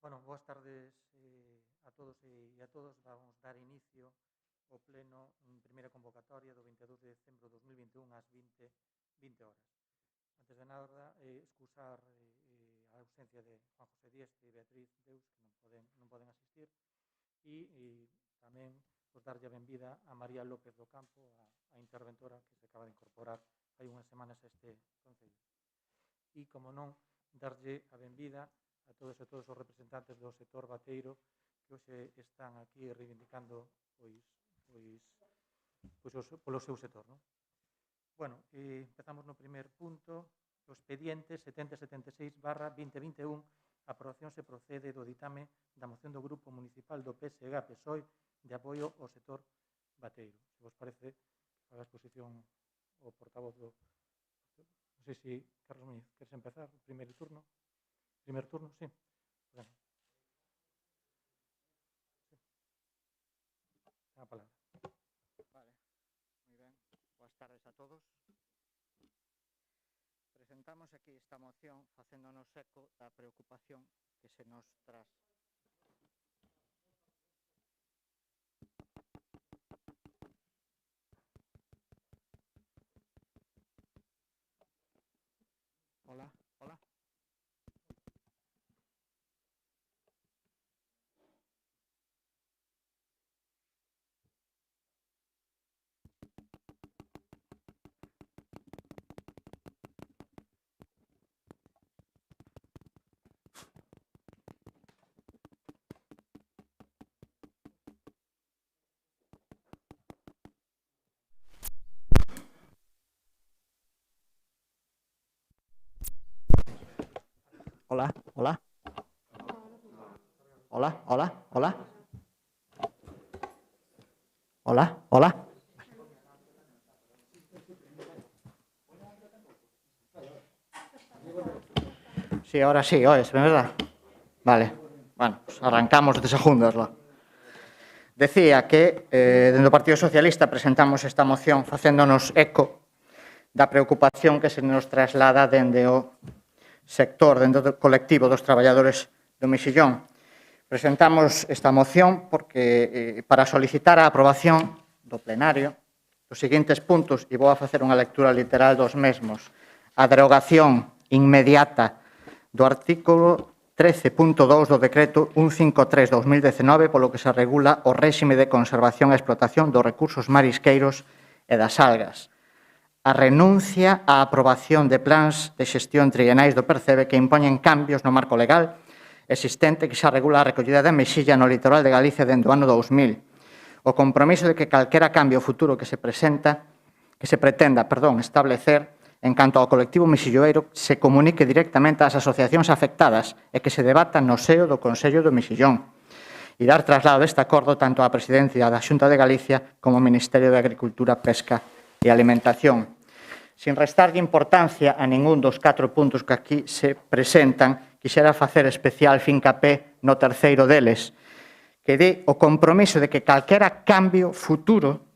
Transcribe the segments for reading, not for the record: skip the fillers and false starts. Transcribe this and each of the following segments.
Bueno, boas tardes a todos e a todos. Vamos dar inicio ao pleno en primeira convocatoria do 22 de decembro de 2021 ás 20 horas. Antes de nada, excusar a ausencia de Juan José Dieste e Beatriz Deus, que non poden asistir, e tamén pues, darlle a benvida a María López do Campo, a interventora que se acaba de incorporar hai unhas semanas a este concello. E, como non, darlle a benvida a todos e todos os representantes do sector bateiro que hoxe están aquí reivindicando polo seu sector. Non? Bueno, empezamos no primer punto, o expediente 7076/2021, a aprobación se procede do ditame da moción do Grupo Municipal do PSG-PSOE de apoio ao sector bateiro. Se vos parece, a exposición o portavoz do... Non sei se, Carlos Muñiz, queres empezar o primeiro turno? Primer turno, sí. Bueno. Sí. A palabra. Vale, moi ben. Boas tardes a todos. Presentamos aquí esta moción facéndonos eco da preocupación que se nos tras. Hola, hola. Hola, hola. Hola, hola, hola. Hola, hola. Sí, ahora sí, oes, ¿verdad? Vale, bueno, pues arrancamos de segundos. Decía que dentro do Partido Socialista presentamos esta moción facéndonos eco da preocupación que se nos traslada dende o sector, dentro do colectivo dos traballadores do Mexillón. Presentamos esta moción porque para solicitar a aprobación do plenario dos seguintes puntos, e vou a facer unha lectura literal dos mesmos: a derogación inmediata do artículo 13.2 do decreto 153/2019, polo que se regula o réxime de conservación e explotación dos recursos marisqueiros e das algas. A renuncia á aprobación de plans de xestión trienais do Percebe que impoñen cambios no marco legal existente que xa regula a recollida da mexilla no litoral de Galicia dende o ano 2000. O compromiso de que calquera cambio futuro que se pretenda establecer en canto ao colectivo mexilloeiro se comunique directamente ás asociacións afectadas e que se debata no seo do Consello do Mexillón e dar traslado deste acordo tanto á Presidencia da Xunta de Galicia como ao Ministerio de Agricultura, Pesca e Alimentación. Sin restarlle importancia a ningún dos 4 puntos que aquí se presentan, quixera facer especial fincapé no terceiro deles, que dé o compromiso de que calquera cambio futuro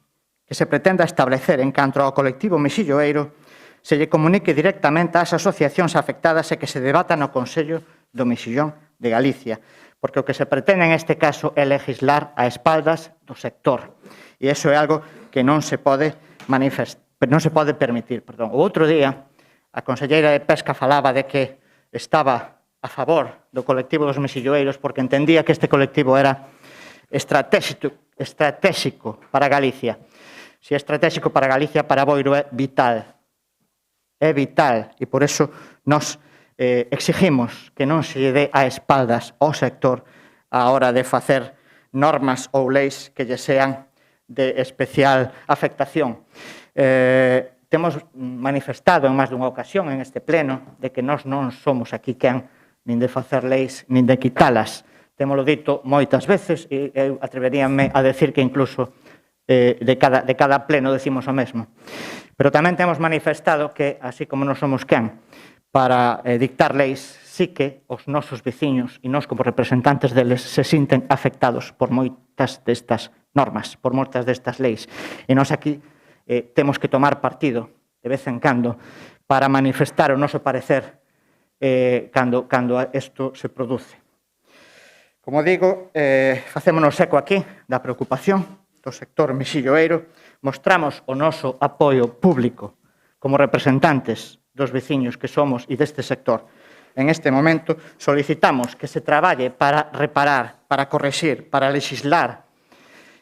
que se pretenda establecer en canto ao colectivo mexilloeiro se lle comunique directamente ás asociacións afectadas e que se debata no Consello do Mexillón de Galicia, porque o que se pretende en este caso é legislar a espaldas do sector, e iso é algo que non se pode permitir. O outro día, a conselleira de Pesca falaba de que estaba a favor do colectivo dos mexilloeiros porque entendía que este colectivo era estratégico para Galicia. Se é estratégico para Galicia, para Boiro é vital. É vital, e por eso nos exigimos que non se lle dé a espaldas ao sector á hora de facer normas ou leis que lle sean de especial afectación. Temos manifestado en máis dunha ocasión en este pleno de que nós non somos aquí quen nin de facer leis nin de quitalas. Témolo dito moitas veces e eu atreveríame a decir que incluso de cada pleno decimos o mesmo. Pero tamén temos manifestado que, así como non somos quen para dictar leis, sí que os nosos veciños e nós como representantes deles se sinten afectados por moitas destas normas, por moitas destas leis. E nós aquí temos que tomar partido de vez en cando para manifestar o noso parecer cando isto se produce. Como digo, facémonos eco aquí da preocupación do sector mexilloeiro, mostramos o noso apoio público como representantes dos veciños que somos e deste sector. En este momento solicitamos que se traballe para reparar, para correxir, para legislar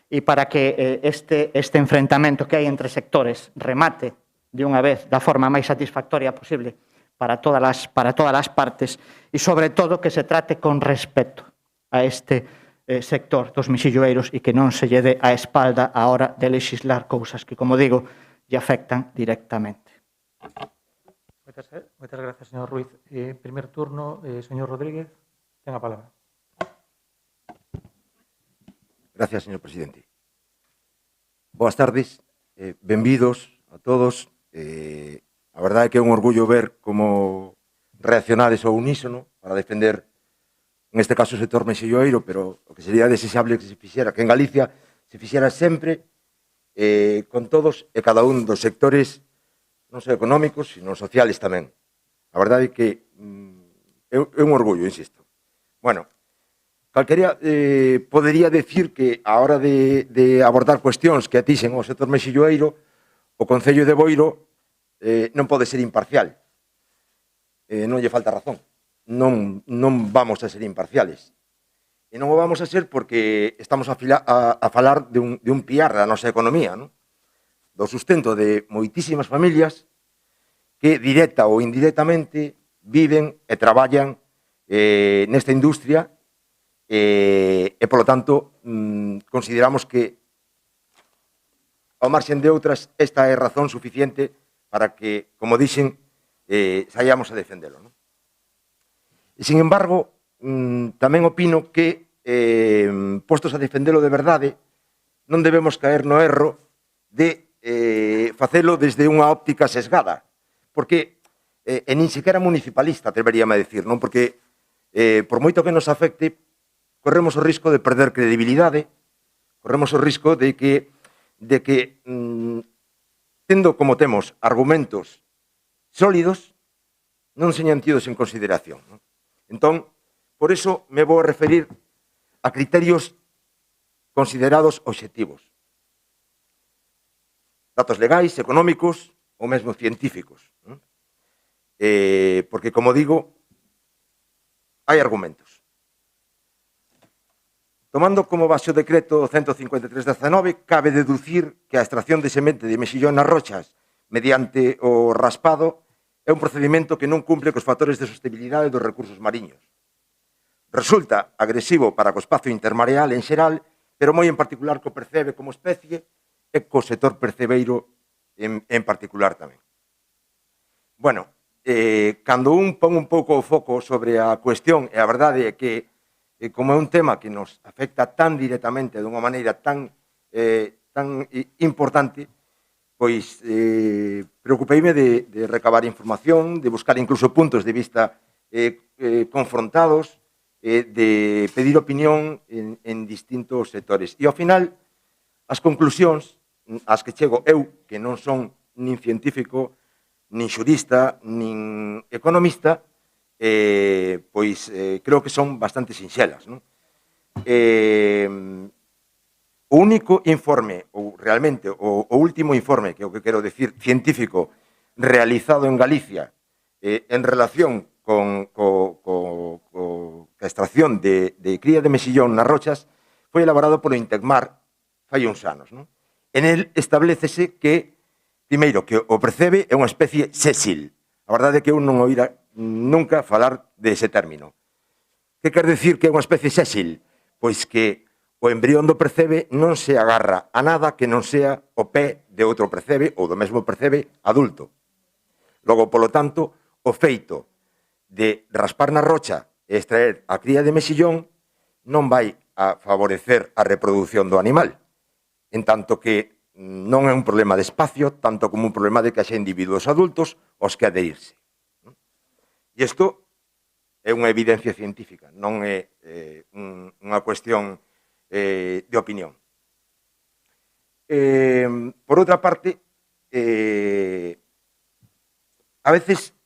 e para que este enfrentamento que hai entre sectores remate de unha vez da forma máis satisfactoria posible para todas as partes e, sobre todo, que se trate con respeto a este sector dos mexilloeiros e que non se lle dé a espalda a hora de legislar cousas que, como digo, lle afectan directamente. Moitas gracias, señor Ruiz. Primer turno, señor Rodríguez, ten a palabra. Gracias, señor presidente. Boas tardes, benvidos a todos. A verdade é que é un orgullo ver como reaccionades ao unísono para defender, en este caso, o sector mexilloeiro, pero o que sería desexable que se fixera, que en Galicia se fixera sempre con todos e cada un dos sectores non só económicos, sino sociales tamén. A verdade é que é un orgullo, insisto. Bueno, calquería podería decir que a hora de abordar cuestións que atixen ao sector mexilloeiro, o Concello de Boiro non pode ser imparcial. Non lle falta razón. Non vamos a ser imparciales. E non o vamos a ser porque estamos a falar de un piar da nosa economía, non? Do sustento de moitísimas familias que, directa ou indirectamente, viven e traballan nesta industria e, polo tanto, consideramos que, ao marxen de outras, esta é razón suficiente para que, como dixen, saíamos a defendelo, non? E, sin embargo, tamén opino que, postos a defendelo de verdade, non debemos caer no erro de facelo desde unha óptica sesgada, porque, e nin sequera municipalista, atreveríame a decir, non? Porque, por moito que nos afecte, corremos o risco de perder credibilidade, corremos o risco de que tendo como temos argumentos sólidos, non señan tidos en consideración, non? Entón, por iso me vou a referir a criterios considerados obxectivos. Datos legais, económicos ou mesmo científicos, non? Porque, como digo, hai argumentos. Tomando como base o decreto 153/19, cabe deducir que a extracción de semente de mexillón nas rochas mediante o raspado é un procedimento que non cumple cos factores de sostenibilidade dos recursos mariños. Resulta agresivo para o espazo intermareal en xeral, pero moi en particular co percebe como especie e co sector percebeiro en particular tamén. Bueno, cando un pon un pouco o foco sobre a cuestión, e a verdade é que, como é un tema que nos afecta tan directamente, dunha maneira tan importante, pois preocupeime de recabar información, de buscar incluso puntos de vista confrontados, de pedir opinión en distintos sectores. E, ao final, as conclusións ás que chego eu, que non son nin científico, nin xurista, nin economista, pois creo que son bastante sinxelas, non? O único informe, ou realmente o último informe, que é o que quero decir, científico, realizado en Galicia en relación con a extracción de cría de mexillón nas rochas, foi elaborado polo Intecmar fai uns anos, non? En el establecese que, primeiro, que o percebe é unha especie sésil. A verdade é que eu non oíra nunca falar dese término. Que quer decir que é unha especie sésil? Pois que o embrión do percebe non se agarra a nada que non sea o pé de outro percebe ou do mesmo percebe adulto. Logo, polo tanto, o feito de raspar na rocha e extraer a cría de mexillón non vai a favorecer a reproducción do animal, en tanto que non é un problema de espacio, tanto como un problema de que haxa individuos adultos aos que adherirse. E isto é unha evidencia científica, non é unha cuestión de opinión. Por outra parte, a veces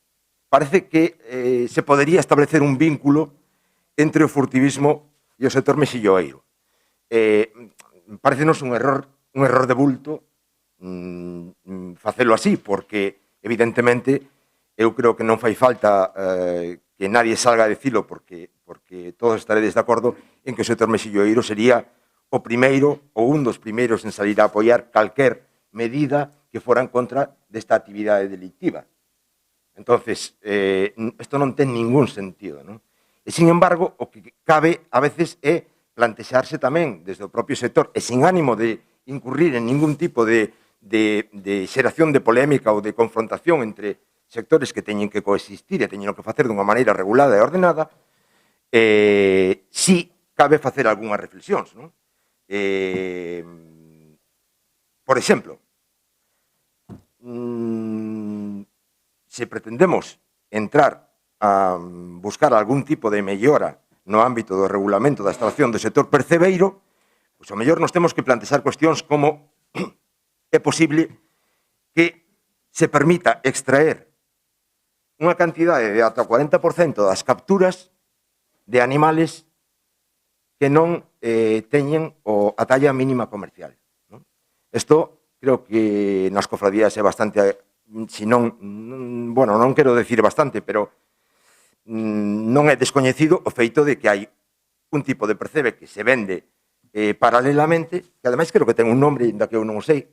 parece que se podería establecer un vínculo entre o furtivismo e o sector mexilloeiro. Parecenos un error de bulto facelo así, porque, evidentemente, eu creo que non fai falta que nadie salga a dicilo, porque todos estaredes de acordo en que o sector mexilloeiro sería o primeiro ou un dos primeiros en salir a apoiar calquer medida que fora en contra desta actividade delictiva. Entonces, isto non ten ningún sentido, non? E, sin embargo, o que cabe a veces é plantexarse tamén desde o propio sector, e sin ánimo de incurrir en ningún tipo de xeración de polémica ou de confrontación entre sectores que teñen que coexistir e teñen que facer dunha maneira regulada e ordenada, si cabe facer algunhas reflexións, non? Por exemplo, se pretendemos entrar a buscar algún tipo de mellora no ámbito do regulamento da extracción do sector percebeiro, pois ao mellor nos temos que plantexar cuestións como é posible que se permita extraer unha cantidade de ata 40% das capturas de animales que non teñen a talla mínima comercial. Isto creo que nas cofradías é bastante, non quero decir bastante, pero non é descoñecido o feito de que hai un tipo de percebe que se vende paralelamente, que ademais creo que ten un nombre, ainda que eu non o sei,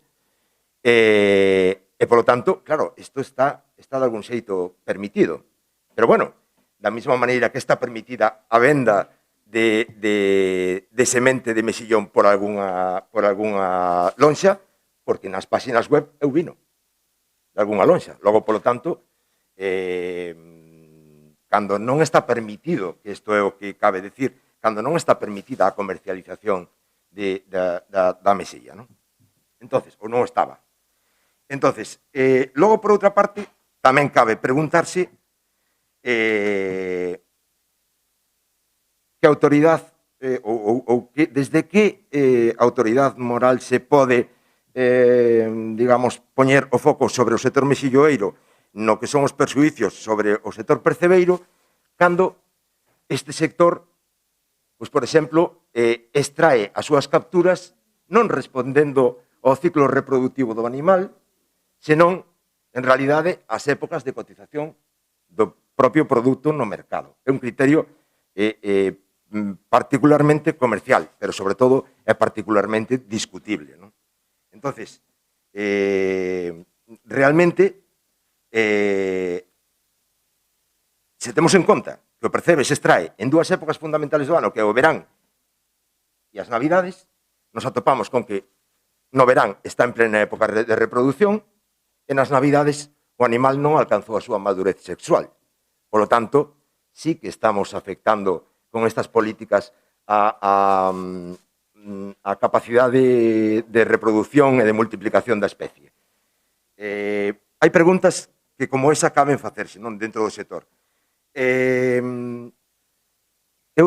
e polo tanto, claro, isto está de algún xeito permitido. Pero bueno, da mesma maneira que está permitida a venda de semente de mexillón por algunha lonxa, porque nas páxinas web eu vino de algunha lonxa. Logo, polo tanto, cando non está permitido, que isto é o que cabe decir, cando non está permitida a comercialización da mexilla, non? Entonces, ou non estaba. Entonces, logo, por outra parte, tamén cabe preguntarse que autoridade ou desde que autoridade moral se pode, digamos, poñer o foco sobre o sector mexilloeiro no que son os perxuicios sobre o sector percebeiro, cando este sector, pois, por exemplo, extrae as súas capturas non respondendo ao ciclo reproductivo do animal, senón, en realidade, as épocas de cotización do propio produto no mercado. É un criterio particularmente comercial, pero, sobre todo, é particularmente discutible, non? Entonces, realmente, se temos en conta que o percebe se extrae en dúas épocas fundamentales do ano, que é o verán e as navidades, nos atopamos con que no verán está en plena época de reproducción e nas navidades o animal non alcanzou a súa madurez sexual. Por lo tanto, sí que estamos afectando con estas políticas a capacidade de reproducción e de multiplicación da especie. Hai preguntas que como esa caben facerse, non, dentro do sector. Eu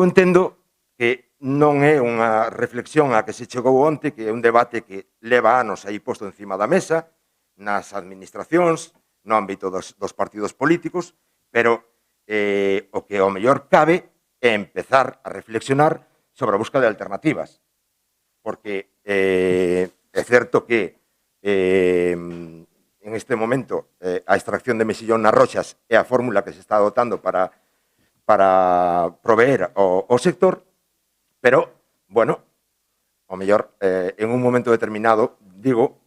entendo que non é unha reflexión a que se chegou onte, que é un debate que leva anos aí posto encima da mesa, nas administracións, no ámbito dos partidos políticos, pero o que ao mellor cabe é empezar a reflexionar sobre a busca de alternativas, porque é certo que en este momento a extracción de mexillón nas rochas é a fórmula que se está adoptando para proveer o sector, pero, bueno, ao mellor en un momento determinado, digo,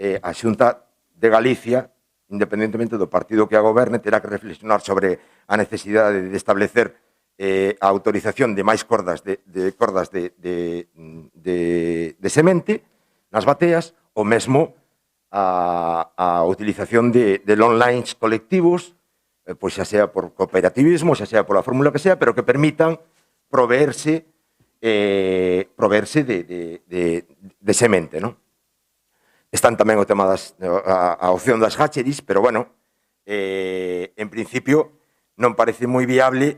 a Xunta de Galicia, independentemente do partido que a goberne, terá que reflexionar sobre a necesidade de establecer a autorización de máis cordas de semente nas bateas, ou mesmo a utilización de online colectivos, pois xa sea por cooperativismo, xa sea pola fórmula que sea, pero que permitan proveerse de semente, non? Están tamén o tema a opción das hatcheries, pero, bueno, en principio non parece moi viable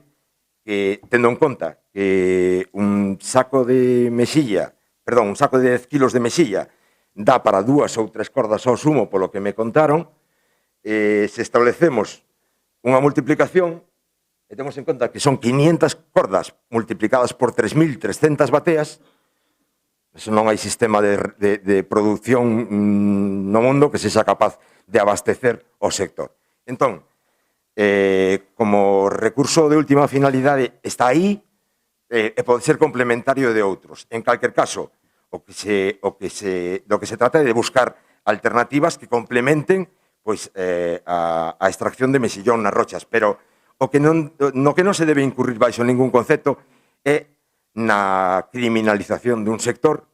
que, tendo en conta que un saco de 10 kilos de mexilla dá para 2 ou 3 cordas ao sumo, polo que me contaron, se establecemos unha multiplicación, e temos en conta que son 500 cordas multiplicadas por 3.300 bateas, eso non hai sistema de produción no mundo que sexa capaz de abastecer o sector. Entón, como recurso de última finalidade está aí e pode ser complementario de outros. En calquer caso, do que se trata é de buscar alternativas que complementen pois, a extracción de mesillón nas rochas, pero no que non se debe incurrir baixo ningún concepto é na criminalización dun sector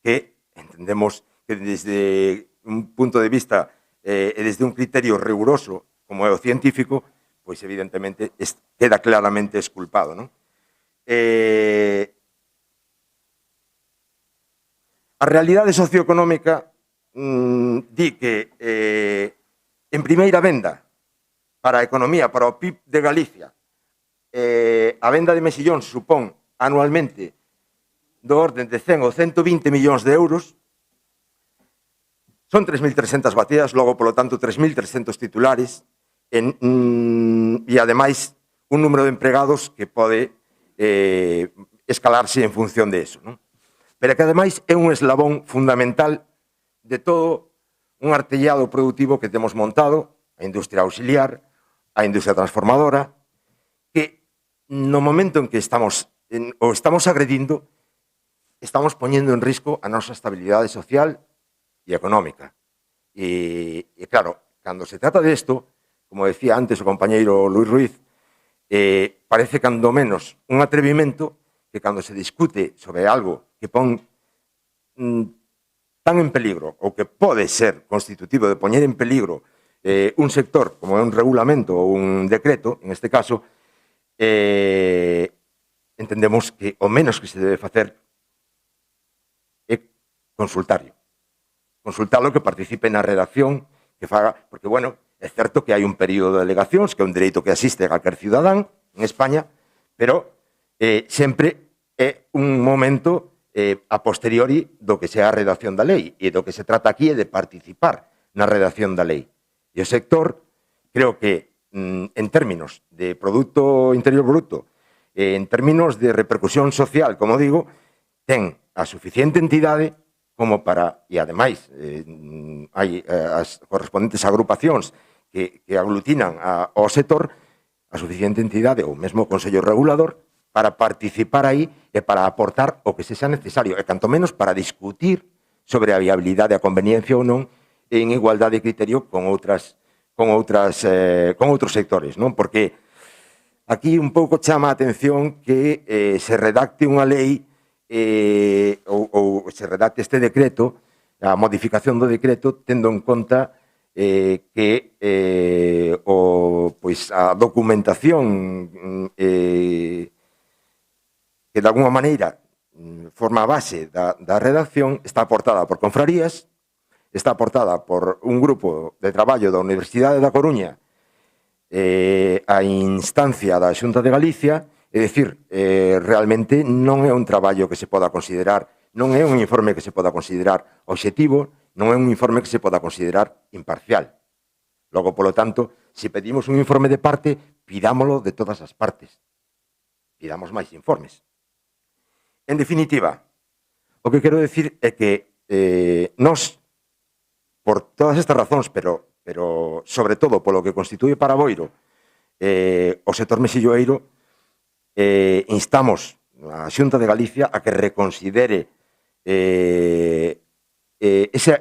que entendemos que desde un punto de vista e desde un criterio riguroso como é o científico, pois evidentemente queda claramente exculpado, non? A realidade socioeconómica di que en primeira venda para a economía, para o PIB de Galicia, a venda de mesillón supón anualmente do orden de 100 ou 120 millóns de euros, son 3.300 bateas, logo, polo tanto, 3.300 titulares, e, ademais, un número de empregados que pode escalarse en función de eso, non? Pero que, ademais, é un eslabón fundamental de todo un artellado productivo que temos montado, a industria auxiliar, a industria transformadora, que no momento en que estamos agredindo, estamos poñendo en risco a nosa estabilidade social e económica. E claro, cando se trata de isto, como decía antes o compañeiro Luis Ruiz, parece cando menos un atrevimento que cando se discute sobre algo que pon tan en peligro ou que pode ser constitutivo de poñer en peligro un sector como é un regulamento ou un decreto, en este caso, entendemos que o menos que se debe facer é consultarlo. Consultalo, que participe na redacción, que faga, porque, bueno, é certo que hai un período de alegacións, que é un dereito que asiste a calquer cidadán en España, pero sempre é un momento a posteriori do que sea a redacción da lei, e do que se trata aquí é de participar na redacción da lei. E o sector, creo que, en términos de Producto Interior Bruto, en términos de repercusión social, como digo, ten a suficiente entidade como para, e ademais, hai as correspondentes agrupacións que aglutinan ao sector, a suficiente entidade, ou mesmo o Consello Regulador, para participar aí e para aportar o que se xa necesario, e canto menos para discutir sobre a viabilidade, a conveniencia ou non, en igualdade de criterio con outros sectores, non? Porque aquí un pouco chama a atención que se redacte unha lei ou se redacte este decreto, a modificación do decreto, tendo en conta que a documentación que de alguma maneira forma base da redacción está aportada por confrarías, está aportada por un grupo de traballo da Universidade da Coruña a instancia da Xunta de Galicia. É dicir, realmente non é un traballo que se poda considerar, non é un informe que se poda considerar obxectivo, non é un informe que se poda considerar imparcial. Logo, polo tanto, se pedimos un informe de parte, pidámolo de todas as partes. Pidamos máis informes. En definitiva, o que quero decir é que nós, por todas estas razóns, pero sobre todo polo que constituye para Boiro o sector mesilloeiro, instamos a Xunta de Galicia a que reconsidere ese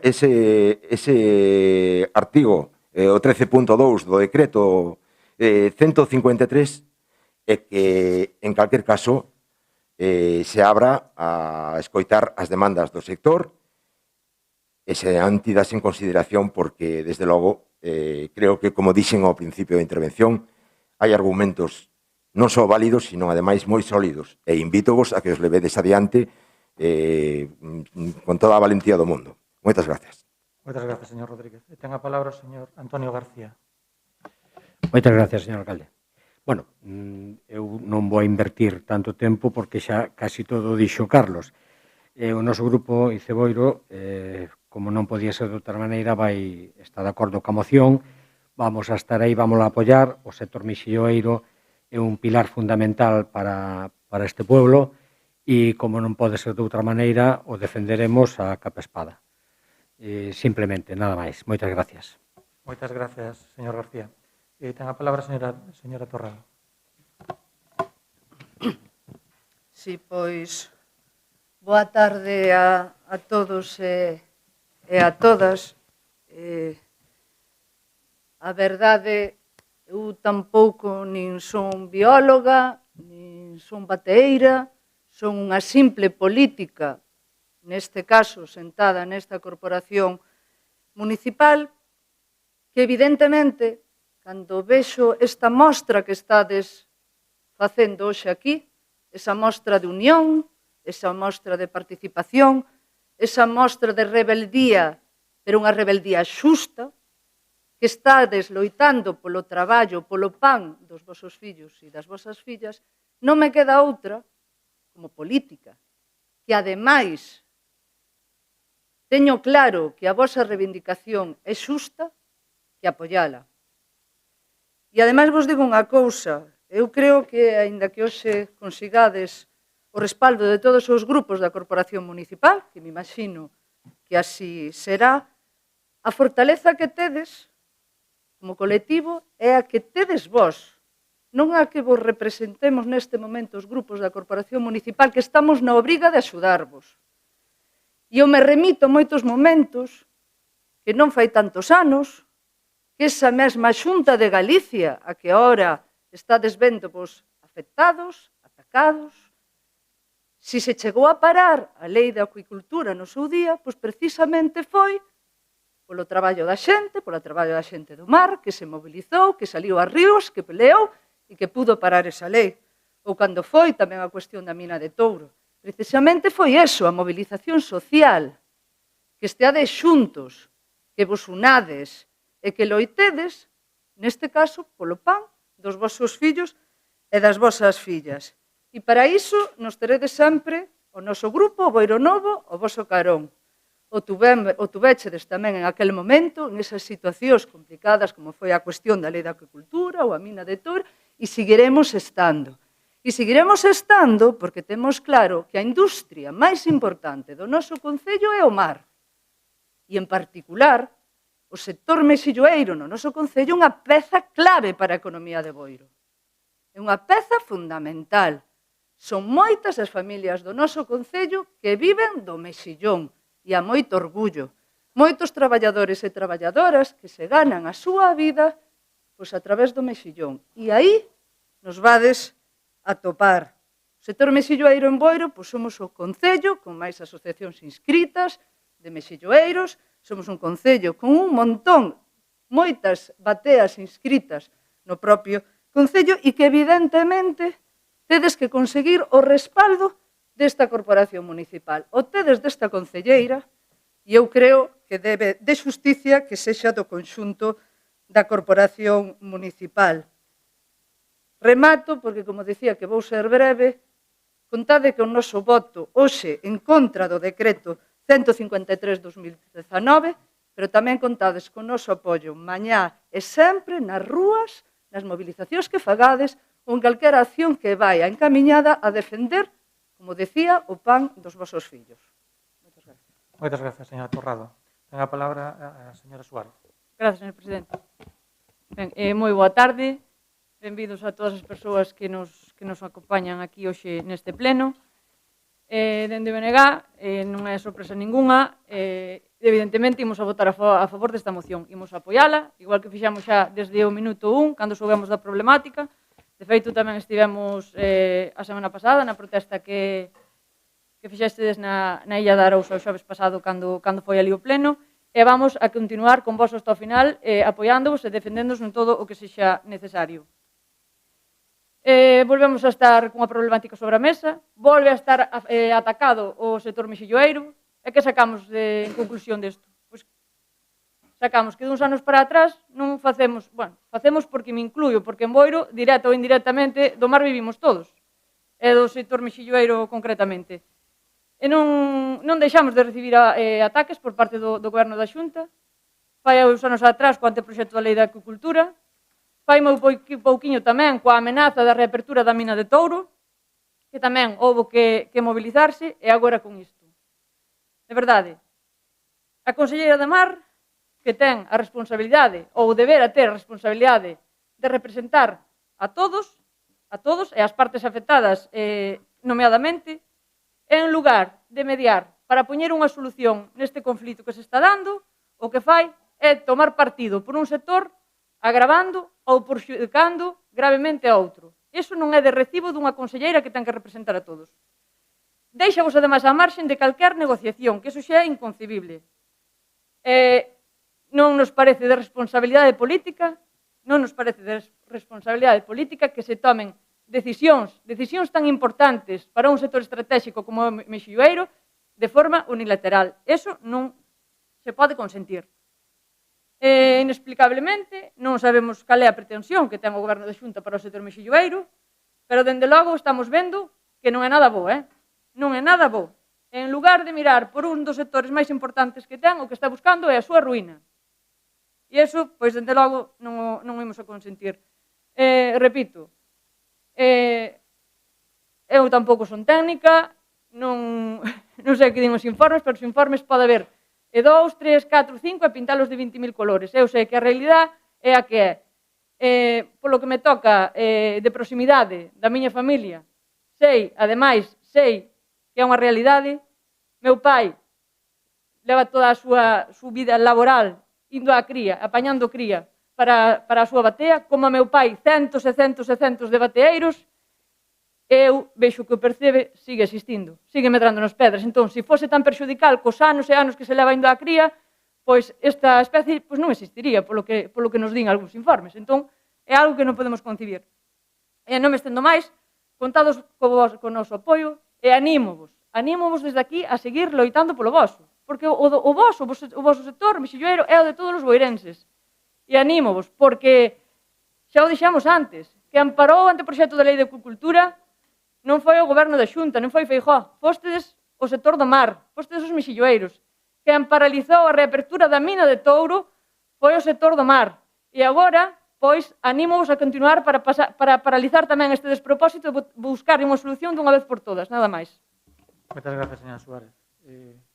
artigo, o 13.2 do decreto 153, e que, en calquer caso, se abra a escoitar as demandas do sector e se antidas en consideración, porque, desde logo, creo que, como dixen ao principio da intervención, hai argumentos non só válidos, sino, ademais, moi sólidos. E invítovos a que os levedes adiante con toda a valentía do mundo. Moitas gracias. Moitas gracias, señor Rodríguez. E ten a palabra o señor Antonio García. Moitas gracias, señor alcalde. Bueno, eu non vou invertir tanto tempo porque xa casi todo dixo Carlos. O noso grupo Iceboiro, como non podía ser de outra maneira, vai estar de acordo coa moción, vamos a estar aí, vamos a apoiar o sector mexilloeiro, é é un pilar fundamental para este pueblo e, como non pode ser de outra maneira, o defenderemos a capa espada. Simplemente, nada máis. Moitas gracias. Moitas gracias, señor García. Ten a palabra a señora Torrado. Si, pois, boa tarde a todos e a todas. A verdade, eu tampouco nin son bióloga, nin son bateeira, son unha simple política, neste caso sentada nesta corporación municipal, que evidentemente, cando vexo esta mostra que estades facendo hoxe aquí, esa mostra de unión, esa mostra de participación, esa mostra de rebeldía, pero unha rebeldía xusta, que estades loitando polo traballo, polo pan dos vosos fillos e das vosas fillas, non me queda outra, como política, que ademais teño claro que a vosa reivindicación é xusta, que apoiala. E ademais vos digo unha cousa, eu creo que, aínda que hoxe consigades o respaldo de todos os grupos da Corporación Municipal, que me imagino que así será, a fortaleza que tedes como colectivo é a que tedes vós, non a que vos representemos neste momento os grupos da Corporación Municipal, que estamos na obriga de axudarvos. E eu me remito a moitos momentos que non fai tantos anos que esa mesma Xunta de Galicia, a que ahora estades vendo vos afectados, atacados, si se chegou a parar a lei da acuicultura no seu día, pois precisamente foi polo traballo da xente, polo traballo da xente do mar, que se mobilizou, que saliu a ríos, que peleou e que pudo parar esa lei. Ou cando foi tamén a cuestión da mina de Touro. Precisamente foi eso, a movilización social, que esteades xuntos, que vos unades e que loitedes, neste caso, polo pan dos vosos fillos e das vosas fillas. E para iso nos teredes sempre o noso grupo, o Boiro Novo, o voso carón. O tuvéchedes tamén en aquel momento, en esas situacións complicadas como foi a cuestión da lei da acuicultura ou a mina de Touro, e seguiremos estando. E seguiremos estando porque temos claro que a industria máis importante do noso concello é o mar. E, en particular, o sector mexilloeiro no noso concello é unha peza clave para a economía de Boiro. É unha peza fundamental. Son moitas as familias do noso concello que viven do mexillón e a moito orgullo. Moitos traballadores e traballadoras que se ganan a súa vida pois a través do mexillón. E aí nos vades a topar. O sector mexilloeiro en Boiro, pois somos o concello con máis asociacións inscritas de mexilloeiros, somos un concello con un montón, moitas bateas inscritas no propio concello e que evidentemente tedes que conseguir o respaldo desta corporación municipal. O tedes desta concelleira e eu creo que debe de xusticia que sexa do conxunto da corporación municipal. Remato, porque, como dicía, que vou ser breve, contade que o noso voto hoxe en contra do decreto 153/2019, pero tamén contades con o noso apoio mañá e sempre nas rúas, nas movilizacións que fagades ou en calquera acción que vai encamiñada a defender, como decía, o pan dos vosos fillos. Moitas gracias. Moitas gracias, señora Torrado. Ten a palabra a señora Suárez. Gracias, señor presidente. Ben, moi boa tarde. Benvidos a todas as persoas que nos acompañan aquí hoxe neste pleno. Dende o BNG, non é sorpresa ningunha, evidentemente imos a votar a favor desta moción. Imos a apoiala, igual que fixamos xa desde o minuto 1, cando soubemos da problemática. De feito, tamén estivemos a semana pasada na protesta que fixestes na Illa de Arousa o xoves pasado cando foi ali o pleno, e vamos a continuar con vos hasta o final apoiándovos e defendéndonos en todo o que sexa necesario. Volvemos a estar cunha problemática sobre a mesa, volve a estar atacado o sector mexilloeiro, e que sacamos en conclusión desto? Pois sacamos que duns anos para atrás non facemos, facemos porque me incluyo, porque en Boiro, directa ou indirectamente, do mar vivimos todos, e do sector mexilloeiro concretamente. E non deixamos de recibir ataques por parte do Goberno da Xunta. Fai uns anos atrás, co anteproxecto da Lei da Acuicultura, fai moi pouquiño tamén coa amenaza da reapertura da mina de Touro, que tamén houve que mobilizarse, e agora con isto. De verdade, a conselleira de Mar, que ten a responsabilidade, ou debera ter a responsabilidade de representar a todos e as partes afectadas nomeadamente, en lugar de mediar para poñer unha solución neste conflito que se está dando, o que fai é tomar partido por un sector agravando ou perxudicando gravemente a outro. Iso non é de recibo dunha conselleira que ten que representar a todos. Deixa vos ademais a marxen de calquer negociación, que iso xa é inconcebible. Non nos parece de responsabilidade política, que se tomen decisións tan importantes para un sector estratégico como o mexilloeiro de forma unilateral. Eso non se pode consentir. Inexplicablemente, non sabemos cal é a pretensión que ten o Goberno da Xunta para o sector mexilloeiro, pero, dende logo, estamos vendo que non é nada bo, non é nada bo. En lugar de mirar por un dos sectores máis importantes que ten, o que está buscando é a súa ruína. E iso, pois, dende logo, non imos a consentir. Repito, eu tampouco son técnica, non sei o que din os informes, pero os informes pode haber 2, 3, 4, 5 e pintalos de 20.000 colores. Eu sei que a realidade é a que é. Polo que me toca de proximidade da miña familia, ademais, sei que é unha realidade. Meu pai leva toda a súa vida laboral indo á cría, apañando cría para a súa batea, como a meu pai centos e centos e centos de bateeiros, eu vexo que o percebe sigue existindo, sigue medrando nas pedras. Entón, se fose tan perxudical cos anos e anos que se leva indo á cría, pois esta especie non existiría, polo que nos din algúns informes. Entón, é algo que non podemos concibir. E non me estendo máis, contados co noso apoio, e anímovos desde aquí a seguir loitando polo voso, porque o voso sector mexilloeiro é o de todos os boirenses. E anímovos, porque xa o dixamos antes, que amparou o anteproxecto da Lei de Acuicultura non foi o Goberno da Xunta, non foi Feijóo, fostedes o sector do mar, fostedes os mexilloeiros. Quen paralizou a reapertura da mina de Touro foi o sector do mar. E agora, pois, anímovos a continuar para paralizar tamén este despropósito e buscar unha solución dunha vez por todas, nada máis. Moitas gracias, señora Suárez.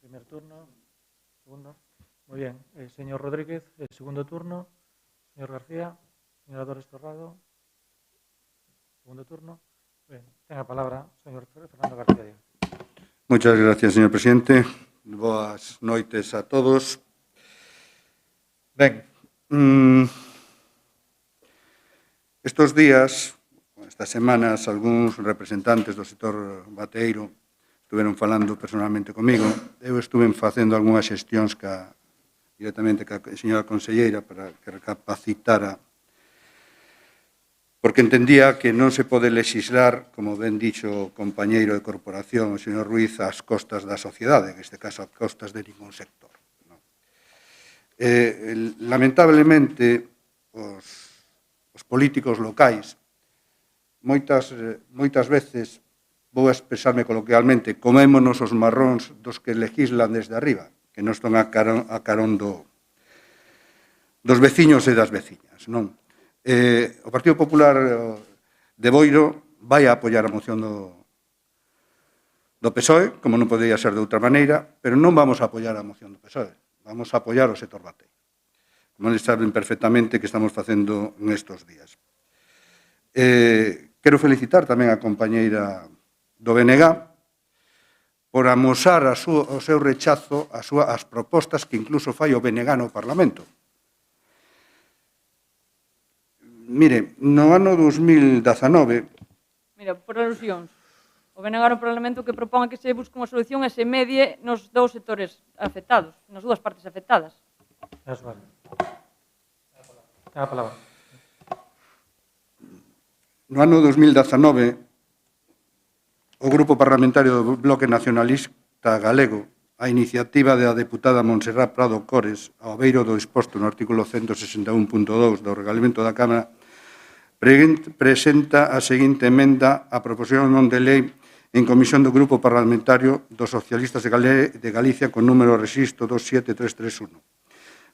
Primer turno, segundo. Moi ben. Señor Rodríguez, segundo turno. Señor García, señora Dores Torrado, segundo turno. Ben, ten a palabra señor Fernando García. Muchas gracias, señor presidente. Boas noites a todos. Ben, estes días, estas semanas, algúns representantes do sector bateeiro estuveron falando personalmente comigo. Eu estuve facendo algunhas xestións directamente ca señora conselleira para que recapacitara, porque entendía que non se pode legislar, como ben dixo o compañeiro de corporación, o señor Ruiz, ás costas da sociedade, en este caso ás costas de ningún sector. Lamentablemente, os políticos locais, moitas veces, vou a expresarme coloquialmente, comémonos os marróns dos que legislan desde arriba, que non están a carón dos veciños e das veciñas, non? O Partido Popular de Boiro vai a apoiar a moción do PSOE, como non podía ser de outra maneira, pero non vamos a apoiar a moción do PSOE, vamos a apoiar o sector bateiro, como eles saben perfectamente que estamos facendo nestes días. Quero felicitar tamén a compañeira do BNG por amosar o seu rechazo ás propostas que incluso fai o BNG no Parlamento. Mire, no ano 2019... Mira, por alusións, o BNG no Parlamento que propón que se busque unha solución e se medie nos dous sectores afectados, nas dúas partes afectadas. Ten a palabra. No ano 2019, o Grupo Parlamentario do Bloque Nacionalista Galego, a iniciativa da deputada Montserrat Prado Cores, ao beiro do exposto no artículo 161.2 do Regulamento da Cámara, presenta a seguinte emenda á proposición non de lei en comisión do Grupo Parlamentario dos Socialistas de Galicia con número de rexistro 27331.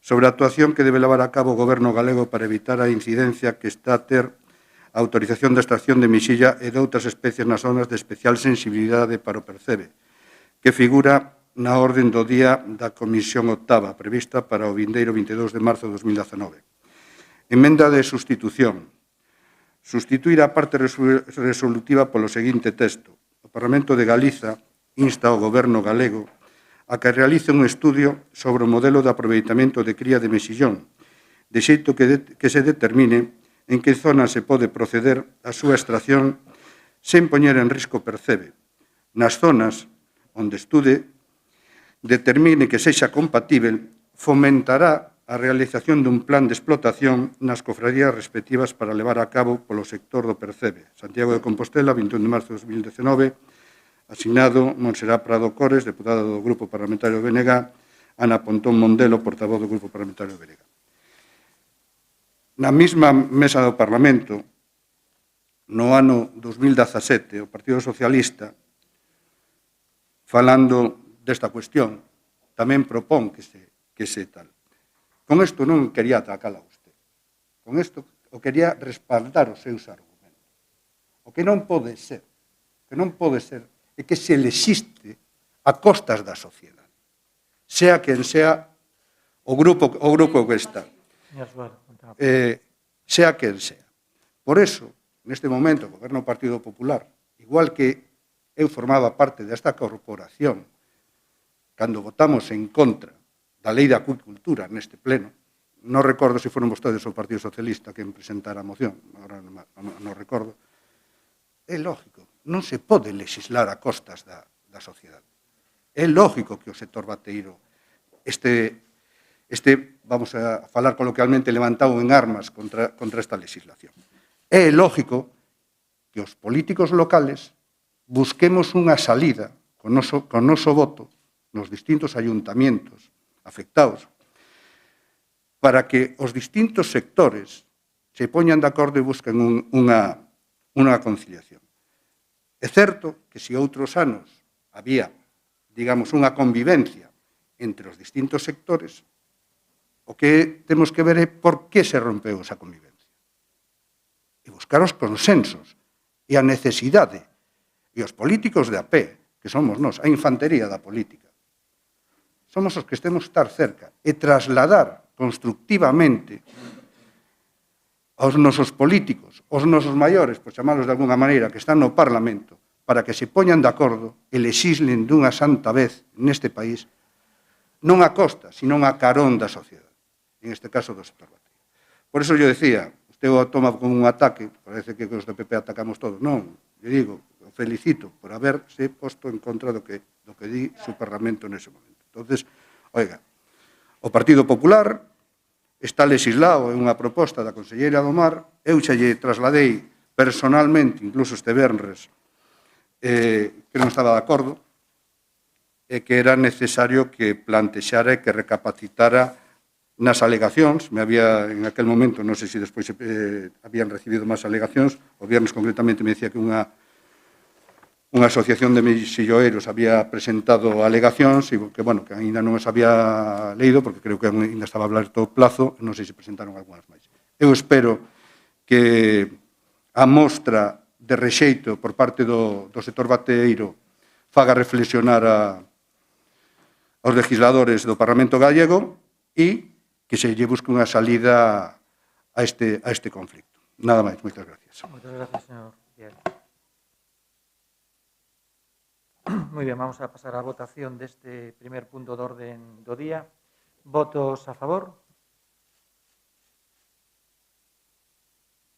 sobre a actuación que debe levar a cabo o Goberno galego para evitar a incidencia que está a ter a autorización de extracción de mexilla e de outras especies nas zonas de especial sensibilidade para o percebe, que figura na orden do día da Comisión Octava, prevista para o vindeiro 22 de marzo de 2019. Emenda de sustitución. Sustituir a parte resolutiva polo seguinte texto. O Parlamento de Galiza insta ao Goberno galego a que realice un estudio sobre o modelo de aproveitamento de cría de mexillón, de xeito que se determine en que zona se pode proceder a súa extracción sen poñer en risco percebe. Nas zonas onde estude determine que sexa compatível, fomentará a realización dun plan de explotación nas cofradías respectivas para levar a cabo polo sector do percebe. Santiago de Compostela, 21 de marzo de 2019, asignado Montserrat Prado Cores, deputada do Grupo Parlamentario do BNG, Ana Pontón Mondelo, portavoz do Grupo Parlamentario do BNG. Na mesma mesa do Parlamento, no ano 2017, o Partido Socialista, falando desta cuestión, tamén propón que se tal. Con isto non quería atacala a usted. Con isto o quería respaldar os seus argumentos. O que non pode ser, é que se lexiste a costas da sociedade. Sea quen sea o grupo que está. Sea quen sea. Por eso, neste momento, o Goberno do Partido Popular, igual que eu formaba parte desta corporación, cando votamos en contra da Lei de Acuicultura neste pleno, non recordo se foron vostedes o Partido Socialista quen presentara a moción, agora non recordo, é lógico, non se pode legislar a costas da sociedade. É lógico que o sector bateiro vamos a falar coloquialmente, levantado en armas contra esta legislación. É lógico que os políticos locales busquemos unha salida con noso voto nos distintos ayuntamientos afectados para que os distintos sectores se poñan de acordo e busquen unha conciliación. É certo que se outros anos había, digamos, unha convivencia entre os distintos sectores, o que temos que ver é por que se rompeu esa convivencia. E buscar os consensos e a necesidade. E os políticos de a pé, que somos nós, a infantería da política, somos os que temos que estar cerca e trasladar constructivamente aos nosos políticos, aos nosos maiores, por chamarlos de alguna maneira, que están no Parlamento, para que se poñan de acordo e lexislen dunha santa vez neste país, non a costa, sino a carón da sociedade, en este caso do sector bateiro. Por eso yo decía, usted o toma como un ataque, parece que os do PP atacamos todos, non, eu digo, o felicito por haberse posto en contra do que di su Parlamento nese momento. Entonces, oiga, o Partido Popular está legislado en unha proposta da conselleira do Mar, eu xa lle trasladei personalmente, incluso este venres, que non estaba de acordo, e que era necesario que plantexara e que recapacitara nas alegacións, en aquel momento, non sei se despois habían recibido máis alegacións, o viernes concretamente me decía que unha asociación de mexilloeiros había presentado alegacións e que, bueno, que ainda non os había leído porque creo que ainda estaba aberto o plazo, non sei se presentaron algunhas máis. Eu espero que a mostra de rexeito por parte do sector bateiro faga reflexionar aos legisladores do Parlamento gallego e que se lle busque unha salida a este conflicto. Nada máis, moitas gracias. Moitas gracias, señor Piel. Moi ben, vamos a pasar á votación deste primer punto do orden do día. Votos a favor?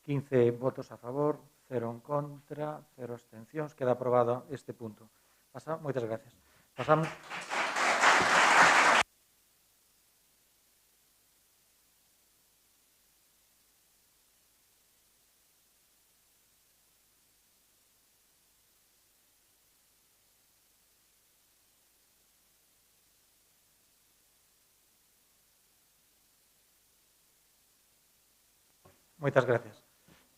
15 votos a favor, 0 en contra, 0 abstencións. Queda aprobado este punto. Moitas gracias. Pasamos... Moitas gracias.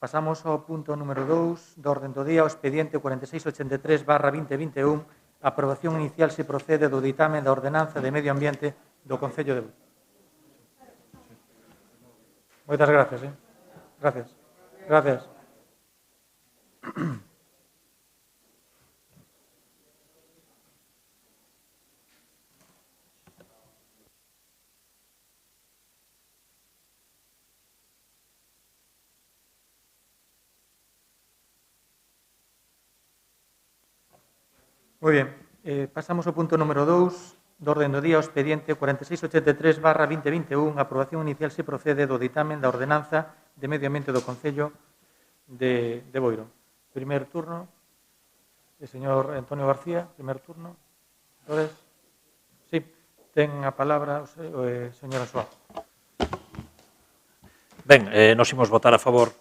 Pasamos ao punto número 2 do orden do día, o expediente 4683/2021, a aprobación inicial se procede do ditame da Ordenanza de Medio Ambiente do Concello de Bueu. Moitas gracias, Gracias. Gracias. Moi ben, pasamos ao punto número 2 do orden do día, o expediente 4683/2021, a aprobación inicial se procede do ditamen da ordenanza de medio ambiente do Concello de Boiro. Primer turno, el señor Antonio García, primer turno. Entonces, sí, ten a palabra o señor Ansoa. Ben, nos imos votar a favor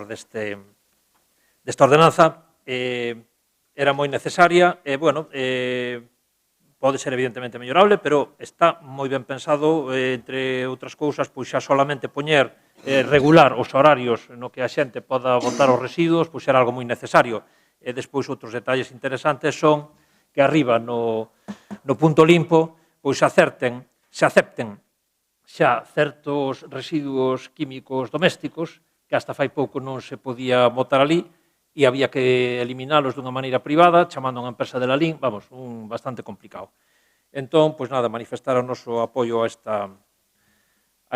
desta ordenanza. Era moi necesaria e, pode ser evidentemente mellorable, pero está moi ben pensado, entre outras cousas, pois xa solamente poñer, regular os horarios no que a xente poda botar os residuos, pois era algo moi necesario. E despois outros detalles interesantes son que arriba no punto limpo, pois se acepten xa certos residuos químicos domésticos que hasta fai pouco non se podía botar ali, e había que eliminalos dunha maneira privada, chamando a unha empresa de Lalín, bastante complicado. Entón, pois nada, manifestar o noso apoio a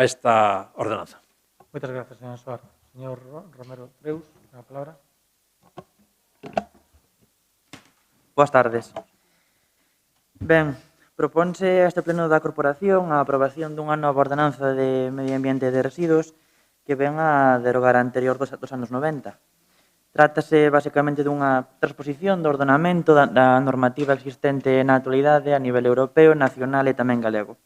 esta ordenanza. Moitas gracias, señor Ansoa. Señor Romero Preus, a palabra. Boas tardes. Ben, proponse a este pleno da Corporación a aprobación dunha nova ordenanza de medio ambiente e de residuos que ven a derogar a anterior dos anos 90. Trátase basicamente dunha transposición do ordenamento da normativa existente na actualidade a nivel europeo, nacional e tamén galego.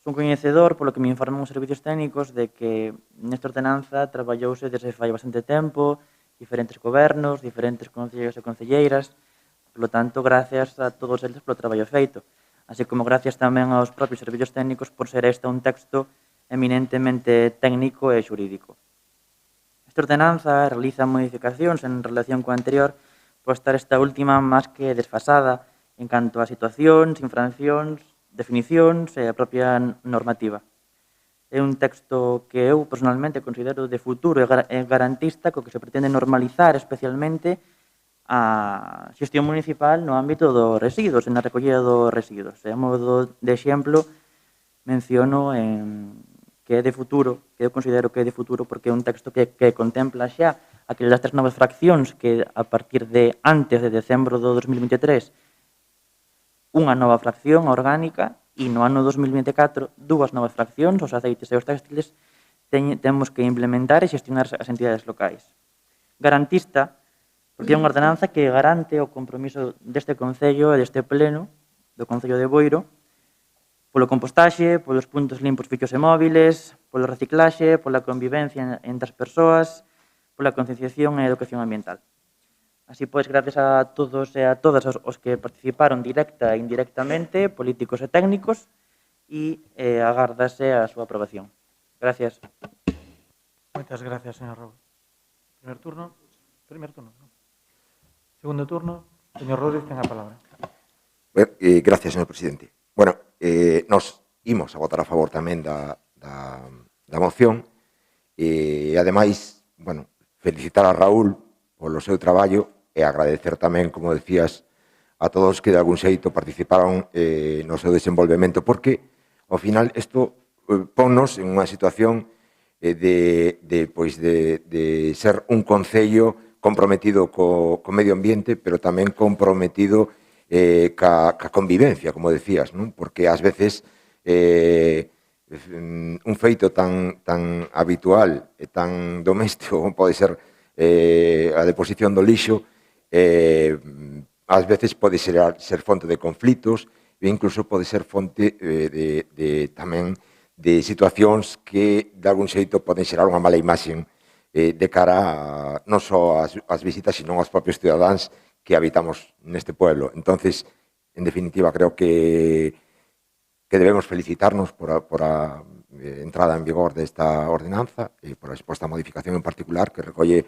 Son coñecedor, polo que me informan os servicios técnicos, de que nesta ordenanza traballouse desde fai bastante tempo, diferentes gobernos, diferentes concellos e concelleiras, polo tanto, gracias a todos eles polo traballo feito, así como gracias tamén aos propios servicios técnicos por ser este un texto eminentemente técnico e xurídico. Esta ordenanza realiza modificacións en relación coa anterior, por estar esta última máis que desfasada en canto a situacións, infraccións, definicións e a propia normativa. É un texto que eu personalmente considero de futuro e garantista, co que se pretende normalizar especialmente a xestión municipal no ámbito dos residuos, na recollida dos residuos. E a modo de exemplo, menciono que é de futuro, que eu considero que é de futuro porque é un texto que contempla xa aquelas 3 novas fraccións que a partir de antes de decembro do 2023 unha nova fracción orgánica e no ano 2024 2 novas fraccións, os aceites e os textiles, temos que implementar e xestionar as entidades locais. Garantista, porque é unha ordenanza que garante o compromiso deste Concello e deste Pleno do Concello de Boiro polo compostaxe, polos puntos limpos fixos e móviles, polo reciclaxe, pola convivencia entre as persoas, pola concienciación e educación ambiental. Así pois, gracias a todos e a todas os que participaron directa e indirectamente, políticos e técnicos, e agárdase a súa aprobación. Gracias. Moitas gracias, señor Raúl. Primer turno. Segundo turno, señor Rodríguez, ten a palabra. Gracias, señor presidente. Bueno, nos imos a votar a favor tamén da moción e, ademais, felicitar a Raúl polo seu traballo e agradecer tamén, como decías, a todos que de algún xeito participaron no seu desenvolvemento, porque, ao final, isto ponnos en unha situación de ser un concello comprometido co medio ambiente, pero tamén comprometido ca convivencia, como decías, non? Porque ás veces un feito tan habitual e tan doméstico como pode ser a deposición do lixo, ás veces pode ser fonte de conflitos e incluso pode ser fonte tamén de situacións que de algún xeito poden xerar unha mala imaxe de cara non só ás visitas, sino aos propios cidadáns que habitamos neste pueblo. Entonces, en definitiva, creo que debemos felicitarnos por a entrada en vigor desta ordenanza e por a exposta modificación en particular que recolle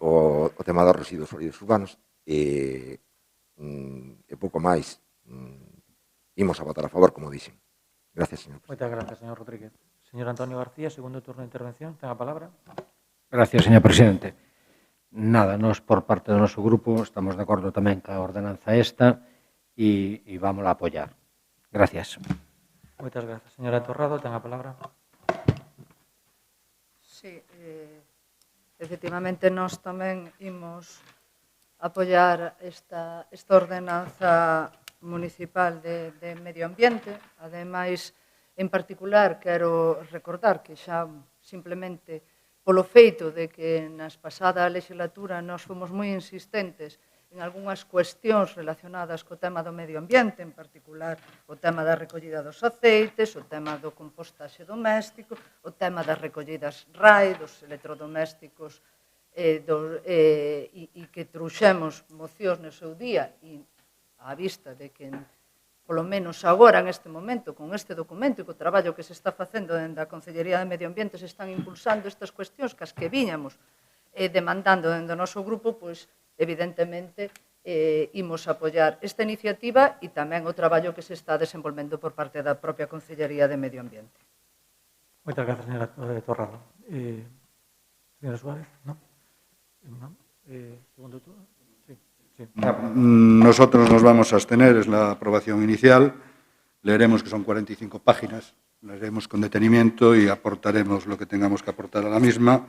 o tema dos residuos sólidos urbanos e pouco máis. Imos a votar a favor, como dixen. Gracias, señor presidente. Moitas gracias, señor Rodríguez. Señor Antonio García, segundo turno de intervención. Ten a palabra. Gracias, señor presidente. Nada, nós por parte do noso grupo estamos de acordo tamén ca ordenanza esta e vamos a apoiar. Gracias. Moitas gracias. Señora Torrado, ten a palabra. Sí, efectivamente, nós tamén imos apoiar esta ordenanza municipal de medio ambiente. Ademais, en particular, quero recordar que xa simplemente polo feito de que nas pasada legislatura nós fomos moi insistentes en algunhas cuestións relacionadas co tema do medio ambiente, en particular o tema da recollida dos aceites, o tema do compostaxe doméstico, o tema das recollidas RAE, dos electrodomésticos e que trouxemos mocións no seu día e á vista de que polo menos agora, en este momento, con este documento e co traballo que se está facendo dentro da Consellería de Medio Ambiente, se están impulsando estas cuestións que as que viñamos demandando dentro do noso grupo, pois, evidentemente, imos apoiar esta iniciativa e tamén o traballo que se está desenvolvendo por parte da propia Consellería de Medio Ambiente. Moitas gracias, señora Torrado. Señora Suárez, ¿no? ¿No? Segundo turno. Sí. Nosotros nos vamos a abstener, es la aprobación inicial. Leeremos que son 45 páginas, leeremos con detenimiento y aportaremos lo que tengamos que aportar a la misma.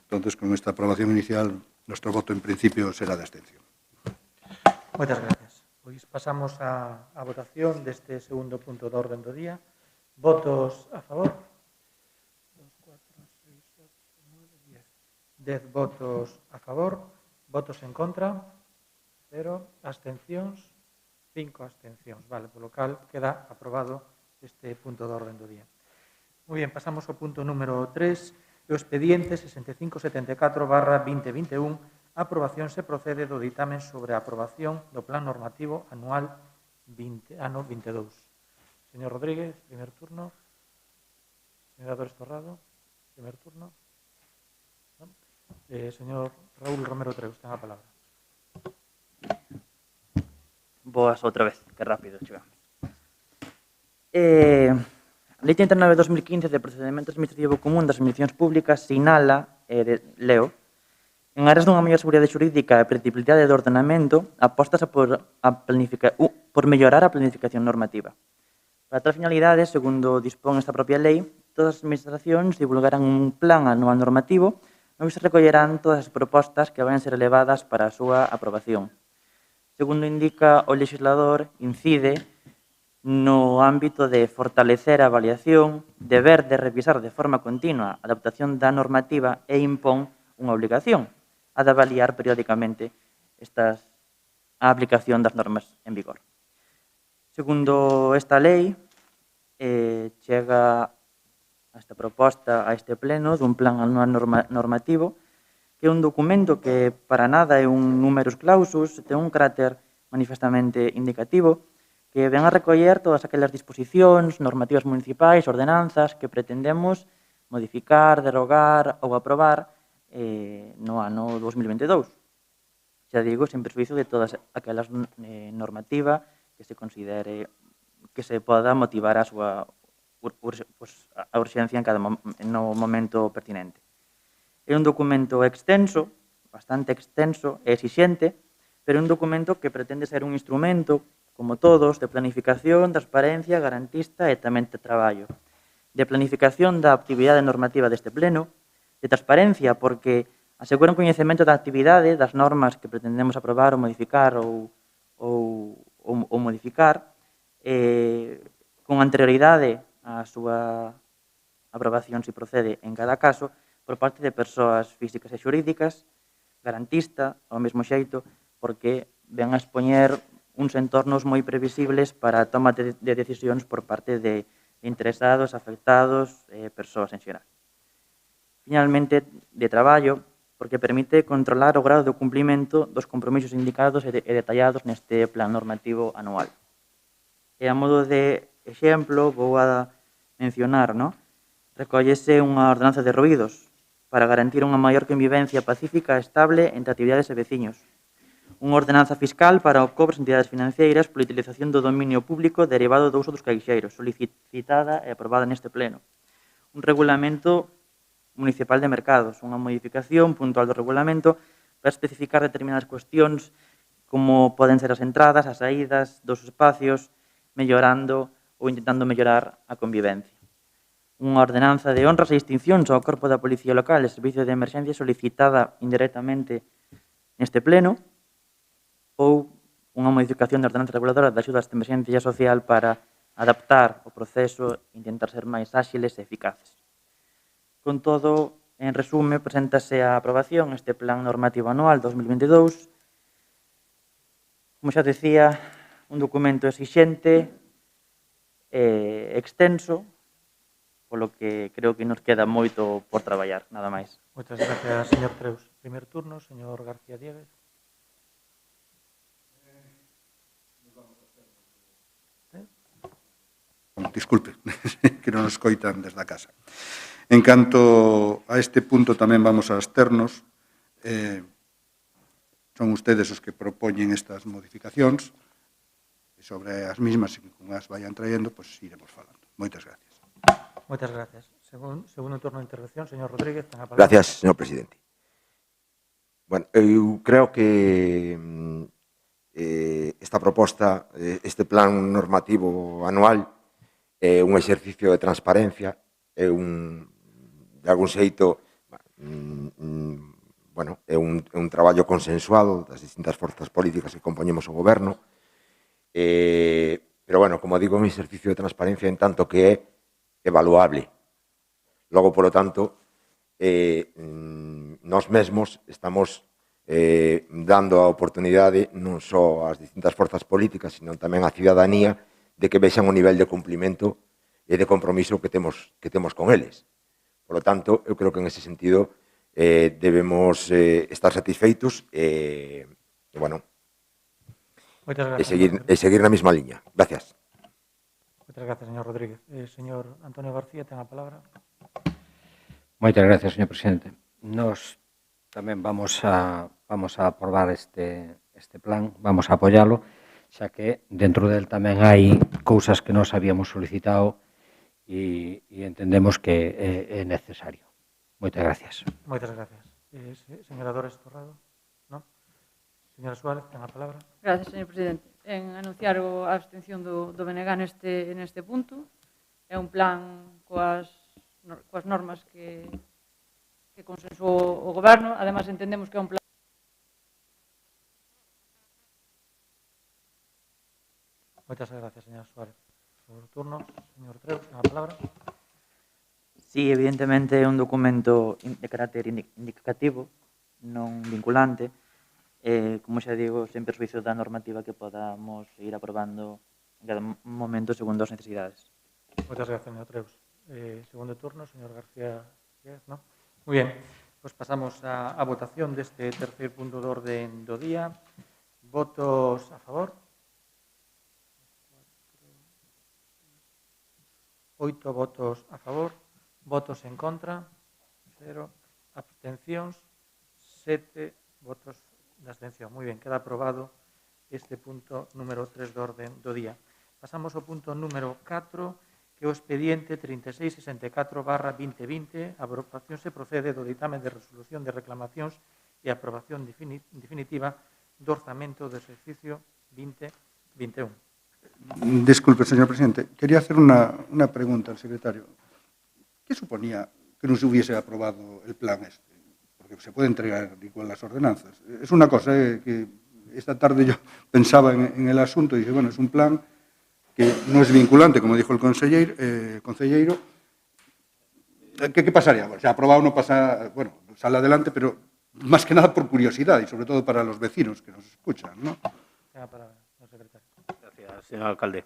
Entonces, con esta aprobación inicial, nuestro voto en principio será de abstención. Moitas gracias. Pois pasamos a votación deste segundo punto do orden do día. Votos a favor? 2, 4, 6, 8, 9, 10. 10 votos a favor. Votos en contra? 0. Abstencións? 5 abstencións. Vale, polo cal queda aprobado este punto do orden do día. Moi ben, pasamos ao punto número 3, o expediente 6574/2021, aprobación se procede do ditamen sobre a aprobación do Plan Normativo Anual ano 22. Señor Rodríguez, primer turno. Señora Dores Torrado, primer turno. ¿No? Señor Raúl Romero Treus, ten a palabra. Boas outra vez, que rápido chegamos. A Lei 39/2015 de Procedimento Administrativo Común das Administracións Públicas sinala, leo, en áreas dunha maior seguridade xurídica e predictibilidade do ordenamento, apóstase por mellorar a planificación normativa. Para tal finalidade, segundo dispón esta propia lei, todas as administracións divulgarán un plan anual normativo no que se recollerán todas as propostas que vayan ser elevadas para a súa aprobación. Segundo indica o legislador, incide no ámbito de fortalecer a avaliación, deber de revisar de forma continua a adaptación da normativa e impón unha obligación, a de avaliar periódicamente a aplicación das normas en vigor. Segundo esta lei, chega esta proposta a este pleno dun plan anual normativo que é un documento que para nada é un numerus clausus, ten un carácter manifestamente indicativo, que ven a recoller todas aquelas disposicións, normativas municipais, ordenanzas que pretendemos modificar, derogar ou aprobar no ano 2022. Xa digo, sen perjuízo de todas aquelas normativa que se considere que se poda motivar a súa urxencia no momento pertinente. É un documento extenso, bastante extenso e exixente, pero é un documento que pretende ser un instrumento, como todos, de planificación, transparencia, garantista e tamén de traballo. De planificación da actividade normativa deste pleno, de transparencia, porque asegura un coñecemento da actividade, das normas que pretendemos aprobar ou modificar con anterioridade á súa aprobación, se procede en cada caso, por parte de persoas físicas e xurídicas, garantista, ao mesmo xeito, porque ven a expoñer uns entornos moi previsibles para a toma de decisións por parte de interesados, afectados e persoas en xeral. Finalmente, de traballo, porque permite controlar o grado de cumprimento dos compromisos indicados e detallados neste plan normativo anual. E a modo de exemplo, vou a mencionar, recóllese unha ordenanza de ruídos para garantir unha maior convivencia pacífica e estable entre actividades e veciños. unha ordenanza fiscal para o cobro das entidades financeiras pola utilización do dominio público derivado do uso dos caixeiros, solicitada e aprobada neste pleno. Un regulamento municipal de mercados, unha modificación puntual do regulamento para especificar determinadas cuestións como poden ser as entradas, as saídas dos espacios, mellorando ou intentando mellorar a convivencia. Unha ordenanza de honras e distincións ao Corpo da Policía Local e Servicio de Emerxencia solicitada indirectamente neste pleno, ou unha modificación da ordenanza reguladora de axudas de emerxencia social para adaptar o proceso e intentar ser máis áxiles e eficaces. Con todo, en resume, preséntase a aprobación este Plan Normativo Anual 2022. Como xa decía, un documento exixente e extenso, polo que creo que nos queda moito por traballar, nada máis. Moitas gracias, señor Creus. Primer turno, señor García Diegues. Disculpe, que non nos coitan desde a casa. En canto a este punto tamén vamos a absternos. Son ustedes os que propoñen estas modificacións e sobre as mismas, como as vayan traendo, pois iremos falando. Moitas gracias. Moitas gracias. Segundo turno de intervención, señor Rodríguez, ten a palabra. Gracias, señor presidente. Bueno, eu creo que esta proposta, este plan normativo anual, é un exercicio de transparencia, é de algún xeito, bueno, é un traballo consensuado das distintas forzas políticas que compoñemos o goberno, pero, bueno, como digo, é un exercicio de transparencia en tanto que é evaluable. Logo, polo tanto, nós mesmos estamos dando a oportunidade non só ás distintas forzas políticas, sino tamén á cidadanía de que vexan o nivel de cumplimento e de compromiso que temos con eles. Por lo tanto, eu creo que en ese sentido debemos estar satisfeitos e bueno, e seguir na mesma liña. Gracias. Moitas gracias, señor Rodríguez. Señor Antonio García, ten a palabra. Moitas gracias, señor presidente. Nos tamén vamos a aprobar este plan, vamos a apoialo, xa que dentro del tamén hai cousas que nós habíamos solicitado e entendemos que é necesario. Moitas gracias. Moitas gracias. Señora Dores Torrado, ¿no? Señora Suárez, ten a palabra. Gracias, señor presidente. En anunciar a abstención do BNG neste punto. É un plan coas normas que consensuou o Goberno. Ademais, entendemos que é un plan Moitas gracias, señora Suárez. Por turno, señor Creus, ten a palabra. Sí, evidentemente é un documento de carácter indicativo, non vinculante. Como xa digo, sempre xuizo da normativa que podamos ir aprobando en cada momento segundo as necesidades. Moitas gracias, señor Creus. Segundo turno, señor García Díaz, ¿no? Muy bien, pues pasamos a votación deste terceiro punto de orden do día. Votos a favor. 8 votos a favor, votos en contra, 0, abstencións, 7 votos de abstención. Moi ben, queda aprobado este punto número 3 do orden do día. Pasamos ao punto número 4, que é o expediente 3664/2020. A aprobación se procede do ditame de resolución de reclamacións e aprobación definitiva do orzamento do exercicio 2021. Disculpe, señor presidente. Quería hacer una pregunta al secretario. ¿Qué suponía que no se hubiese aprobado el plan este? Porque se puede entregar igual las ordenanzas. Es una cosa que esta tarde yo pensaba en el asunto y dije, bueno, es un plan que no es vinculante, como dijo el consejero. ¿Qué pasaría? Bueno, se ha aprobado, no pasa, bueno, sale adelante, pero más que nada por curiosidad y sobre todo para los vecinos que nos escuchan, ¿no? Para el secretario. Gracias, señor alcalde.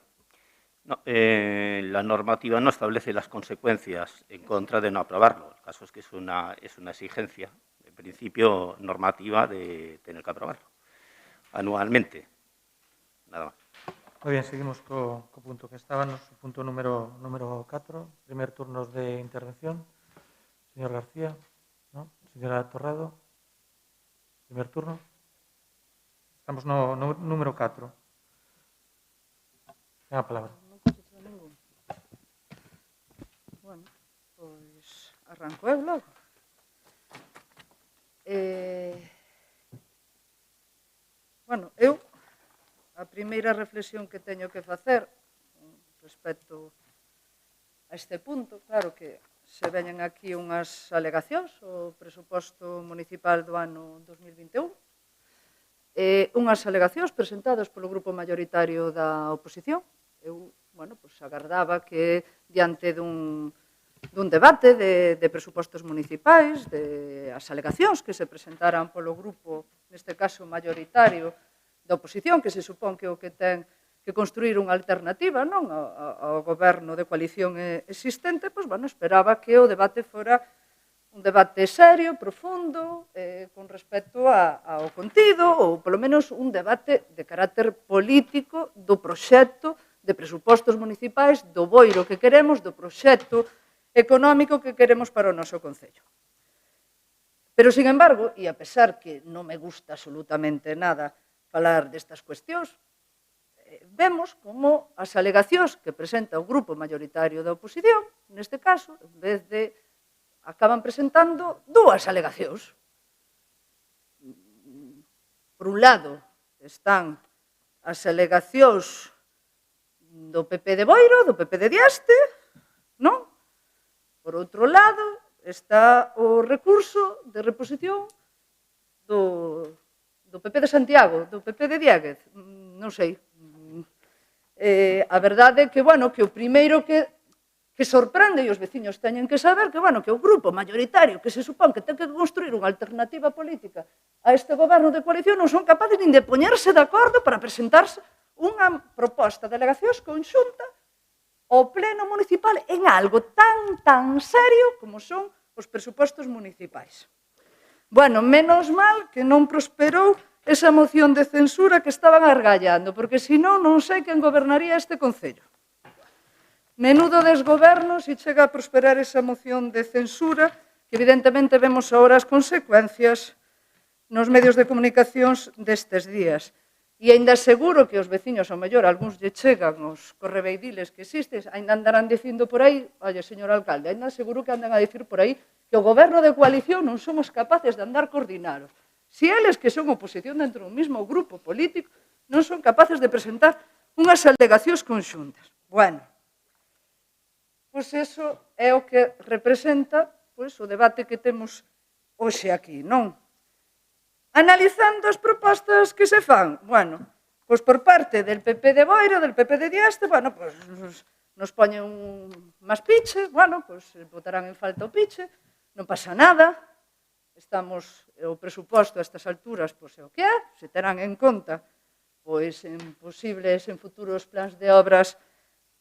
No, la normativa no establece las consecuencias en contra de no aprobarlo. El caso es que es una exigencia, en principio, normativa de tener que aprobarlo anualmente. Nada más. Muy bien, seguimos co punto que estábamos, punto número 4, primer turno de intervención. Señor García, ¿no? Señora Torrado, primer turno. Estamos no número 4. Ten a palabra. Non contestou ningún. Bueno, pois arranco eu logo. Bueno, eu a primeira reflexión que teño que facer respecto a este punto, claro que se veñen aquí unhas alegacións ao presuposto municipal do ano 2021, unhas alegacións presentadas polo grupo maioritario da oposición. Eu, bueno, pues agardaba que diante dun debate de presupostos municipais, de as alegacións que se presentaran polo grupo, neste caso maioritario da oposición, que se supón que o que ten que construir unha alternativa non ao goberno de coalición existente, pois, bueno, esperaba que o debate fora un debate serio, profundo, con respecto ao contido, ou polo menos un debate de carácter político do proxecto de presupostos municipais, do boiro que queremos, do proxecto económico que queremos para o noso concello. Pero, sin embargo, e a pesar que non me gusta absolutamente nada falar destas cuestións, vemos como as alegacións que presenta o grupo maioritario da oposición, neste caso, en vez de acaban presentando dúas alegacións. Por un lado, están as alegacións do PP de Boiro, do PP de Diaste, non? Por outro lado, está o recurso de reposición do PP de Santiago, do PP de Diéguez, non sei. A verdade é que, bueno, que o primeiro que sorprende, e os veciños teñen que saber, que, bueno, que o grupo maioritario que se supón que ten que construir unha alternativa política a este goberno de coalición non son capaces nin de poñerse de acordo para presentarse unha proposta de alegacións conxunta ao pleno municipal en algo tan serio como son os presupostos municipais. Bueno, menos mal que non prosperou esa moción de censura que estaban argallando, porque senón non sei quen gobernaría este concello. Menudo desgoberno se chega a prosperar esa moción de censura, que evidentemente vemos agora as consecuencias nos medios de comunicacións destes días. E ainda seguro que os veciños, ao mellor, algúns lle chegan os correveidiles que existen, ainda andarán dicindo por aí, oye, señor alcalde, ainda seguro que andan a dicir por aí que o goberno de coalición non somos capaces de andar coordinados. Se eles, que son oposición dentro do mesmo grupo político, non son capaces de presentar unhas alegacións conxuntas. Bueno, pois eso é o que representa o debate que temos hoxe aquí, non? Analizando as propostas que se fan, bueno, pois por parte del PP de Boiro, del PP de Diaste, bueno, pois nos poñen máis piche, bueno, pois botarán en falta o piche, non pasa nada, estamos, o presuposto a estas alturas, pois é o que é, se terán en conta, pois en posibles, en futuros plans de obras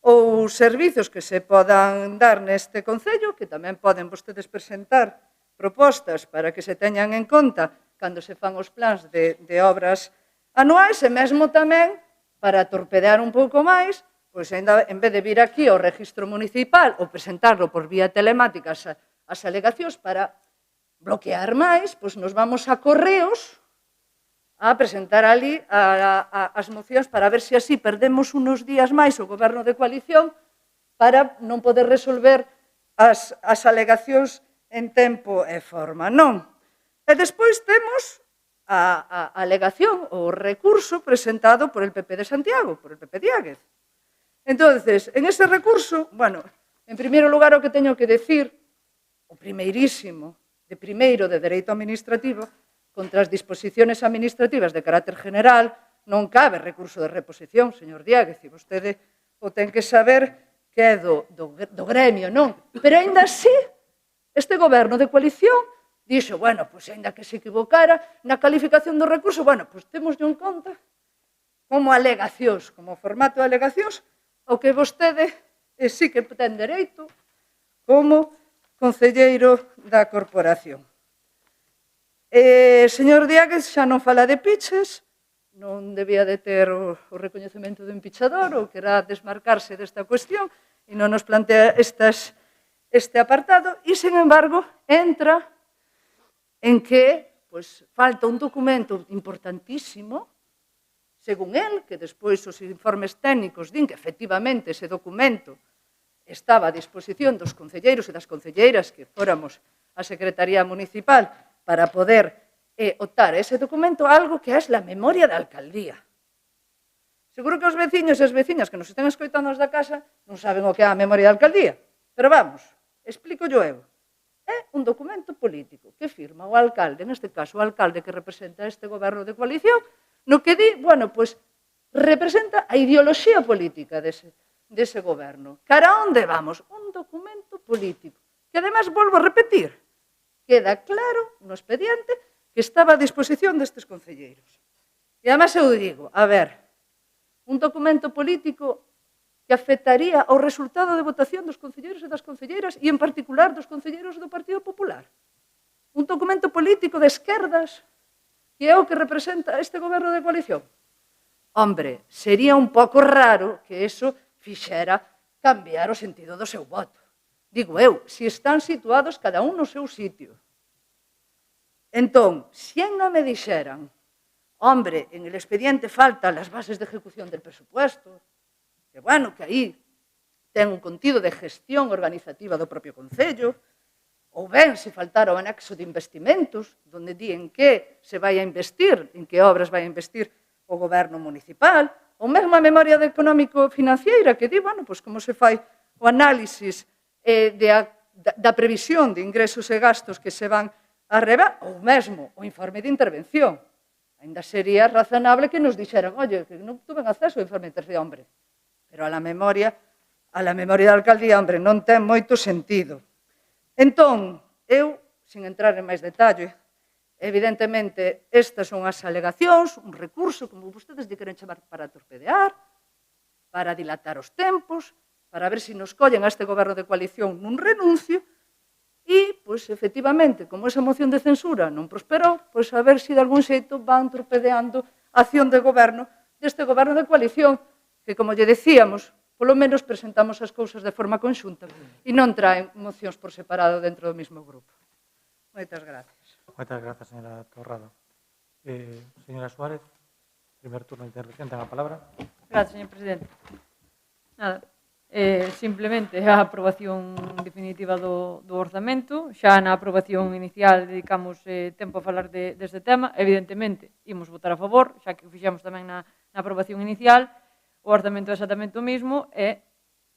ou servizos que se podan dar neste concello, que tamén poden vostedes presentar propostas para que se teñan en conta cando se fan os plans de obras anuais, e mesmo tamén para torpedear un pouco máis, pois ainda en vez de vir aquí ao registro municipal ou presentarlo por vía telemática as alegacións para bloquear máis, pois nos vamos a correos a presentar ali as mocións para ver se así perdemos unos días máis o goberno de coalición para non poder resolver as alegacións en tempo e forma, non? E despois temos a alegación, o recurso presentado por el PP de Santiago, por el PP de Diéguez. Entonces, en ese recurso, bueno, en primeiro lugar o que teño que decir, o primeirísimo, de dereito administrativo, contra as disposiciones administrativas de carácter general, non cabe recurso de reposición, señor Diéguez, e vostede o ten que saber que é do gremio, non? Pero ainda así, este goberno de coalición dixo, bueno, pois ainda que se equivocara na calificación do recurso, bueno, pois temos en conta como alegacións, como formato de alegacións, ao que vostede sí que ten dereito como concelleiro da corporación. Señor Diéguez xa non fala de piches, non debía de ter o recoñecemento do empichador ou querá desmarcarse desta cuestión e non nos plantea este apartado e, sen embargo, entra en que falta un documento importantísimo según el, que despois os informes técnicos din que efectivamente ese documento estaba a disposición dos concelleiros e das concelleiras que fóramos a Secretaría Municipal para poder optar a ese documento, algo que é a memoria da alcaldía. Seguro que os veciños e as veciñas que nos estén escoitando da casa non saben o que é a memoria da alcaldía, pero vamos, explico eu. É un documento político que firma o alcalde, neste caso o alcalde que representa este goberno de coalición, no que di, bueno, pois representa a ideoloxía política dese goberno. Cara onde vamos? Un documento político, que además, volvo a repetir, queda claro no expediente que estaba a disposición destes concelleiros. E además eu digo, a ver, un documento político que afectaría ao resultado de votación dos concelleiros e das concelleiras e, en particular, dos concelleiros do Partido Popular. Un documento político de esquerdas que é o que representa este goberno de coalición. Hombre, sería un pouco raro que eso fixera cambiar o sentido do seu voto. Digo eu, se están situados cada un no seu sitio. Entón, se ainda me dixeran, hombre, en el expediente faltan las bases de ejecución del presupuesto, que bueno, que aí ten un contido de gestión organizativa do propio Concello, ou ben se faltara o anexo de investimentos, donde di en que se vai a investir, en que obras vai a investir o goberno municipal, ou mesmo a memoria económico-financiera, que di, bueno, pois como se fai o análisis da previsión de ingresos e gastos que se van a reba, ou mesmo o informe de intervención. Ainda sería razonable que nos dixeran, oye, que non tuven acceso ao informe de intervención, hombre, pero a la memoria da alcaldía, hombre, non ten moito sentido. Entón, eu, sin entrar en máis detalle, evidentemente, estas son as alegacións, un recurso, como vostedes lle queren chamar, para torpedear, para dilatar os tempos, para ver se nos collen a este goberno de coalición nun renuncio, e, pois, efectivamente, como esa moción de censura non prosperou, pois a ver se de algún xeito van torpedeando a acción de goberno deste goberno de coalición, que, como lle decíamos, polo menos presentamos as cousas de forma conxunta e non traen mocións por separado dentro do mesmo grupo. Moitas gracias. Moitas grazas, señora Torrado. Señora Suárez, primer turno de intervención, ten a palabra. Gracias, señor presidente. Nada, simplemente a aprobación definitiva do orzamento. Xa na aprobación inicial dedicamos tempo a falar deste tema. Evidentemente, imos votar a favor, xa que o fixemos tamén na aprobación inicial. O orzamento é exactamente o mismo e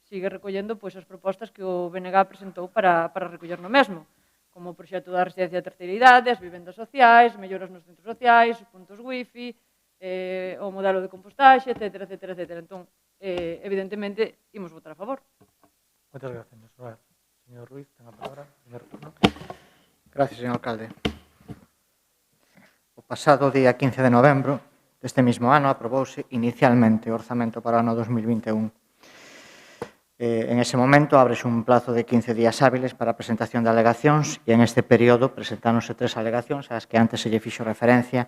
sigue recollendo as propostas que o BNG presentou para recoller no mesmo, como o proxecto da residencia de terceira idade, as vivendas sociais, melloras nos centros sociais, os puntos wifi, o modelo de compostaxe, etc. Entón, evidentemente, imos votar a favor. Moitas gracias, señor Suárez. Señor Ruiz, ten a palabra. Primer turno. Gracias, señor alcalde. O pasado día 15 de novembro deste mesmo ano aprobouse inicialmente o orzamento para o ano 2021. En ese momento ábrese un plazo de 15 días hábiles para a presentación de alegacións e en este período presentáronse 3 alegacións ás que antes se lle fixo referencia,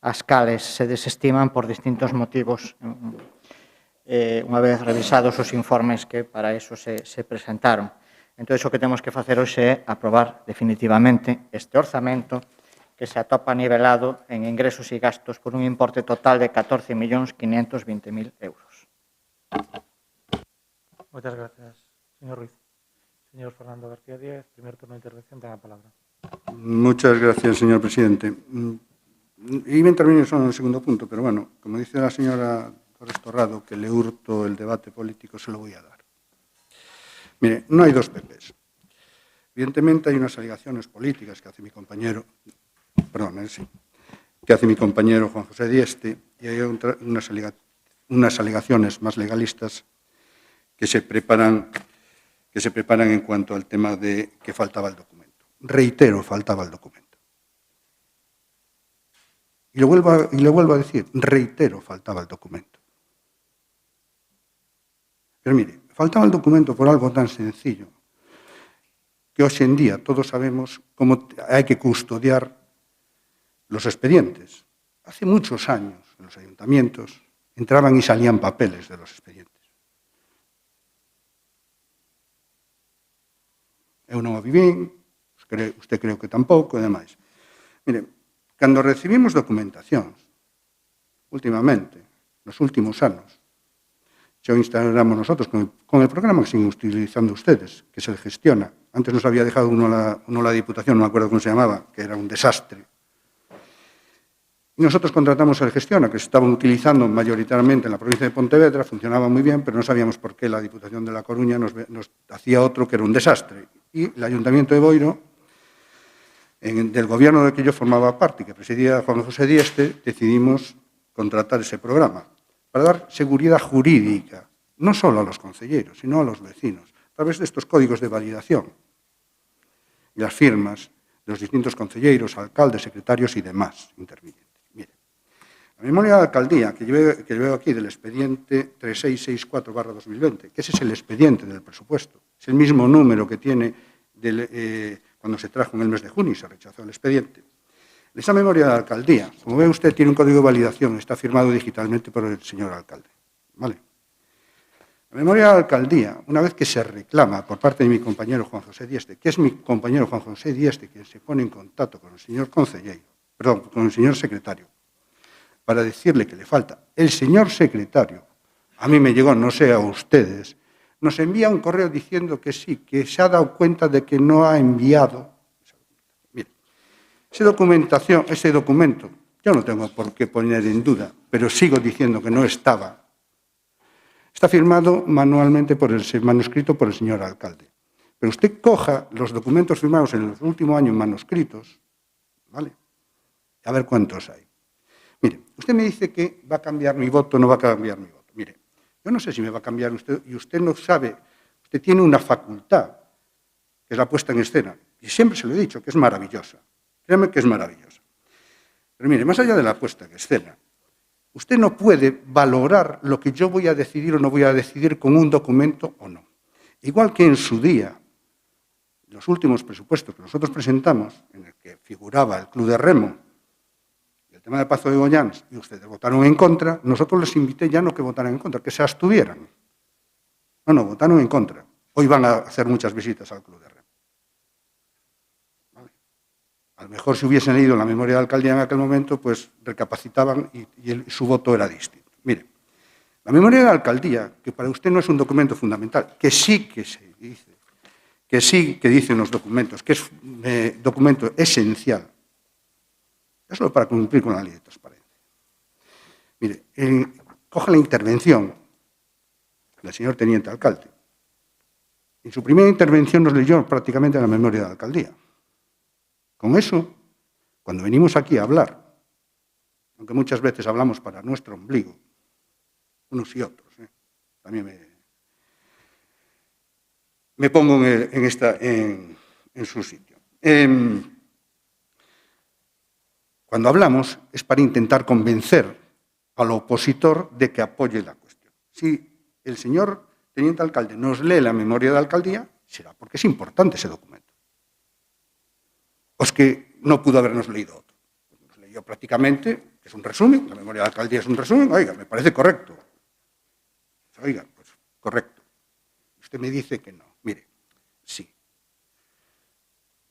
as cales se desestiman por distintos motivos unha vez revisados os informes que para eso se presentaron. Entón, o que temos que facer hoxe é aprobar definitivamente este orzamento que se atopa nivelado en ingresos e gastos por un importe total de 14.520.000 euros. Moitas gracias, señor Ruiz. Señor Fernando García Díaz, primer turno de intervención, ten a palabra. Muchas gracias, señor presidente. Iba a intervenir solo en el segundo punto, pero bueno, como dice la señora Torres Torrado, que le hurto el debate político, se lo voy a dar. Mire, no hay dos PPs. Evidentemente hay unas alegaciones políticas que hace mi compañero, que hace mi compañero Juan José Dieste, y hay unas alegaciones más legalistas que se preparan en cuanto al tema de que faltaba el documento. Reitero, faltaba el documento. Y le vuelvo a decir, reitero, faltaba el documento. Pero mire, faltaba el documento por algo tan sencillo que hoy en día todos sabemos cómo hay que custodiar los expedientes. Hace muchos años en los ayuntamientos entraban y salían papeles de los expedientes. Eu non o vivín, usted creo que tampouco e demais. Mire, cando recibimos documentacións, últimamente, nos últimos anos. Xa o instalamos nosotros con el programa que siguen utilizando ustedes, que se gestiona. Antes nos había dejado uno la Diputación, no me acuerdo cómo se llamaba, que era un desastre. Y nosotros contratamos el Gestiona, que se estaban utilizando mayoritariamente en la provincia de Pontevedra, funcionaba muy bien, pero no sabíamos por qué la Diputación de La Coruña nos hacía otro que era un desastre. Y el Ayuntamiento de Boiro, del gobierno del que yo formaba parte y que presidía Juan José Dieste, decidimos contratar ese programa para dar seguridad jurídica, no solo a los concelleros, sino a los vecinos, a través de estos códigos de validación y las firmas de los distintos concelleiros, alcaldes, secretarios y demás intervinientes. Mire, la memoria de alcaldía que veo aquí del expediente 3664/2020, que ese es el expediente del presupuesto, es el mismo número que tiene cuando se trajo en el mes de junio y se rechazó el expediente. Esa memoria de alcaldía, como ve usted, tiene un código de validación, está firmado digitalmente por el señor alcalde. ¿Vale? La memoria de alcaldía, una vez que se reclama por parte de mi compañero Juan José Dieste, que es mi compañero Juan José Dieste quien se pone en contacto con el señor con el señor secretario, para decirle que le falta, el señor secretario, a mí me llegó, no sé a ustedes, nos envía un correo diciendo que sí, que se ha dado cuenta de que no ha enviado. Ese documento, yo no tengo por qué poner en duda, pero sigo diciendo que no estaba. Está firmado manualmente manuscrito por el señor alcalde. Pero usted coja los documentos firmados en los últimos años manuscritos, ¿vale? A ver cuántos hay. Mire, usted me dice que va a cambiar mi voto, no va a cambiar mi voto. Mire, yo no sé si me va a cambiar usted, y usted no sabe, usted tiene una facultad, que es la puesta en escena, y siempre se lo he dicho, que es maravillosa. Créame que es maravilloso. Pero mire, más allá de la puesta en escena, usted no puede valorar lo que yo voy a decidir o no voy a decidir con un documento o no. Igual que en su día, los últimos presupuestos que nosotros presentamos, en el que figuraba el Club de Remo, y el tema del Pazo de Goñans, y ustedes votaron en contra, nosotros les invité ya no que votaran en contra, que se abstuvieran. No, votaron en contra. Hoy van a hacer muchas visitas al Club de Remo. A lo mejor si hubiesen leído la memoria de alcaldía en aquel momento, pues recapacitaban y su voto era distinto. Mire, la memoria de alcaldía, que para usted no es un documento fundamental, que sí que se dice, que sí que dicen los documentos, que es un documento esencial, es solo para cumplir con la ley de transparencia. Mire, coja la intervención del señor teniente alcalde. En su primera intervención nos leyó prácticamente la memoria de alcaldía. Con eso, cuando venimos aquí a hablar, aunque muchas veces hablamos para nuestro ombligo, unos y otros, también me pongo en su sitio. Cuando hablamos es para intentar convencer al opositor de que apoye la cuestión. Si el señor teniente alcalde nos lee la memoria de alcaldía, será porque es importante ese documento. O es que no pudo habernos leído otro. Nos leyó prácticamente, que es un resumen, la memoria de alcaldía es un resumen, oiga, me parece correcto. Oiga, pues correcto. Usted me dice que no. Mire, sí.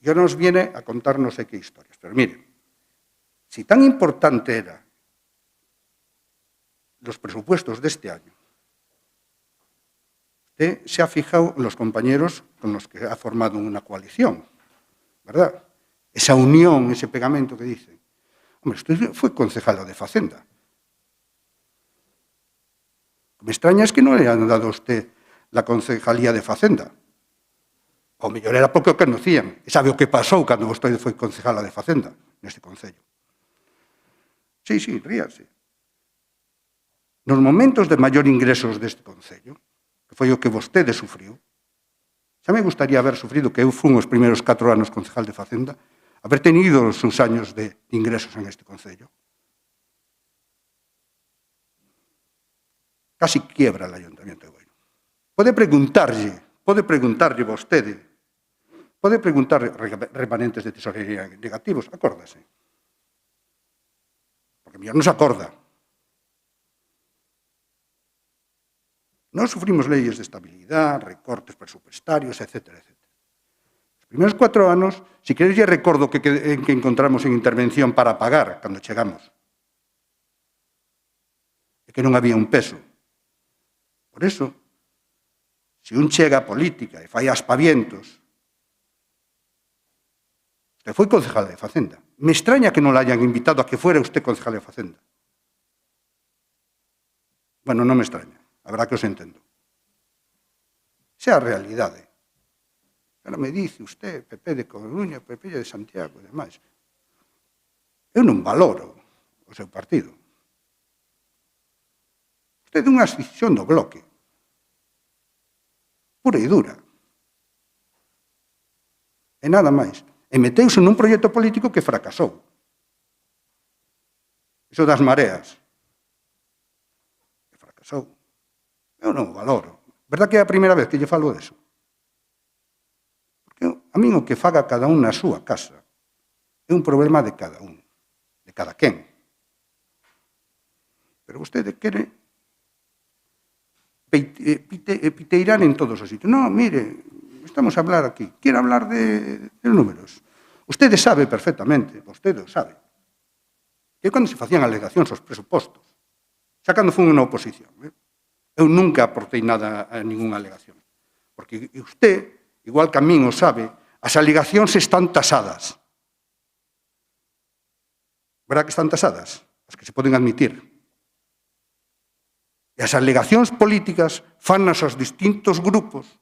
Y ahora nos viene a contar no sé qué historias, pero mire, si tan importante eran los presupuestos de este año, usted se ha fijado en los compañeros con los que ha formado una coalición, ¿verdad? Esa unión, ese pegamento que dice. Hombre, usted fue concejala de Facenda. Lo que me extraña es que no le han dado a usted la concejalía de Facenda. O mellor era porque o conocían. E sabe o que pasou cando vostede foi concejala de Facenda neste concello. Sí, ríase. Nos momentos de maior ingresos deste concello, que foi o que vostede sufriu, xa me gustaría haber sufrido, que eu fui os primeiros 4 anos concejal de Facenda, haber tenido os seus años de ingresos en este concello. Casi quiebra el Ayuntamiento de Boiro. Pode preguntarlle vostede, pode preguntar remanentes de tesorería negativos, acórdase. Porque mellor non se acorda. Non sufrimos leyes de estabilidad, recortes presupuestarios, etcétera, etcétera. Primeros 4 anos, si queréis ya recordo que encontramos en intervención para pagar cando chegamos. e que non había un peso. Por eso, se un chega a política e fai aspavientos, usted foi concejal de Facenda. Me extraña que non la hayan invitado a que fuera usted concejal de Facenda. Bueno, non me extraña. A verdad que os entendo. Esa é a realidade. Ahora me dice usted, PP de Coruña, PP de Santiago e demais. Eu non valoro o seu partido. Usted é unha escisión do bloque. Pura e dura. E nada máis. E meteuse nun proxecto político que fracasou. Iso das mareas. Que fracasou. Eu non o valoro. Verdad que é a primeira vez que lle falo deso? Porque a min o que faga cada un na súa casa é un problema de cada un, de cada quen. Pero vostede quere piteirar en todos os sitios. Non, mire, estamos a hablar aquí. Quere hablar de números. Vostede sabe perfectamente, vostede o sabe, que cando se facían alegacións aos presupostos, xa cando fun unha oposición, eu nunca aportei nada a ninguna alegación. Porque usted, igual que a min o sabe, as alegacións están tasadas. Verá que están tasadas? As que se poden admitir. E as alegacións políticas fannas aos distintos grupos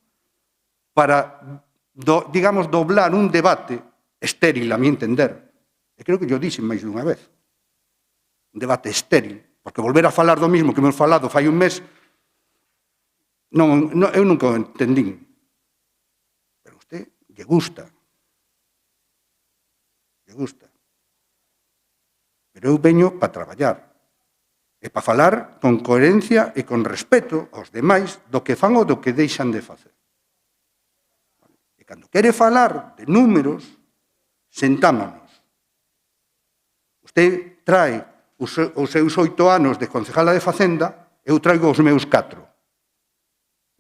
para, digamos, doblar un debate estéril, a mi entender. E creo que yo dixen máis dunha vez. Un debate estéril. Porque volver a falar do mismo que hemos falado fai un mes, eu nunca o entendín. Pero a usted lle gusta. Lle gusta. Pero eu veño para traballar. E para falar con coherencia e con respeto aos demais do que fan ou do que deixan de facer. E cando quere falar de números, sentámonos. Usted trae os seus 8 anos de concejala de Facenda, eu traigo os meus 4.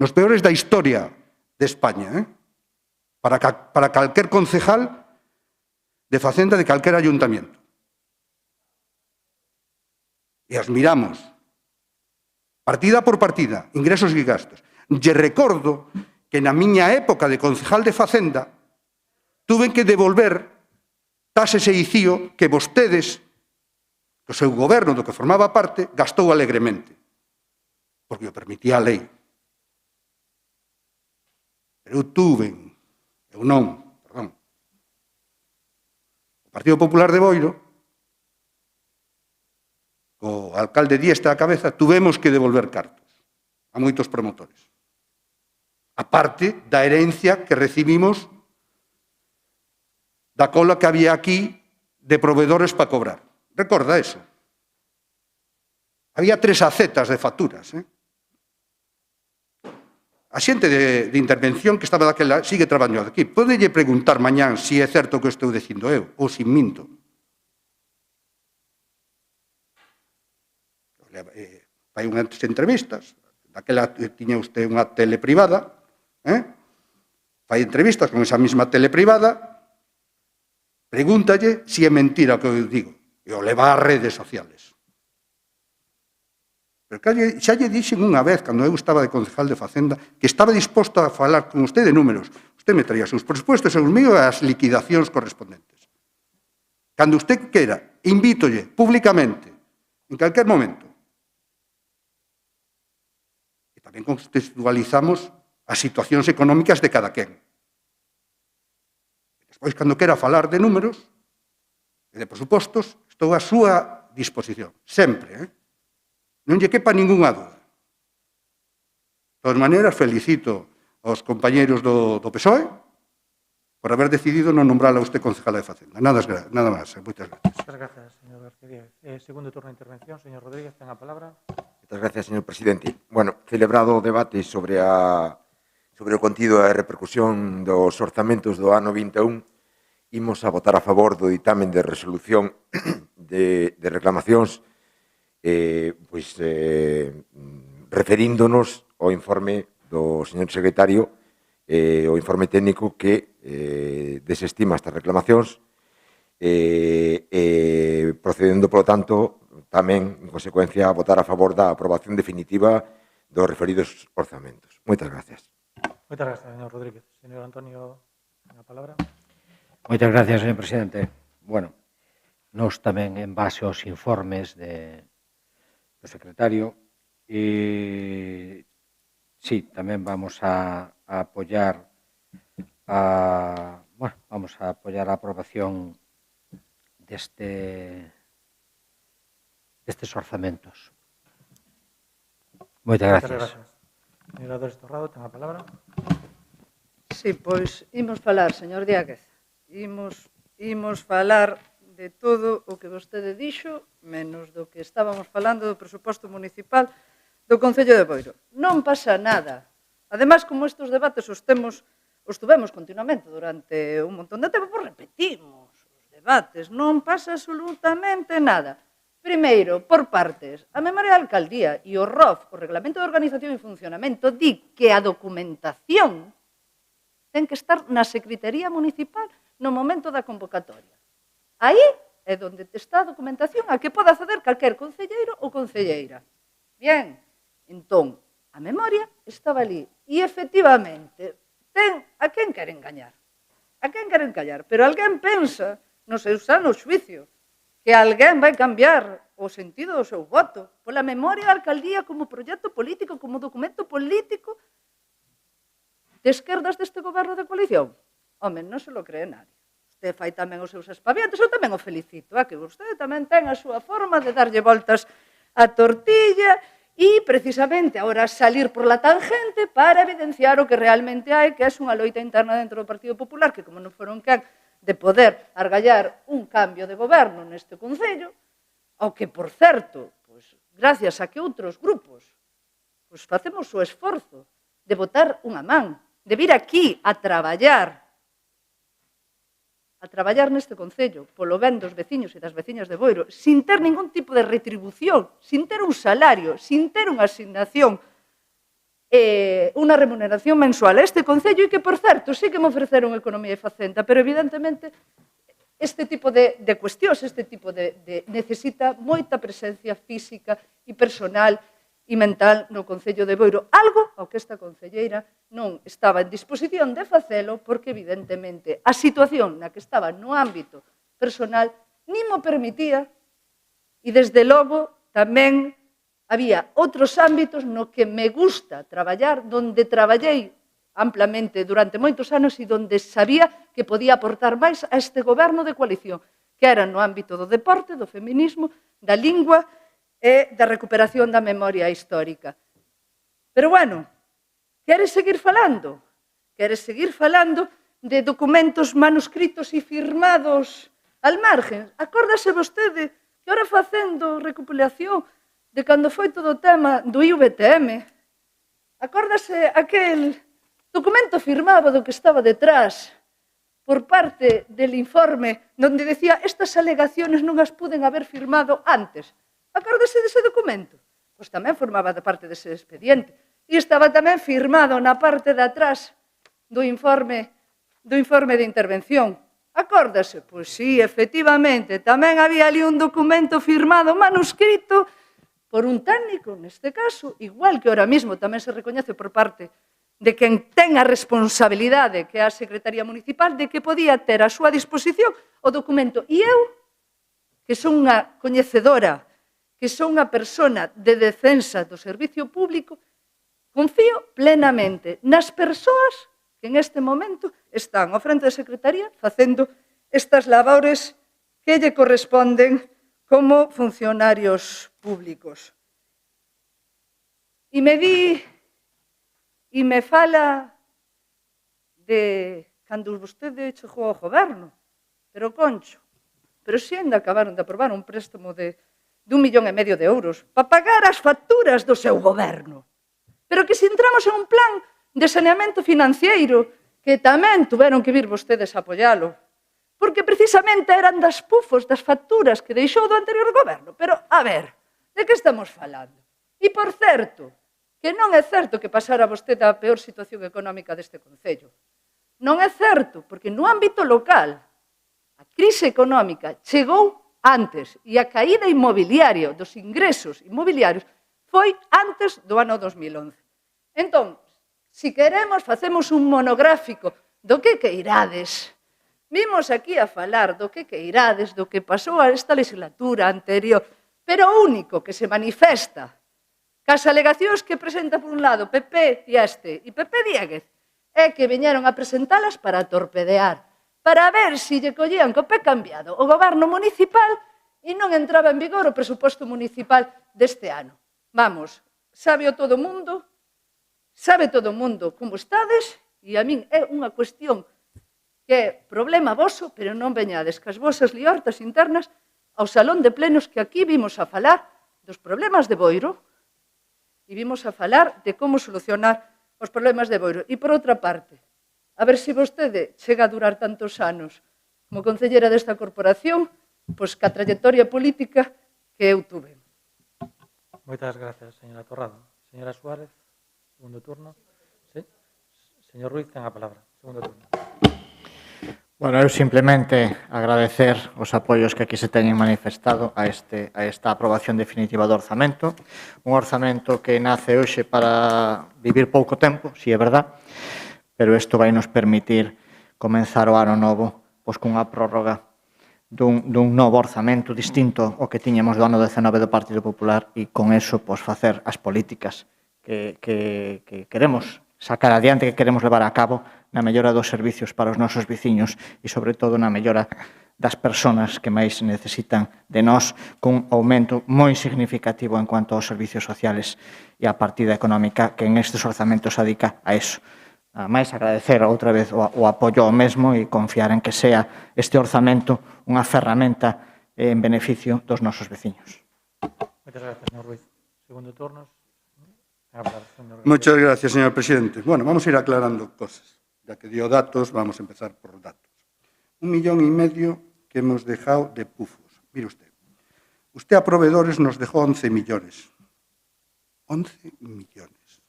Nos peores da historia de España, para calquer concejal de Facenda de calquer ayuntamiento. E as miramos, partida por partida, ingresos e gastos. Lle recordo que na miña época de concejal de Facenda tuve que devolver tases e ICIO que vostedes, que o seu goberno do que formaba parte, gastou alegremente, porque o permitía a lei. Pero eu non, perdón. O Partido Popular de Boiro, co alcalde Diesta a cabeza, tuvemos que devolver cartos a moitos promotores. A parte da herencia que recibimos da cola que había aquí de proveedores para cobrar. Recorda eso. Había 3 acetas de facturas. A xente de intervención que estaba daquela sigue traballando aquí. Pódelle preguntar mañán se é certo que estou dicindo eu ou se minto. Fai unhas entrevistas, daquela tiña usted unha tele privada, fai entrevistas con esa mesma tele privada, pregúntalle se é mentira o que eu digo, e o leva ás redes sociales. Pero xa lle dixen unha vez, cando eu estaba de concejal de Facenda, que estaba disposto a falar con usted de números. Usted me traía os seus presupuestos e os míos e as liquidacións correspondentes. Cando usted quera, invítolle públicamente, en calquer momento, tamén contextualizamos as situacións económicas de cada quen. Despois, cando quera falar de números e de presupostos, estou á súa disposición, sempre. Non lle quepa ningunha dúda. De todas maneiras, felicito aos compañeiros do PSOE por haber decidido non nombrala usted concejala de Facenda. Nada máis. Moitas gracias. Muchas gracias, señor García Díaz. Segundo turno de intervención, señor Rodríguez, ten a palabra. Moitas gracias, señor presidente. Bueno, celebrado o debate sobre o contido e a repercusión dos orzamentos do ano 21, imos a votar a favor do ditame de resolución de reclamacións referíndonos ao informe do señor secretario, o informe técnico que desestima estas reclamacións procedendo, polo tanto, tamén, en consecuencia, a votar a favor da aprobación definitiva dos referidos orzamentos. Moitas gracias. Moitas gracias, señor Rodríguez. Señor Antonio, a palabra. Moitas gracias, señor presidente. Bueno, nós tamén, en base aos informes do secretario, sí, tamén vamos a apoiar a aprobación destes orzamentos. Moitas gracias. Señora Dores Torrado, ten a palabra. Sí, pois imos falar, señor Diáguez. Imos falar de todo o que vostede dixo, menos do que estábamos falando do presuposto municipal do Concello de Boiro. Non pasa nada. Ademais, como estes debates os tuvemos continuamente durante un montón de tempo, pois repetimos os debates. Non pasa absolutamente nada. Primeiro, por partes, a memoria da alcaldía e o ROF, o Reglamento de Organización e Funcionamento, di que a documentación ten que estar na Secretaría Municipal no momento da convocatoria. Aí é onde está a documentación a que pode acceder calquer concelleiro ou concelleira. Bien, entón, a memoria estaba ali. E, efectivamente, a quen quere engañar? A quen quere engañar? Pero alguén pensa, no seu sano xuicio, que alguén vai cambiar o sentido do seu voto pola memoria da alcaldía como proxecto político, como documento político de esquerdas deste goberno de coalición? Home, non se lo cree nadie. Vostede fai tamén os seus espavientos, eu tamén o felicito, que vostede tamén ten a súa forma de darlle voltas á tortilla e, precisamente, agora salir por la tangente para evidenciar o que realmente hai, que é unha loita interna dentro do Partido Popular, que como non foron quen de poder argallar un cambio de goberno neste Concello, ao que, por certo, gracias a que outros grupos facemos o esforzo de botar unha man, de vir aquí a traballar neste Concello, polo ben dos veciños e das veciñas de Boiro, sin ter ningún tipo de retribución, sin ter un salario, sin ter unha asignación, unha remuneración mensual a este Concello, e que, por certo, sí que me ofreceron Economía e Facenda, pero, evidentemente, este tipo de cuestións, este tipo de necesita moita presencia física e personal e mental no Concello de Boiro. Algo ao que esta concelleira non estaba en disposición de facelo porque, evidentemente, a situación na que estaba no ámbito personal nin mo permitía e, desde logo, tamén había outros ámbitos no que me gusta traballar, donde traballei amplamente durante moitos anos e donde sabía que podía aportar máis a este goberno de coalición, que era no ámbito do deporte, do feminismo, da lingua e da recuperación da memoria histórica. Pero, bueno, queres seguir falando? Queres seguir falando de documentos manuscritos e firmados al margen? Acórdase vostede que ahora facendo recopilación de cando foi todo o tema do IVTM, acórdase aquel documento firmado do que estaba detrás por parte del informe donde decía estas alegaciones non as puden haber firmado antes. Acórdase dese documento? Pois tamén formaba de parte dese expediente e estaba tamén firmado na parte de atrás do informe de intervención. Acórdase? Pois sí, efectivamente, tamén había ali un documento firmado, manuscrito, por un técnico, neste caso, igual que ahora mismo tamén se recoñece por parte de quen ten a responsabilidade, que é a Secretaría Municipal, de que podía ter a súa disposición o documento. E eu, que son unha coñecedora, que son unha persona de defensa do servicio público, confío plenamente nas persoas que en este momento están ao frente da Secretaría facendo estas labores que lle corresponden como funcionarios públicos. E me fala de cando vostede chegou ao goberno, pero Concho, pero si ainda acabaron de aprobar un préstamo de 1,5 millón de euros para pagar as facturas do seu goberno. Pero que se entramos en un plan de saneamento financiero que tamén tuveron que vir vostedes a apoialo, porque precisamente eran das pufos, das facturas que deixou do anterior goberno. Pero, a ver, de que estamos falando? E, por certo, que non é certo que pasara vostede a peor situación económica deste Concello. Non é certo, porque no ámbito local, crise económica chegou antes e a caída inmobiliaria dos ingresos inmobiliarios foi antes do ano 2011. Entón, se queremos, facemos un monográfico do que irades. Vimos aquí a falar do que irades, do que pasou a esta legislatura anterior, pero o único que se manifesta cas alegacións que presenta por un lado PP e PP Dieguez é que viñeron a presentalas para torpedear, para ver se lle collían co pé cambiado o goberno municipal e non entraba en vigor o presuposto municipal deste ano. Vamos, sabe todo o mundo como estades e a min é unha cuestión que é problema voso, pero non veñades cas vosas liortas internas ao salón de plenos que aquí vimos a falar dos problemas de Boiro e vimos a falar de como solucionar os problemas de Boiro. E, por outra parte, a ver se vostede chega a durar tantos anos como concellera desta corporación, pois que a trayectoria política que eu tuve. Moitas gracias, señora Torrado. Señora Suárez, segundo turno. Sí. Señor Ruiz, ten a palabra. Segundo turno. Bueno, eu simplemente agradecer os apoios que aquí se teñen manifestado a esta aprobación definitiva do orzamento. Un orzamento que nace hoxe para vivir pouco tempo, si é verdad, pero isto vai nos permitir comenzar o ano novo pois cunha prórroga dun novo orzamento distinto ao que tiñamos do ano 19 do Partido Popular e con eso pois facer as políticas que queremos sacar adiante, que queremos levar a cabo na mellora dos servicios para os nosos veciños e, sobre todo, na mellora das persoas que máis necesitan de nós, cun aumento moi significativo en cuanto aos servicios sociales e a partida económica que en estes orzamentos se dedica a eso. A máis agradecer outra vez o apoio ao mesmo e confiar en que sea este orzamento unha ferramenta en beneficio dos nosos veciños. Moitas gracias, señor Ruiz. Segundo turno. Muchas gracias, señor presidente. Bueno, vamos a ir aclarando cosas. Ya que dio datos, vamos a empezar por datos. 1,5 millones que hemos dejado de pufos. Mire usted. Usted a proveedores nos dejó 11 millones. 11 millones.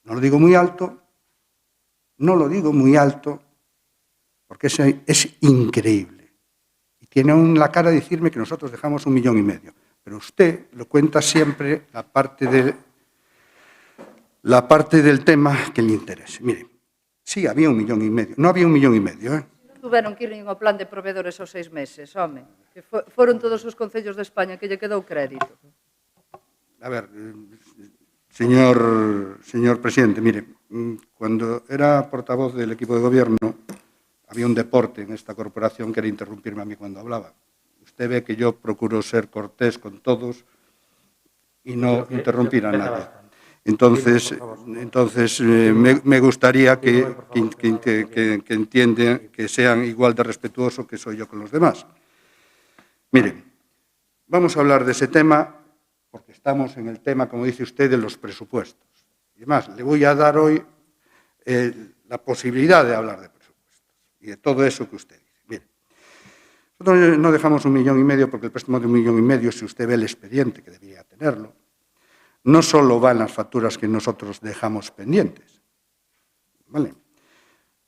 No lo digo muy alto, porque es increíble. Y tiene aún la cara de decirme que nosotros dejamos 1,5 millones. Pero usted lo cuenta siempre la parte del tema que le interese. Mire, sí, había 1,5 millones. No había 1,5 millones, Non tuveron que ir nin ao plan de proveedores aos 6 meses, home. Que foron todos os concellos de España que lle quedou crédito. A ver, señor presidente, mire, cuando era portavoz del equipo de gobierno, había un deporte en esta corporación que era interrumpirme a mí cuando hablaba. Usted ve que yo procuro ser cortés con todos y no interrumpir a nadie. Entonces me gustaría que entiendan que sean igual de respetuosos que soy yo con los demás. Miren, vamos a hablar de ese tema porque estamos en el tema, como dice usted, de los presupuestos. Y además, le voy a dar hoy la posibilidad de hablar de presupuestos y de todo eso que usted dice. Nosotros no dejamos 1,5 millones porque el préstamo de 1,5 millones, si usted ve el expediente, que debería tenerlo, no solo va en las facturas que nosotros dejamos pendientes, ¿vale?,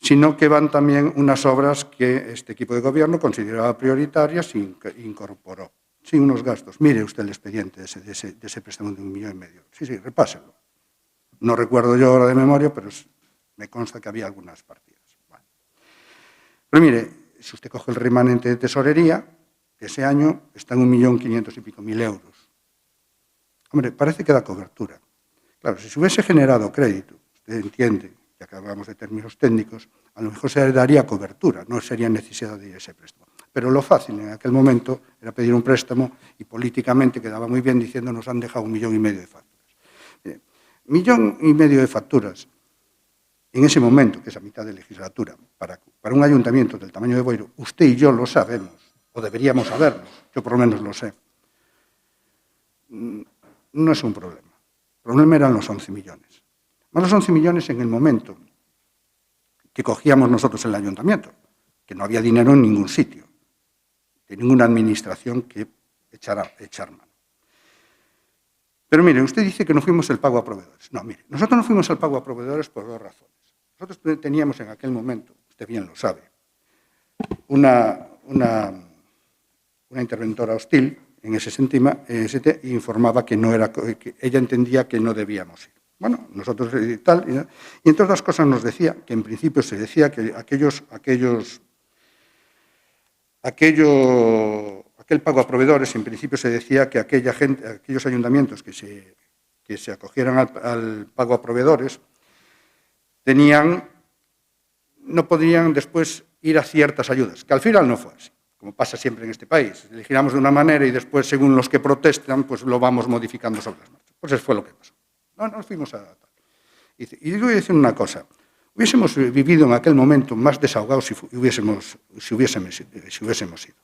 sino que van también unas obras que este equipo de gobierno consideraba prioritarias e incorporó. Sí, unos gastos. Mire usted el expediente de ese préstamo de 1,5 millones. Sí, repáselo. No recuerdo yo ahora de memoria, pero me consta que había algunas partidas. Vale. Pero mire, si usted coge el remanente de tesorería, ese año está en 1.500.000 y pico euros. Hombre, parece que da cobertura. Claro, si se hubiese generado crédito, usted entiende, ya que hablamos de términos técnicos, a lo mejor se daría cobertura, no sería necesidad de ese préstamo. Pero lo fácil en aquel momento era pedir un préstamo y políticamente quedaba muy bien diciendo nos han dejado 1,5 millones de facturas. Mire, 1,5 millones de facturas en ese momento, que es a mitad de legislatura, para un ayuntamiento del tamaño de Boiro, usted y yo lo sabemos, o deberíamos saberlo, yo por lo menos lo sé, no es un problema. El problema eran los 11 millones. Más los 11 millones en el momento que cogíamos nosotros el ayuntamiento, que no había dinero en ningún sitio, de ninguna administración que echar mano. Pero mire, usted dice que no fuimos el pago a proveedores. No, mire, nosotros no fuimos el pago a proveedores por dos razones. Nosotros teníamos en aquel momento, usted bien lo sabe, una interventora hostil en ese sentido y informaba que ella entendía que no debíamos ir. Bueno, nosotros y tal, y entre otras cosas nos decía que en principio se decía que aquel pago a proveedores, en principio se decía que aquellos ayuntamientos que se acogieran al pago a proveedores no podrían después ir a ciertas ayudas, que al final no fue así, como pasa siempre en este país. Elegiramos de una manera y después, según los que protestan, pues lo vamos modificando sobre las marchas. Pues eso fue lo que pasó. No nos fuimos a tal. Y voy a decir una cosa. Hubiésemos vivido en aquel momento más desahogados si hubiésemos ido.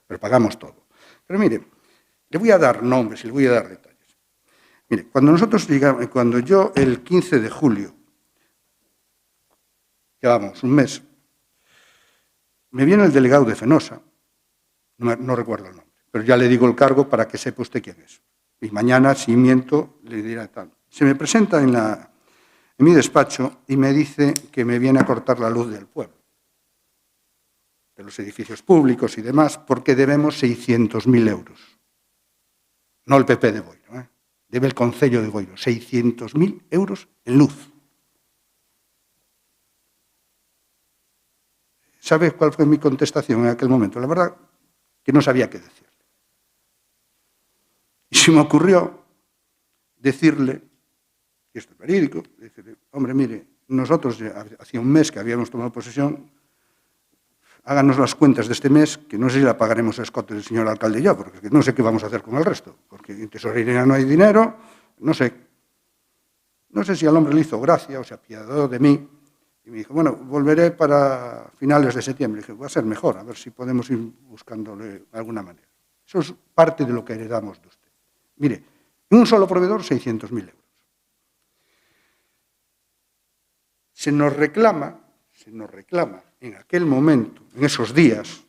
Pero pagamos todo. Pero mire, le voy a dar nombres y le voy a dar detalles. Mire, cuando yo el 15 de julio, llevamos un mes, me viene el delegado de Fenosa, no recuerdo el nombre, pero ya le digo el cargo para que sepa usted quién es. Y mañana, si miento, le dirá tal. Se me presenta en mi despacho y me dice que me viene a cortar la luz del pueblo, de los edificios públicos y demás, porque debemos 600.000 euros. No el PP de Boiro, debe el Concello de Boiro, 600.000 euros en luz. ¿Sabe cuál fue mi contestación en aquel momento? La verdad que no sabía qué decirle. Y se me ocurrió decirle, y esto es verídico, decirle, hombre, mire, nosotros hacía un mes que habíamos tomado posesión, háganos las cuentas de este mes, que no sé si la pagaremos a escote del señor alcalde y yo, porque no sé qué vamos a hacer con el resto, porque en tesorería no hay dinero, no sé si al hombre le hizo gracia o se apiadó de mí, y me dijo, bueno, volveré para finales de septiembre. Y dije, va a ser mejor, a ver si podemos ir buscándole de alguna manera. Eso es parte de lo que heredamos de usted. Mire, en un solo proveedor, 600.000 euros. Se nos reclama en aquel momento, en esos días,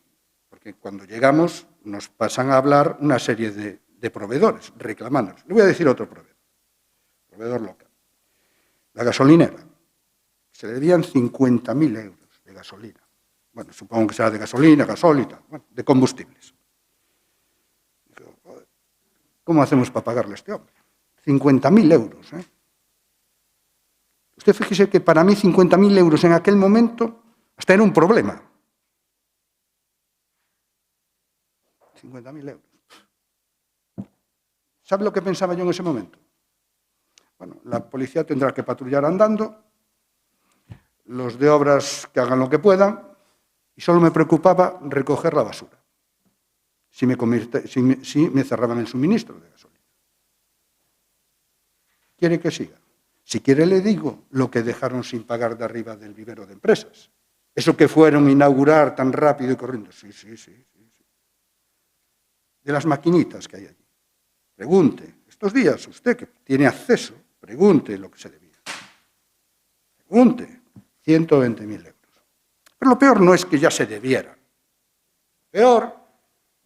porque cuando llegamos nos pasan a hablar una serie de proveedores, reclamándonos. Le voy a decir otro proveedor local. La gasolinera. Se le debían 50.000 euros de gasolina. Bueno, supongo que será de gasolina, gasólita, bueno, de combustibles. ¿Cómo hacemos para pagarle a este hombre? 50.000 euros, Usted fíjese que para mí 50.000 euros en aquel momento hasta era un problema. 50.000 euros. ¿Sabe lo que pensaba yo en ese momento? Bueno, la policía tendrá que patrullar andando, los de obras que hagan lo que puedan, y solo me preocupaba recoger la basura, si me cerraban el suministro de gasolina. ¿Quiere que siga? Si quiere le digo lo que dejaron sin pagar de arriba del vivero de empresas. Eso que fueron a inaugurar tan rápido y corriendo. Sí. De las maquinitas que hay allí. Pregunte, estos días usted que tiene acceso, pregunte lo que se debía. Pregunte. 120.000 euros. Pero lo peor no es que ya se debiera. Lo peor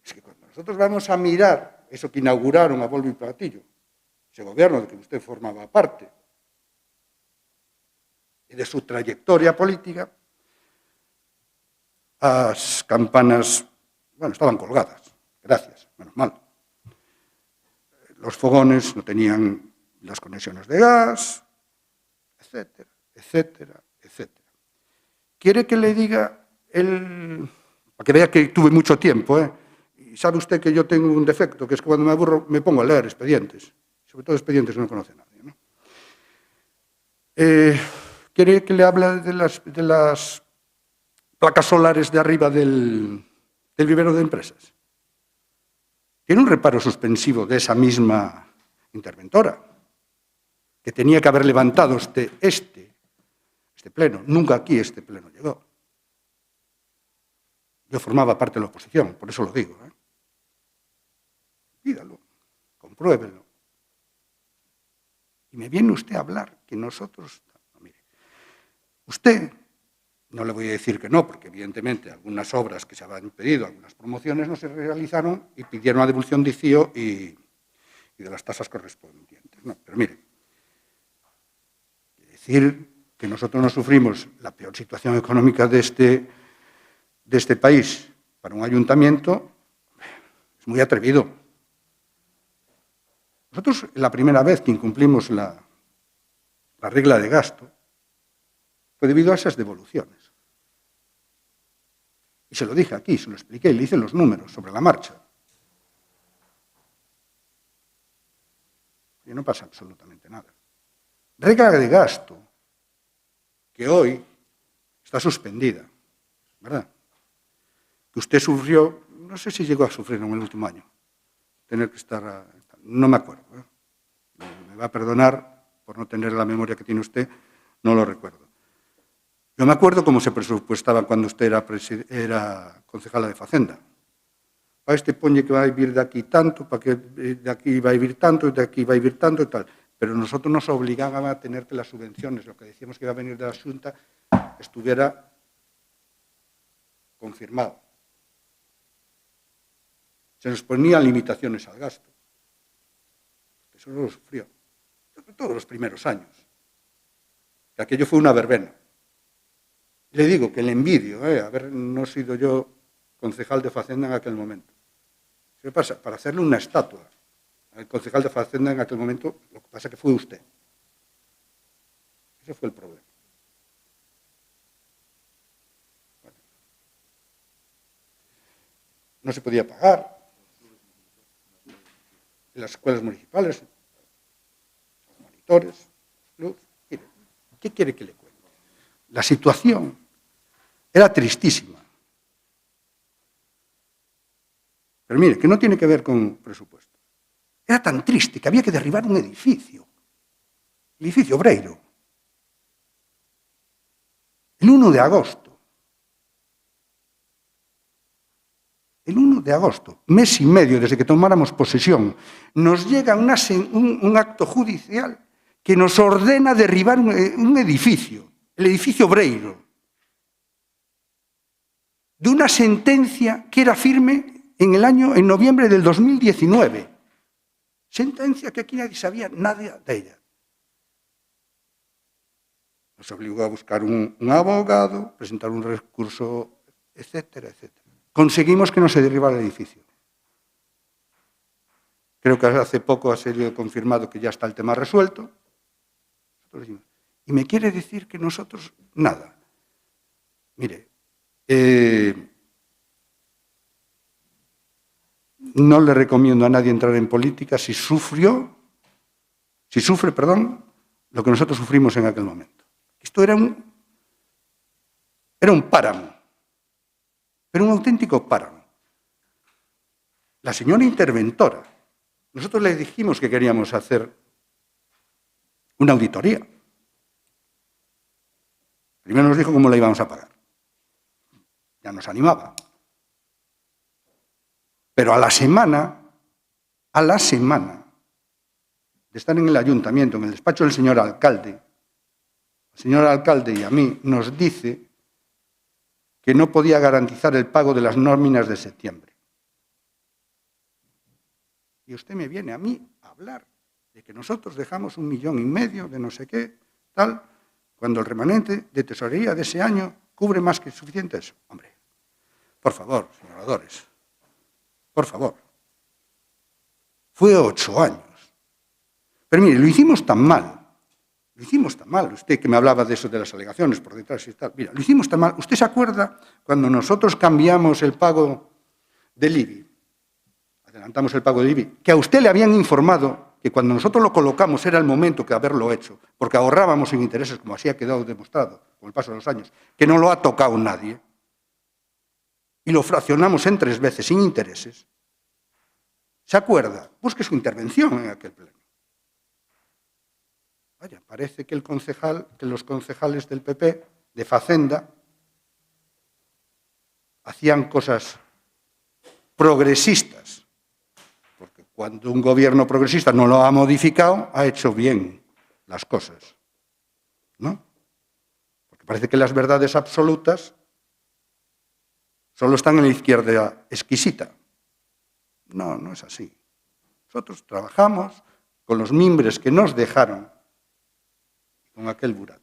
es que cuando nosotros vamos a mirar eso que inauguraron a Volvo y Platillo, ese gobierno de que usted formaba parte, y de su trayectoria política, las campanas, bueno, estaban colgadas, gracias, menos mal. Los fogones no tenían las conexiones de gas, etcétera. ¿Quiere que le diga para que vea que tuve mucho tiempo, Y sabe usted que yo tengo un defecto, que es que cuando me aburro me pongo a leer expedientes, sobre todo expedientes que no conoce nadie, ¿no? ¿Quiere que le hable de las placas solares de arriba del vivero de empresas? Tiene un reparo suspensivo de esa misma interventora, que tenía que haber levantado este pleno. Nunca aquí este pleno llegó. Yo formaba parte de la oposición, por eso lo digo. Pídalo, compruébelo. Y me viene usted a hablar que nosotros... No, mire, usted, no le voy a decir que no, porque evidentemente algunas obras que se habían pedido, algunas promociones no se realizaron y pidieron la devolución de ICIO y de las tasas correspondientes. No, pero mire, decir que nosotros no sufrimos la peor situación económica de de este país para un ayuntamiento es muy atrevido. Nosotros, la primera vez que incumplimos la regla de gasto fue debido a esas devoluciones. Y se lo dije aquí, se lo expliqué, le hice los números sobre la marcha. Y no pasa absolutamente nada. Regla de gasto que hoy está suspendida, ¿verdad? Que usted sufrió, no sé si llegó a sufrir en el último año, tener que estar, no me acuerdo, ¿eh? Me va a perdonar por no tener la memoria que tiene usted, no lo recuerdo. Yo me acuerdo cómo se presupuestaba cuando usted era concejala de Facenda. Para este poñe que va a vivir de aquí tanto, para que de aquí va a vivir tanto, de aquí va a vivir tanto y tal. Pero nosotros nos obligaban a tener que las subvenciones, lo que decíamos que iba a venir de la Xunta, estuviera confirmado. Se nos ponían limitaciones al gasto. Eso no lo sufrió. Todos los primeros años. Que aquello fue una verbena. Le digo que le envidio, haber no sido yo concejal de Facenda en aquel momento. ¿Qué pasa? Para hacerle una estatua al concejal de Facenda en aquel momento, lo que pasa es que fue usted. Ese fue el problema. Bueno. No se podía pagar en las escuelas municipales, los monitores, luz. Mire, ¿qué quiere que le cuente? La situación era tristísima. Pero mire, que no tiene que ver con presupuesto. Era tan triste que había que derribar un edificio. El edificio Obreiro. El 1 de agosto. El 1 de agosto, mes y medio desde que tomáramos posesión, nos llega un acto judicial que nos ordena derribar un edificio, el edificio Obreiro, de una sentencia que era firme en noviembre del 2019. Sentencia que aquí nadie sabía nada de ella. Nos obligó a buscar un abogado, presentar un recurso, etcétera, etcétera. Conseguimos que no se derribara el edificio. Creo que hace poco ha sido confirmado que ya está el tema resuelto. Y me quiere decir que nosotros, nada. Mire, no le recomiendo a nadie entrar en política si sufre, lo que nosotros sufrimos en aquel momento. Esto era un páramo, era un auténtico páramo. La señora interventora, nosotros le dijimos que queríamos hacer una auditoría. Primero nos dijo cómo la íbamos a pagar. Ya nos animaba. Pero a la semana de estar en el ayuntamiento, en el despacho del señor alcalde, el señor alcalde y a mí nos dice que no podía garantizar el pago de las nóminas de septiembre. Y usted me viene a mí a hablar de que nosotros dejamos 1,5 millones de no sé qué, tal, cuando el remanente de tesorería de ese año cubre más que suficiente eso. Hombre, por favor, señor Adores, por favor. Fue 8 años. Pero mire, lo hicimos tan mal, usted que me hablaba de eso de las alegaciones por detrás y tal, mira, lo hicimos tan mal. ¿Usted se acuerda cuando nosotros cambiamos el pago del IBI? Adelantamos el pago del IBI, que a usted le habían informado que cuando nosotros lo colocamos era el momento de haberlo hecho, porque ahorrábamos en intereses, como así ha quedado demostrado con el paso de los años, que no lo ha tocado nadie, y lo fraccionamos en 3 veces sin intereses. ¿Se acuerda? Busque su intervención en aquel pleno. Vaya, parece que los concejales del PP, de Facenda, hacían cosas progresistas, porque cuando un gobierno progresista no lo ha modificado, ha hecho bien las cosas, ¿no? Porque parece que las verdades absolutas solo están en la izquierda exquisita. No, no es así. Nosotros trabajamos con los mimbres que nos dejaron con aquel burat.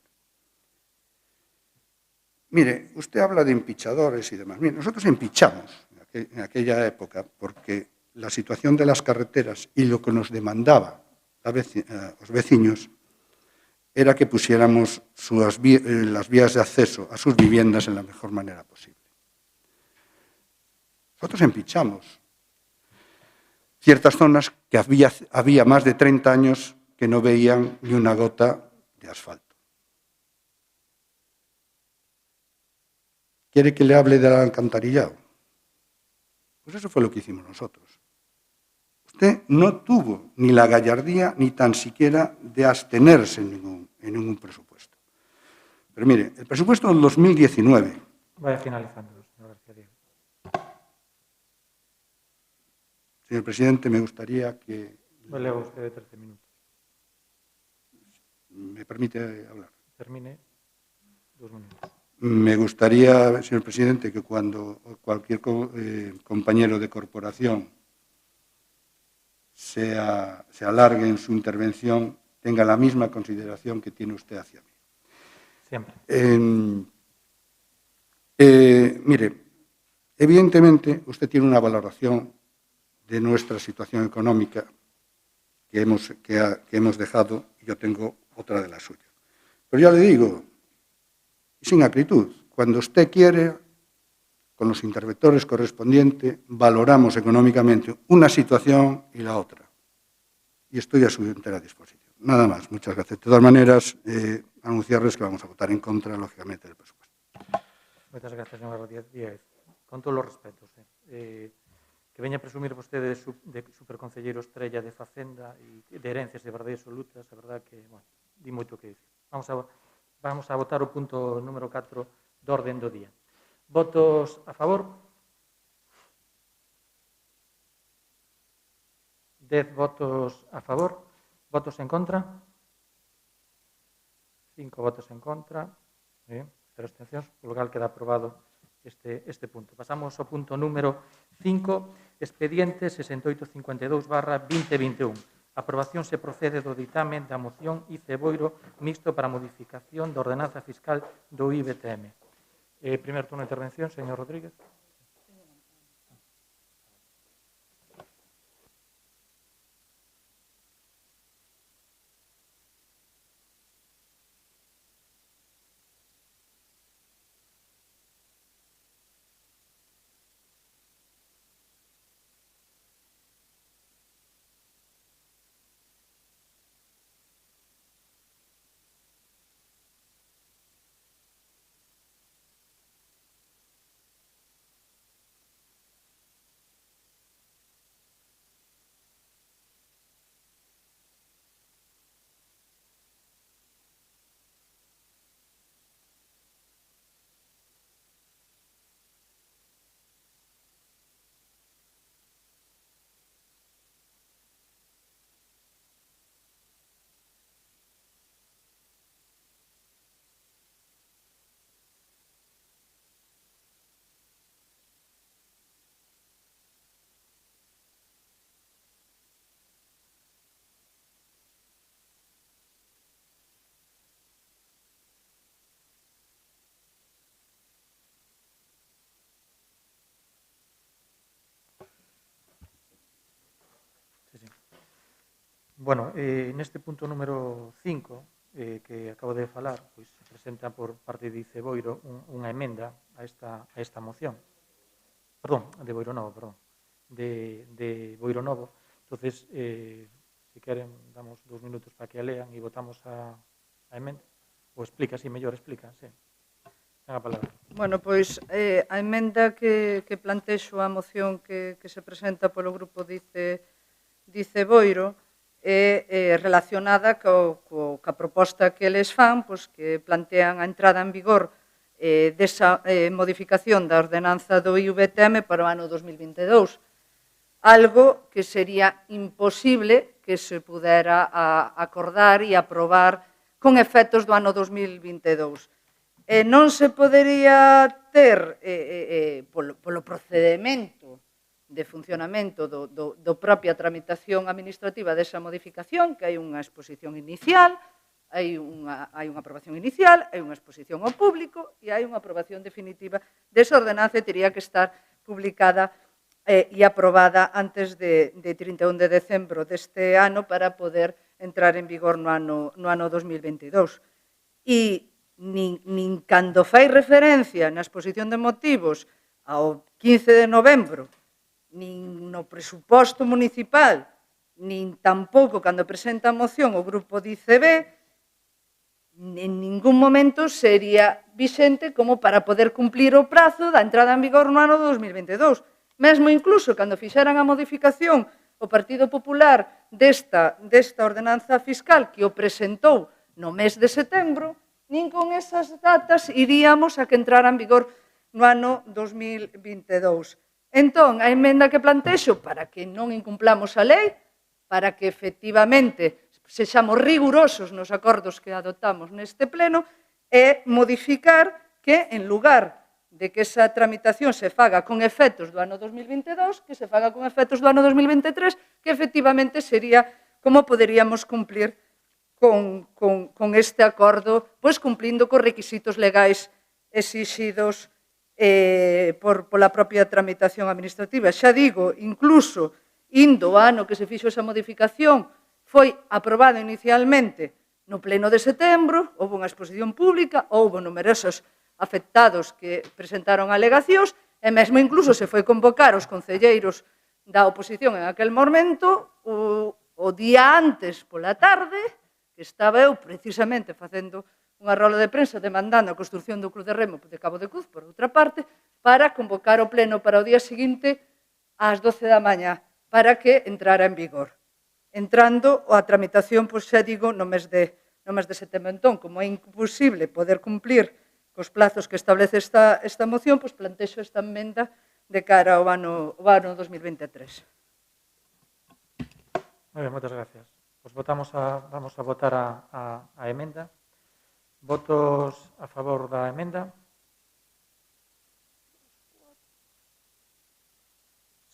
Mire, usted habla de empichadores y demás. Mire, nosotros empichamos en aquella época porque la situación de las carreteras y lo que nos demandaba los vecinos era que pusiéramos las vías de acceso a sus viviendas en la mejor manera posible. Nosotros empichamos ciertas zonas que había más de 30 años que no veían ni una gota de asfalto. ¿Quiere que le hable del alcantarillado? Pues eso fue lo que hicimos nosotros. Usted no tuvo ni la gallardía ni tan siquiera de abstenerse en ningún presupuesto. Pero mire, el presupuesto del 2019... Vaya finalizando, señor García Diego. Señor presidente, me gustaría que... Le hago usted de 13 minutos. ¿Me permite hablar? Termine 2 minutos. Me gustaría, señor presidente, que cuando cualquier compañero de corporación se alargue en su intervención, tenga la misma consideración que tiene usted hacia mí. Siempre. Mire, evidentemente usted tiene una valoración de nuestra situación económica que hemos dejado, y yo tengo otra de la suya. Pero ya le digo, sin acritud, cuando usted quiere, con los interventores correspondientes, valoramos económicamente una situación y la otra. Y estoy a su entera disposición. Nada más, muchas gracias. De todas maneras, anunciarles que vamos a votar en contra, lógicamente, del presupuesto. Muchas gracias, señor Rodríguez. Con todos los respetos. Que veña a presumir vostede de superconcelleiro estrella de Facenda e de herencias de verdade absolutas, a verdade que, bueno, di moito que dicir. Vamos a votar o punto número 4 do orden do día. Votos a favor? 10 votos a favor. Votos en contra? 5 votos en contra. Bien, 0 abstencións, polo cal queda aprobado este punto. Pasamos ao punto número 5, expediente 6852/2021. Aprobación se procede do ditamen da moción ICE Boiro mixto para modificación da ordenanza fiscal do IBTM. Primer turno de intervención, señor Rodríguez. Bueno, neste punto número 5 que acabo de falar, pois se presenta por parte de ICE Boiro unha emenda a esta moción. Perdón, de Boiro Novo, perdón. De Boiro Novo. Entonces, se queren, damos 2 minutos para que a lean e votamos a emenda. Ou explica, si, mellor explica, sí. Ten a palabra. Bueno, pois a emenda que plantexo a moción que se presenta polo grupo dice Boiro é relacionada coa proposta que eles fan, pois, que plantean a entrada en vigor desa modificación da ordenanza do IVTM para o ano 2022. Algo que sería imposible que se pudera acordar e aprobar con efectos do ano 2022. Non se podería ter, polo procedimento de funcionamento do propia tramitación administrativa desa modificación, que hai unha exposición inicial, hai unha aprobación inicial, hai unha exposición ao público e hai unha aprobación definitiva desa ordenanza e teria que estar publicada e aprobada antes de 31 de decembro deste ano para poder entrar en vigor no ano 2022. E nin cando fai referencia na exposición de motivos ao 15 de novembro, nin no presuposto municipal, nin tampouco cando presenta a moción o grupo de ICB, en ningún momento sería vixente como para poder cumplir o prazo da entrada en vigor no ano 2022. Mesmo incluso cando fixeran a modificación o Partido Popular desta ordenanza fiscal que o presentou no mes de setembro, nin con esas datas iríamos a que entrara en vigor no ano 2022. Entón, a emenda que plantexo para que non incumplamos a lei, para que efectivamente sexamos rigurosos nos acordos que adoptamos neste pleno, é modificar que, en lugar de que esa tramitación se faga con efectos do ano 2022, que se faga con efectos do ano 2023, que efectivamente sería como poderíamos cumplir con este acordo, pois cumplindo cos requisitos legais exixidos pola propia tramitación administrativa. Xa digo, incluso indo o ano que se fixo esa modificación, foi aprobado inicialmente no pleno de setembro, houve unha exposición pública, houve numerosos afectados que presentaron alegacións e mesmo incluso se foi convocar os concelleiros da oposición en aquel momento o día antes pola tarde, que estaba eu precisamente facendo unha rola de prensa demandando a construción do Club de Remo de Cabo de Cruz, por outra parte, para convocar o pleno para o día seguinte ás 12 da mañá, para que entrara en vigor. Entrando a tramitación, pois xa digo, no mes de setembro. Entón, como é imposible poder cumplir cos plazos que establece esta moción, pois plantexo esta emenda de cara ao ano 2023. Moi ben, moitas gracias. Pois vamos a votar a emenda. Votos a favor da emenda.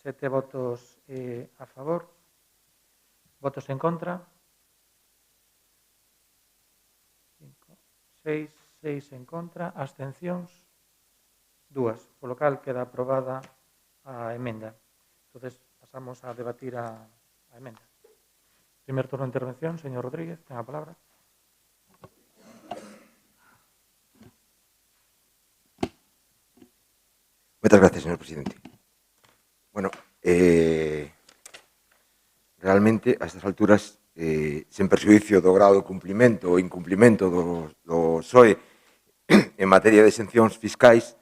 7 votos a favor. Votos en contra. 6 en contra. Abstencións. 2. Polo cal queda aprobada a emenda. Entón, pasamos a debatir a emenda. Primer turno de intervención, señor Rodríguez, ten a palabra. Moitas gracias, señor presidente. Bueno, realmente, a estas alturas, sen perxuicio do grado de cumplimento ou incumplimento do PSOE en materia de exencións fiscais,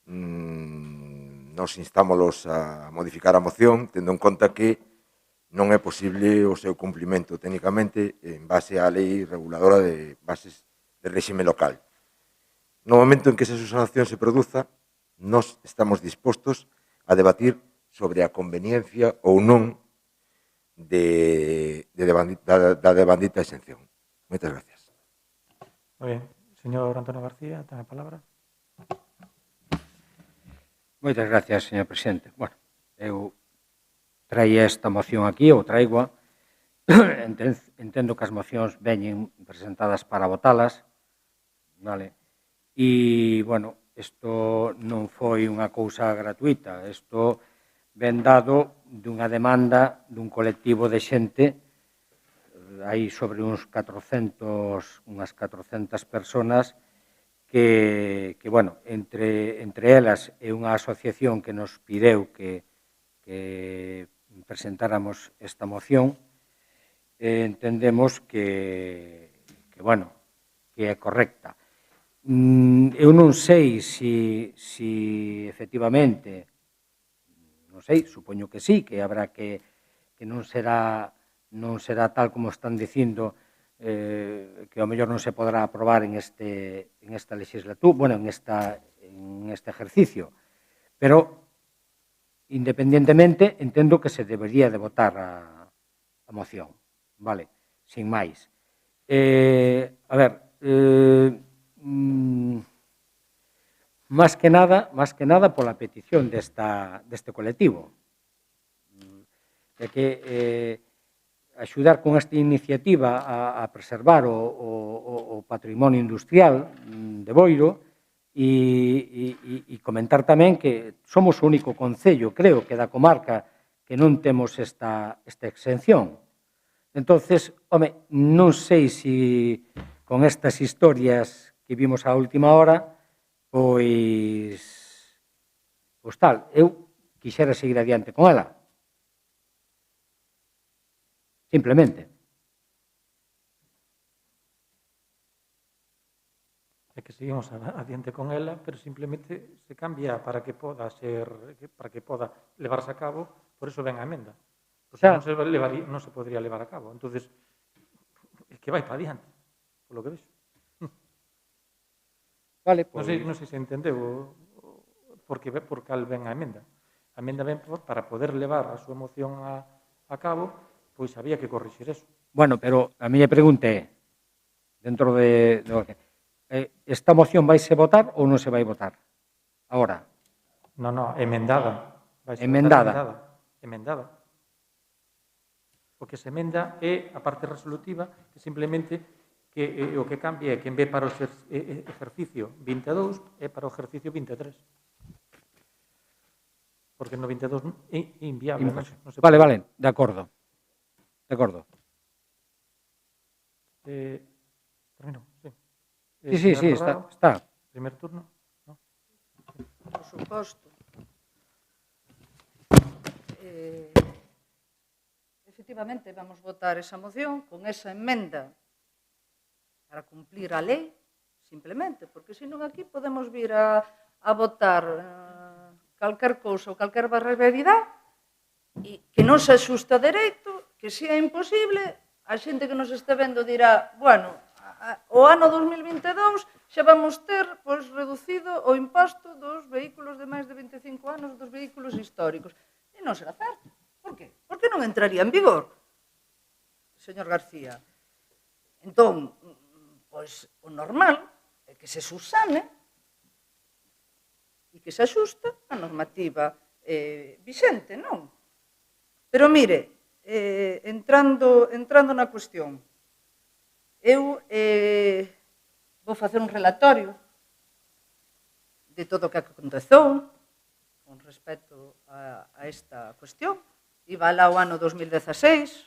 nos instámolos a modificar a moción, tendo en conta que non é posible o seu cumplimento técnicamente en base á lei reguladora de bases de réxime local. No momento en que esa subsanación se produza, nós estamos dispostos a debatir sobre a conveniencia ou non da devandita exención. Moitas gracias. Moi ben. Señor Antonio García, ten a palabra. Moitas gracias, señor presidente. Bueno, eu traía esta moción aquí, ou traigoa. Entendo que as mocións veñen presentadas para votalas, vale? E, bueno, isto non foi unha cousa gratuita, isto ven dado dunha demanda dun colectivo de xente, hai sobre unhas 400 personas que bueno, entre elas é unha asociación que nos pideu que presentáramos esta moción, entendemos que bueno, que é correcta. Eu non sei se efectivamente, non sei, supoño que sí, que habrá que non será tal como están dicindo, que ao mellor non se podrá aprobar en esta legislatura, bueno, en este ejercicio, pero independentemente entendo que se debería de votar a moción, vale, sin máis. A ver, máis que nada pola petición deste colectivo. É que axudar con esta iniciativa a preservar o patrimonio industrial de Boiro e comentar tamén que somos o único concello, creo, que da comarca que non temos esta exención. Entonces, home, non sei se con estas historias que vimos á última hora, pois tal, eu quixera seguir adiante con ela. Simplemente. É que seguimos adiante con ela, pero simplemente se cambia para que poda levarse a cabo, por eso ven a emenda. Porque non se podría levar a cabo. Entonces, é que vai para adiante, polo que vexo. Vale, Non sei se entendeu por cal ven a emenda. A emenda ven para poder levar a súa moción a cabo, pois había que corrixir eso. Bueno, pero a miña pregunta é, dentro de esta moción vaise votar ou non se vai votar? Agora. Non, emendada. Emendada. O que se emenda é a parte resolutiva que simplemente o que cambia é que en vez para o exercicio 22 é para o exercicio 23. Porque no 22 é inviable. Vale, de acordo. Termino, sí. Sí, está. Primer turno. Por suposto. Efectivamente, vamos votar esa moción con esa emenda para cumplir a lei, simplemente, porque senón aquí podemos vir a votar calquer cousa ou calquer barbaridade e que non se axusta a dereito, que se é imposible, a xente que nos está vendo dirá, bueno, o ano 2022 xa vamos ter reducido o imposto dos vehículos de máis de 25 anos, dos vehículos históricos. E non será certo. Por qué? Porque non entraría en vigor, señor García. Entón, pois, o normal é que se subsane e que se axusta a normativa vixente, non? Pero mire, entrando na cuestión, eu vou facer un relatorio de todo o que aconteceu con respecto a esta cuestión. Iba lá o ano 2016,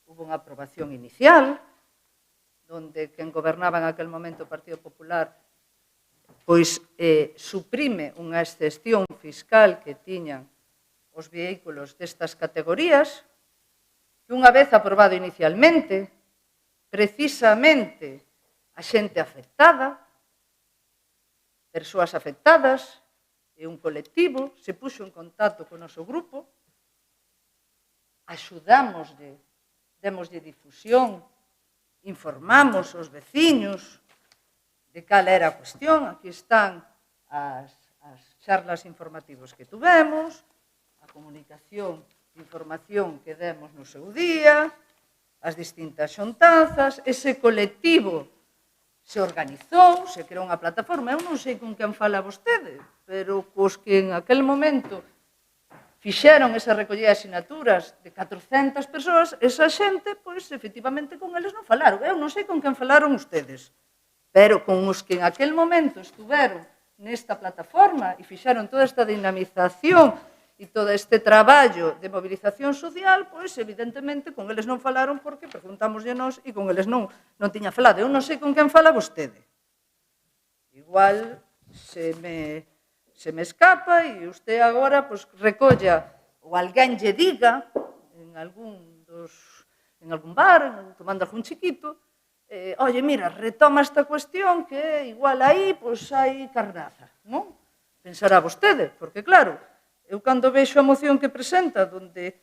hubo unha aprobación inicial, donde quen gobernaba en aquel momento o Partido Popular pois suprime unha excepción fiscal que tiñan os vehículos destas categorías, que unha vez aprobado inicialmente, precisamente a xente afectada, persoas afectadas e un colectivo se puxo en contacto con o noso grupo, axudámoslle, démoslle difusión, informamos os veciños de cal era a cuestión. Aquí están as charlas informativos que tuvemos, a comunicación de información que demos no seu día, as distintas xuntanzas, ese colectivo se organizou, se creou unha plataforma. Eu non sei con quen fala vostede, pero cos que en aquel momento fixeron esa recollida de asinaturas de 400 persoas, esa xente, pois, efectivamente, con eles non falaron. Eu non sei con quen falaron ustedes, pero con os que en aquel momento estuveron nesta plataforma e fixeron toda esta dinamización e todo este traballo de movilización social, pois, evidentemente, con eles non falaron porque preguntámoslle nós e con eles non tiña falado. Eu non sei con quen fala vostede. Igual se me escapa e usted agora recolla ou alguén lle diga en algún bar, tomando algún chiquito, oye, mira, retoma esta cuestión que igual aí hai carnaza, non? Pensará vostede, porque claro, eu cando vexo a moción que presenta, onde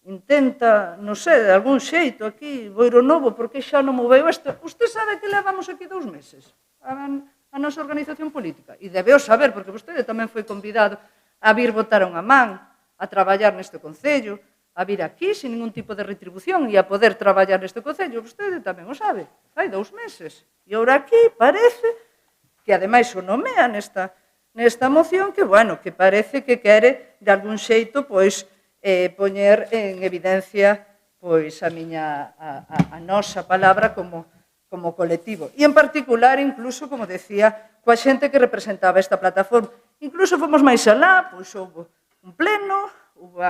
intenta, non sei, de algún xeito aquí, Boiro Novo, porque xa non moveu isto, usted sabe que levamos aquí 2 meses a nosa organización política, e debeu saber, porque vostede tamén foi convidado a vir votar unha man, a traballar neste concello, a vir aquí sin ningún tipo de retribución e a poder traballar neste concello, vostede tamén o sabe, hai 2 meses, e agora aquí parece que ademais o nomea nesta moción que, bueno, que parece que quere de algún xeito, pois, poñer en evidencia pois a nosa palabra como colectivo. E, en particular, incluso, como decía, coa xente que representaba esta plataforma. Incluso fomos máis alá, pois houve un pleno, houve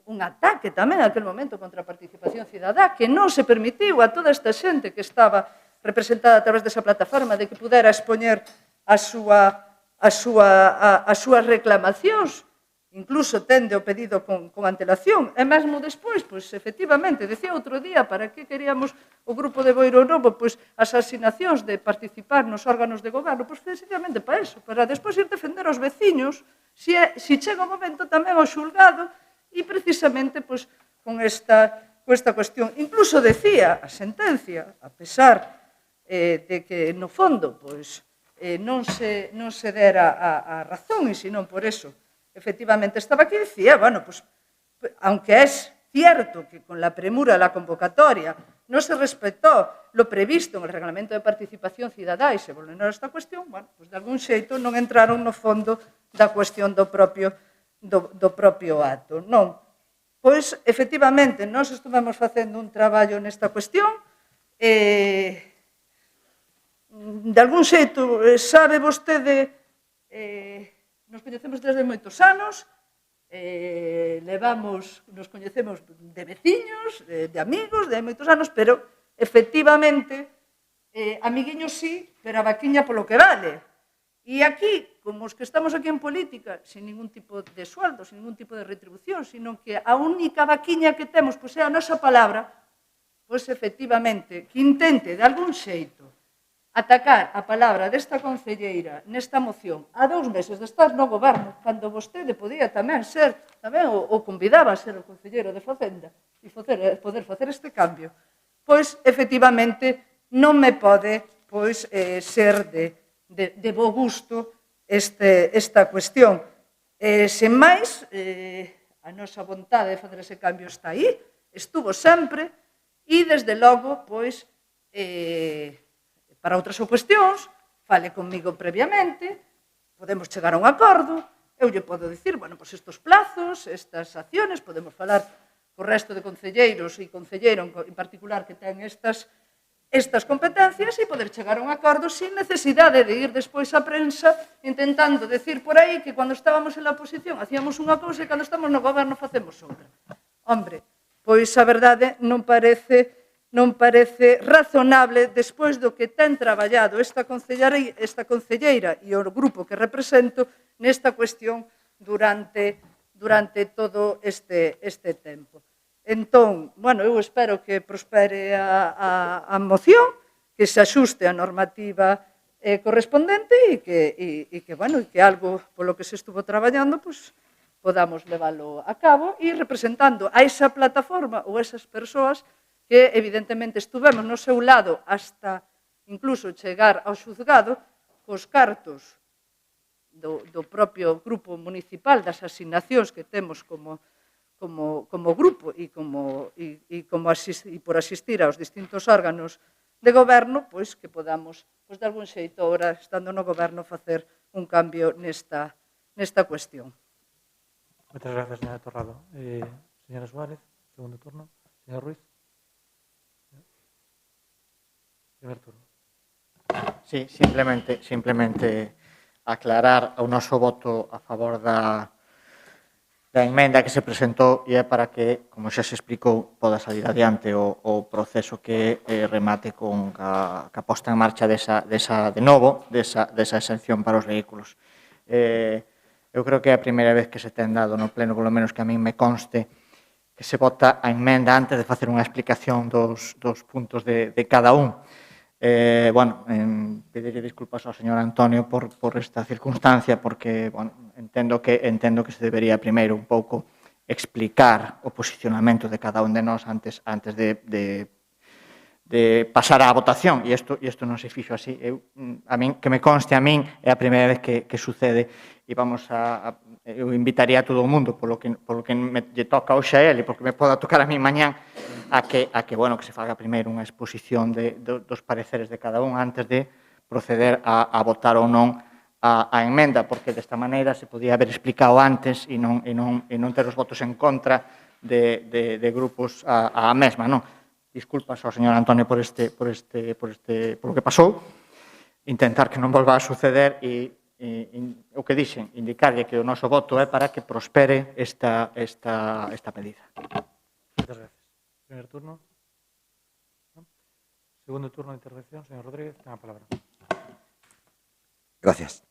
un ataque tamén en aquel momento contra a participación cidadá, que non se permitiu a toda esta xente que estaba representada a través desa plataforma de que pudera expoñer as súas reclamacións, incluso tende o pedido con antelación, e mesmo despois, pois, efectivamente, decía outro día, para que queríamos o grupo de Boiro Novo, pois, as asignacións de participar nos órganos de goberno, pois, precisamente para eso, para despois ir defender aos veciños, se chega o momento tamén ao xulgado, e precisamente, pois, con esta cuestión. Incluso decía a sentencia, a pesar de que, no fondo, pois, non se dera a razón, e senón por eso, efectivamente, estaba aquí, decía, bueno, pues, aunque es cierto que con la premura de la convocatoria no se respetó lo previsto en el Reglamento de Participación Cidadá e se vulnerou esta cuestión, bueno, pues, de algún xeito non entraron no fondo da cuestión do propio ato. Non. Pois, efectivamente, nós estuvemos facendo un traballo nesta cuestión, de algún xeito, sabe vostede, nos coñecemos desde moitos anos, nos coñecemos de veciños, de amigos, de moitos anos, pero, efectivamente, amiguiños sí, pero a vaquiña polo que vale. E aquí, como os que estamos aquí en política, sin ningún tipo de sueldo, sin ningún tipo de retribución, sino que a única vaquiña que temos pois, é a nosa palabra, pois, efectivamente, que intente, de algún xeito, atacar a palabra desta concelleira nesta moción a 2 meses de estar no goberno, cando vostede podía tamén ser, tamén o convidaba a ser o concelleiro de Facenda e poder facer este cambio, pois, efectivamente, non me pode pois, ser de bo gusto esta cuestión. Sen máis, a nosa vontade de facer ese cambio está aí, estuvo sempre, e, desde logo, pois, para outras cuestións, fale comigo previamente, podemos chegar a un acordo, eu lle podo dicir, bueno, pois estes plazos, estas acciones, podemos falar co resto de concelleiros e concelleiro en particular que ten estas competencias e poder chegar a un acordo sin necesidade de ir despois á prensa intentando decir por aí que cando estábamos en la oposición hacíamos unha cousa e cando estamos no goberno facemos outra. Hombre, pois a verdade non parece razonable despois do que ten traballado esta concelleira e o grupo que represento nesta cuestión durante todo este tempo. Entón, bueno, eu espero que prospere a moción, que se axuste a normativa correspondente e que algo polo que se estuvo traballando, pois, podamos leválo a cabo e representando a esa plataforma ou esas persoas que evidentemente estuvemos no seu lado hasta incluso chegar ao xuzgado cos cartos do propio grupo municipal das asignacións que temos como grupo e por asistir aos distintos órganos de goberno, pois que podamos, de algún xeito, ahora, estando no goberno, facer un cambio nesta cuestión. Moitas gracias, señora Torrado. Señora Suárez, segundo turno. Señor Ruiz. Primer turno. Sí, simplemente aclarar o noso voto a favor da emenda que se presentou e é para que, como xa se explicou, poda salir adiante o proceso que remate con a posta en marcha desa exención para os vehículos. Eu creo que é a primeira vez que se ten dado no pleno, polo menos que a min me conste, que se vota a emenda antes de facer unha explicación dos puntos de cada un. Pedirle disculpas ao señor Antonio por esta circunstancia, porque entendo que se debería primeiro un pouco explicar o posicionamento de cada un de nós antes de pasar á votación, e isto non se fixo así. Que me conste a min, é a primeira vez que sucede, e eu invitaría a todo o mundo, polo que lle toca hoxe a ele, porque me poda tocar a mí mañán, a que se faga primeiro unha exposición dos pareceres de cada un antes de proceder a votar ou non a emenda, porque desta maneira se podía haber explicado antes e non ter os votos en contra de grupos á mesma, non? Disculpas ao señor Antonio por lo que pasou, intentar que non volva a suceder e o que dixen, indicarlle que o noso voto é para que prospere esta medida. Moitas gracias. Primer turno. Segundo turno de intervención, señor Rodríguez, ten a palabra. Gracias.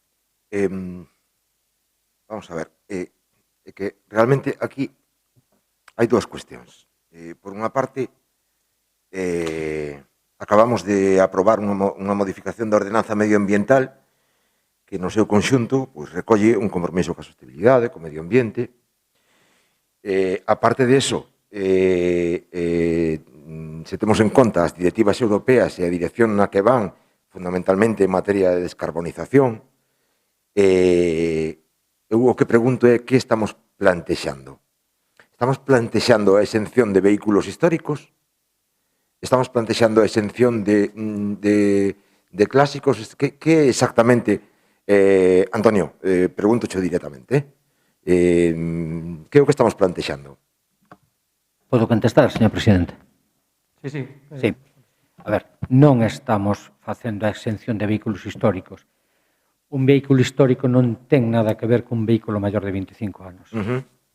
Vamos a ver, que realmente aquí hai dúas cuestións. Por unha parte, acabamos de aprobar unha modificación da ordenanza medioambiental que no seu conxunto recolle un compromiso coa sostenibilidade, co medio ambiente. A parte de eso, se temos en conta as directivas europeas e a dirección na que van, fundamentalmente en materia de descarbonización, eu o que pregunto é que estamos plantexando. Estamos plantexando a exención de vehículos históricos? Estamos plantexando a exención de clásicos? Que exactamente, Antonio, pregunto directamente, que é o que estamos plantexando? Podo contestar, señor presidente? Sí. Sí. A ver, non estamos facendo a exención de vehículos históricos. Un vehículo histórico non ten nada que ver cun vehículo maior de 25 anos.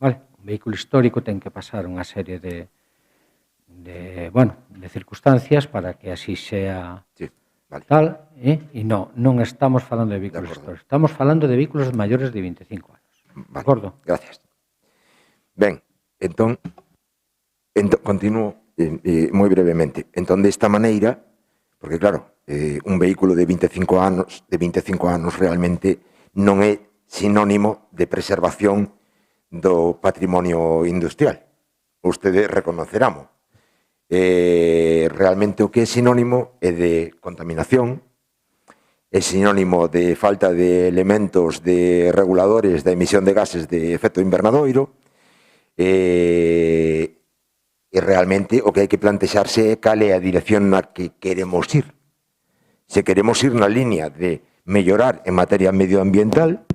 Vale? Un vehículo histórico ten que pasar unha serie de circunstancias para que así sea tal, e non estamos falando de vehículos históricos. Estamos falando de vehículos maiores de 25 anos. De acordo? Gracias. Ben, entón, continúo moi brevemente. Entón, desta maneira, porque claro, un vehículo de 25 anos realmente non é sinónimo de preservación do patrimonio industrial. Ustedes reconoceramo. Realmente o que é sinónimo é de contaminación, é sinónimo de falta de elementos de reguladores da emisión de gases de efecto invernadoiro, e realmente o que hai que plantexarse é cal é a dirección na que queremos ir. Se queremos ir na línea de mellorar en materia medioambiental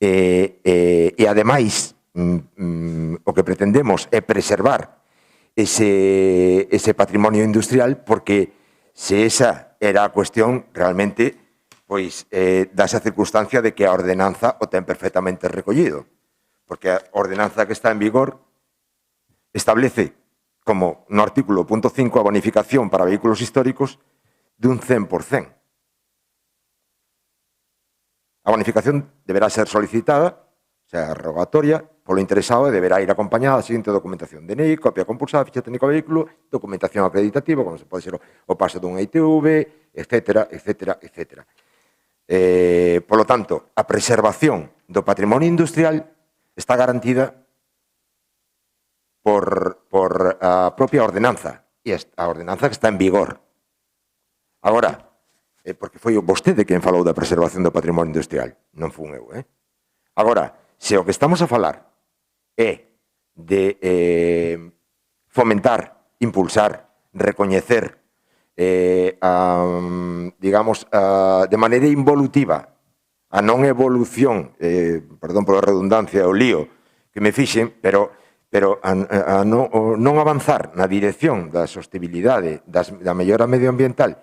e ademais o que pretendemos é preservar ese patrimonio industrial, porque se esa era a cuestión realmente, pois dase a circunstancia de que a ordenanza o ten perfectamente recollido, porque a ordenanza que está en vigor establece como no artículo punto 5 a bonificación para vehículos históricos de un 100%. A bonificación deberá ser solicitada, o sea, rogatoria, polo interesado e deberá ir acompañada da seguinte documentación: DNI, copia compulsada, ficha técnica do vehículo, documentación acreditativa, como se pode ser o pase dun ITV, etcétera, etcétera, etcétera. Polo tanto, a preservación do patrimonio industrial está garantida por a propia ordenanza, e a ordenanza que está en vigor. Agora, porque foi vostede quen falou da preservación do patrimonio industrial, non fun eu. Agora, se o que estamos a falar é de fomentar, impulsar, recoñecer, digamos, de maneira involutiva, a non evolución, perdón pola redundancia, o lío que me fixen, pero a non avanzar na dirección da sostenibilidade, da mellora medioambiental,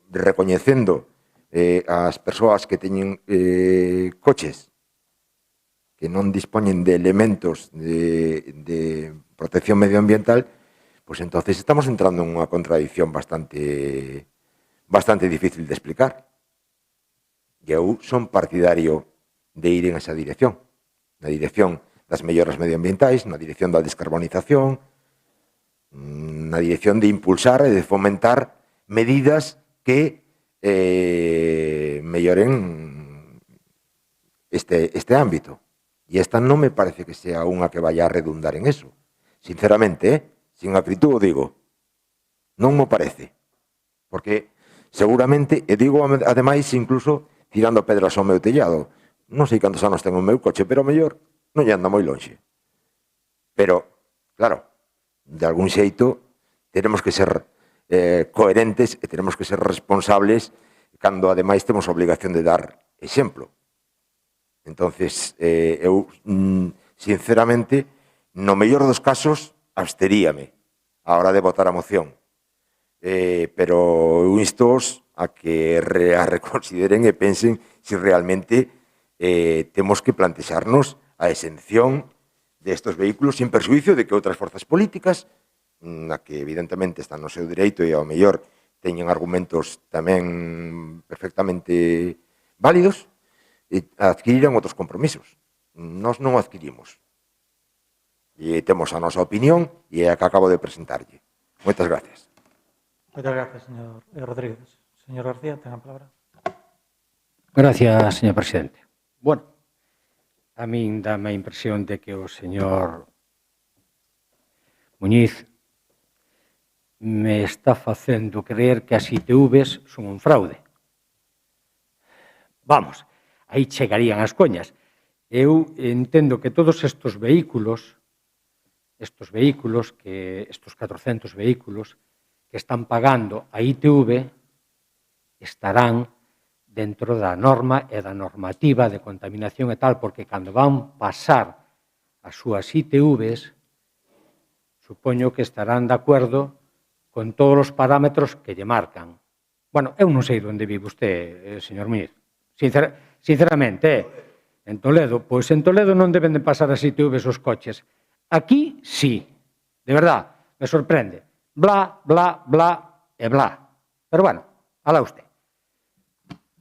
recoñecendo as persoas que teñen coches que non dispoñen de elementos de protección medioambiental, pois entonces estamos entrando en unha contradición bastante difícil de explicar. E eu son partidario de ir en esa dirección, na dirección das melloras medioambientais, na dirección da descarbonización, na dirección de impulsar e de fomentar medidas que melloren este ámbito. E esta non me parece que sea unha que vaya a redundar en eso. Sinceramente, sin acritud o digo, non me parece. Porque seguramente, e digo ademais incluso tirando pedras ao meu tellado, non sei cantos anos ten o meu coche, pero mellor non lle anda moi lonxe. Pero, claro, de algún xeito teremos que ser coherentes e teremos que ser responsables cando ademais temos a obligación de dar exemplo. Entonces, eu sinceramente no mellor dos casos, absteríame a hora de votar a moción. Pero eu instos a que a reconsideren e pensen se realmente temos que plantexarnos a exención destes vehículos sin perjuicio de que outras forzas políticas, na que evidentemente están no seu dereito e ao mellor teñen argumentos tamén perfectamente válidos, adquiriran outros compromisos. Nós non o adquirimos. E temos a nosa opinión e é a que acabo de presentarlle. Moitas gracias. Moitas gracias, señor Rodríguez. Señor García, ten a palabra. Gracias, señor presidente. Bueno, a min dame a impresión de que o señor Muñiz me está facendo creer que as ITVs son un fraude. Vamos, aí chegarían as coñas. Eu entendo que todos estes vehículos, estes 400 vehículos que están pagando a ITV estarán dentro da norma e da normativa de contaminación e tal, porque cando van pasar as súas ITVs, supoño que estarán de acordo con todos os parámetros que lle marcan. Bueno, eu non sei onde vive usted, señor Muñiz. Sinceramente, en Toledo, pois en Toledo non deben de pasar as ITVs os coches. Aquí, sí. De verdad, me sorprende. Bla, bla, bla e bla. Pero bueno, alá usted.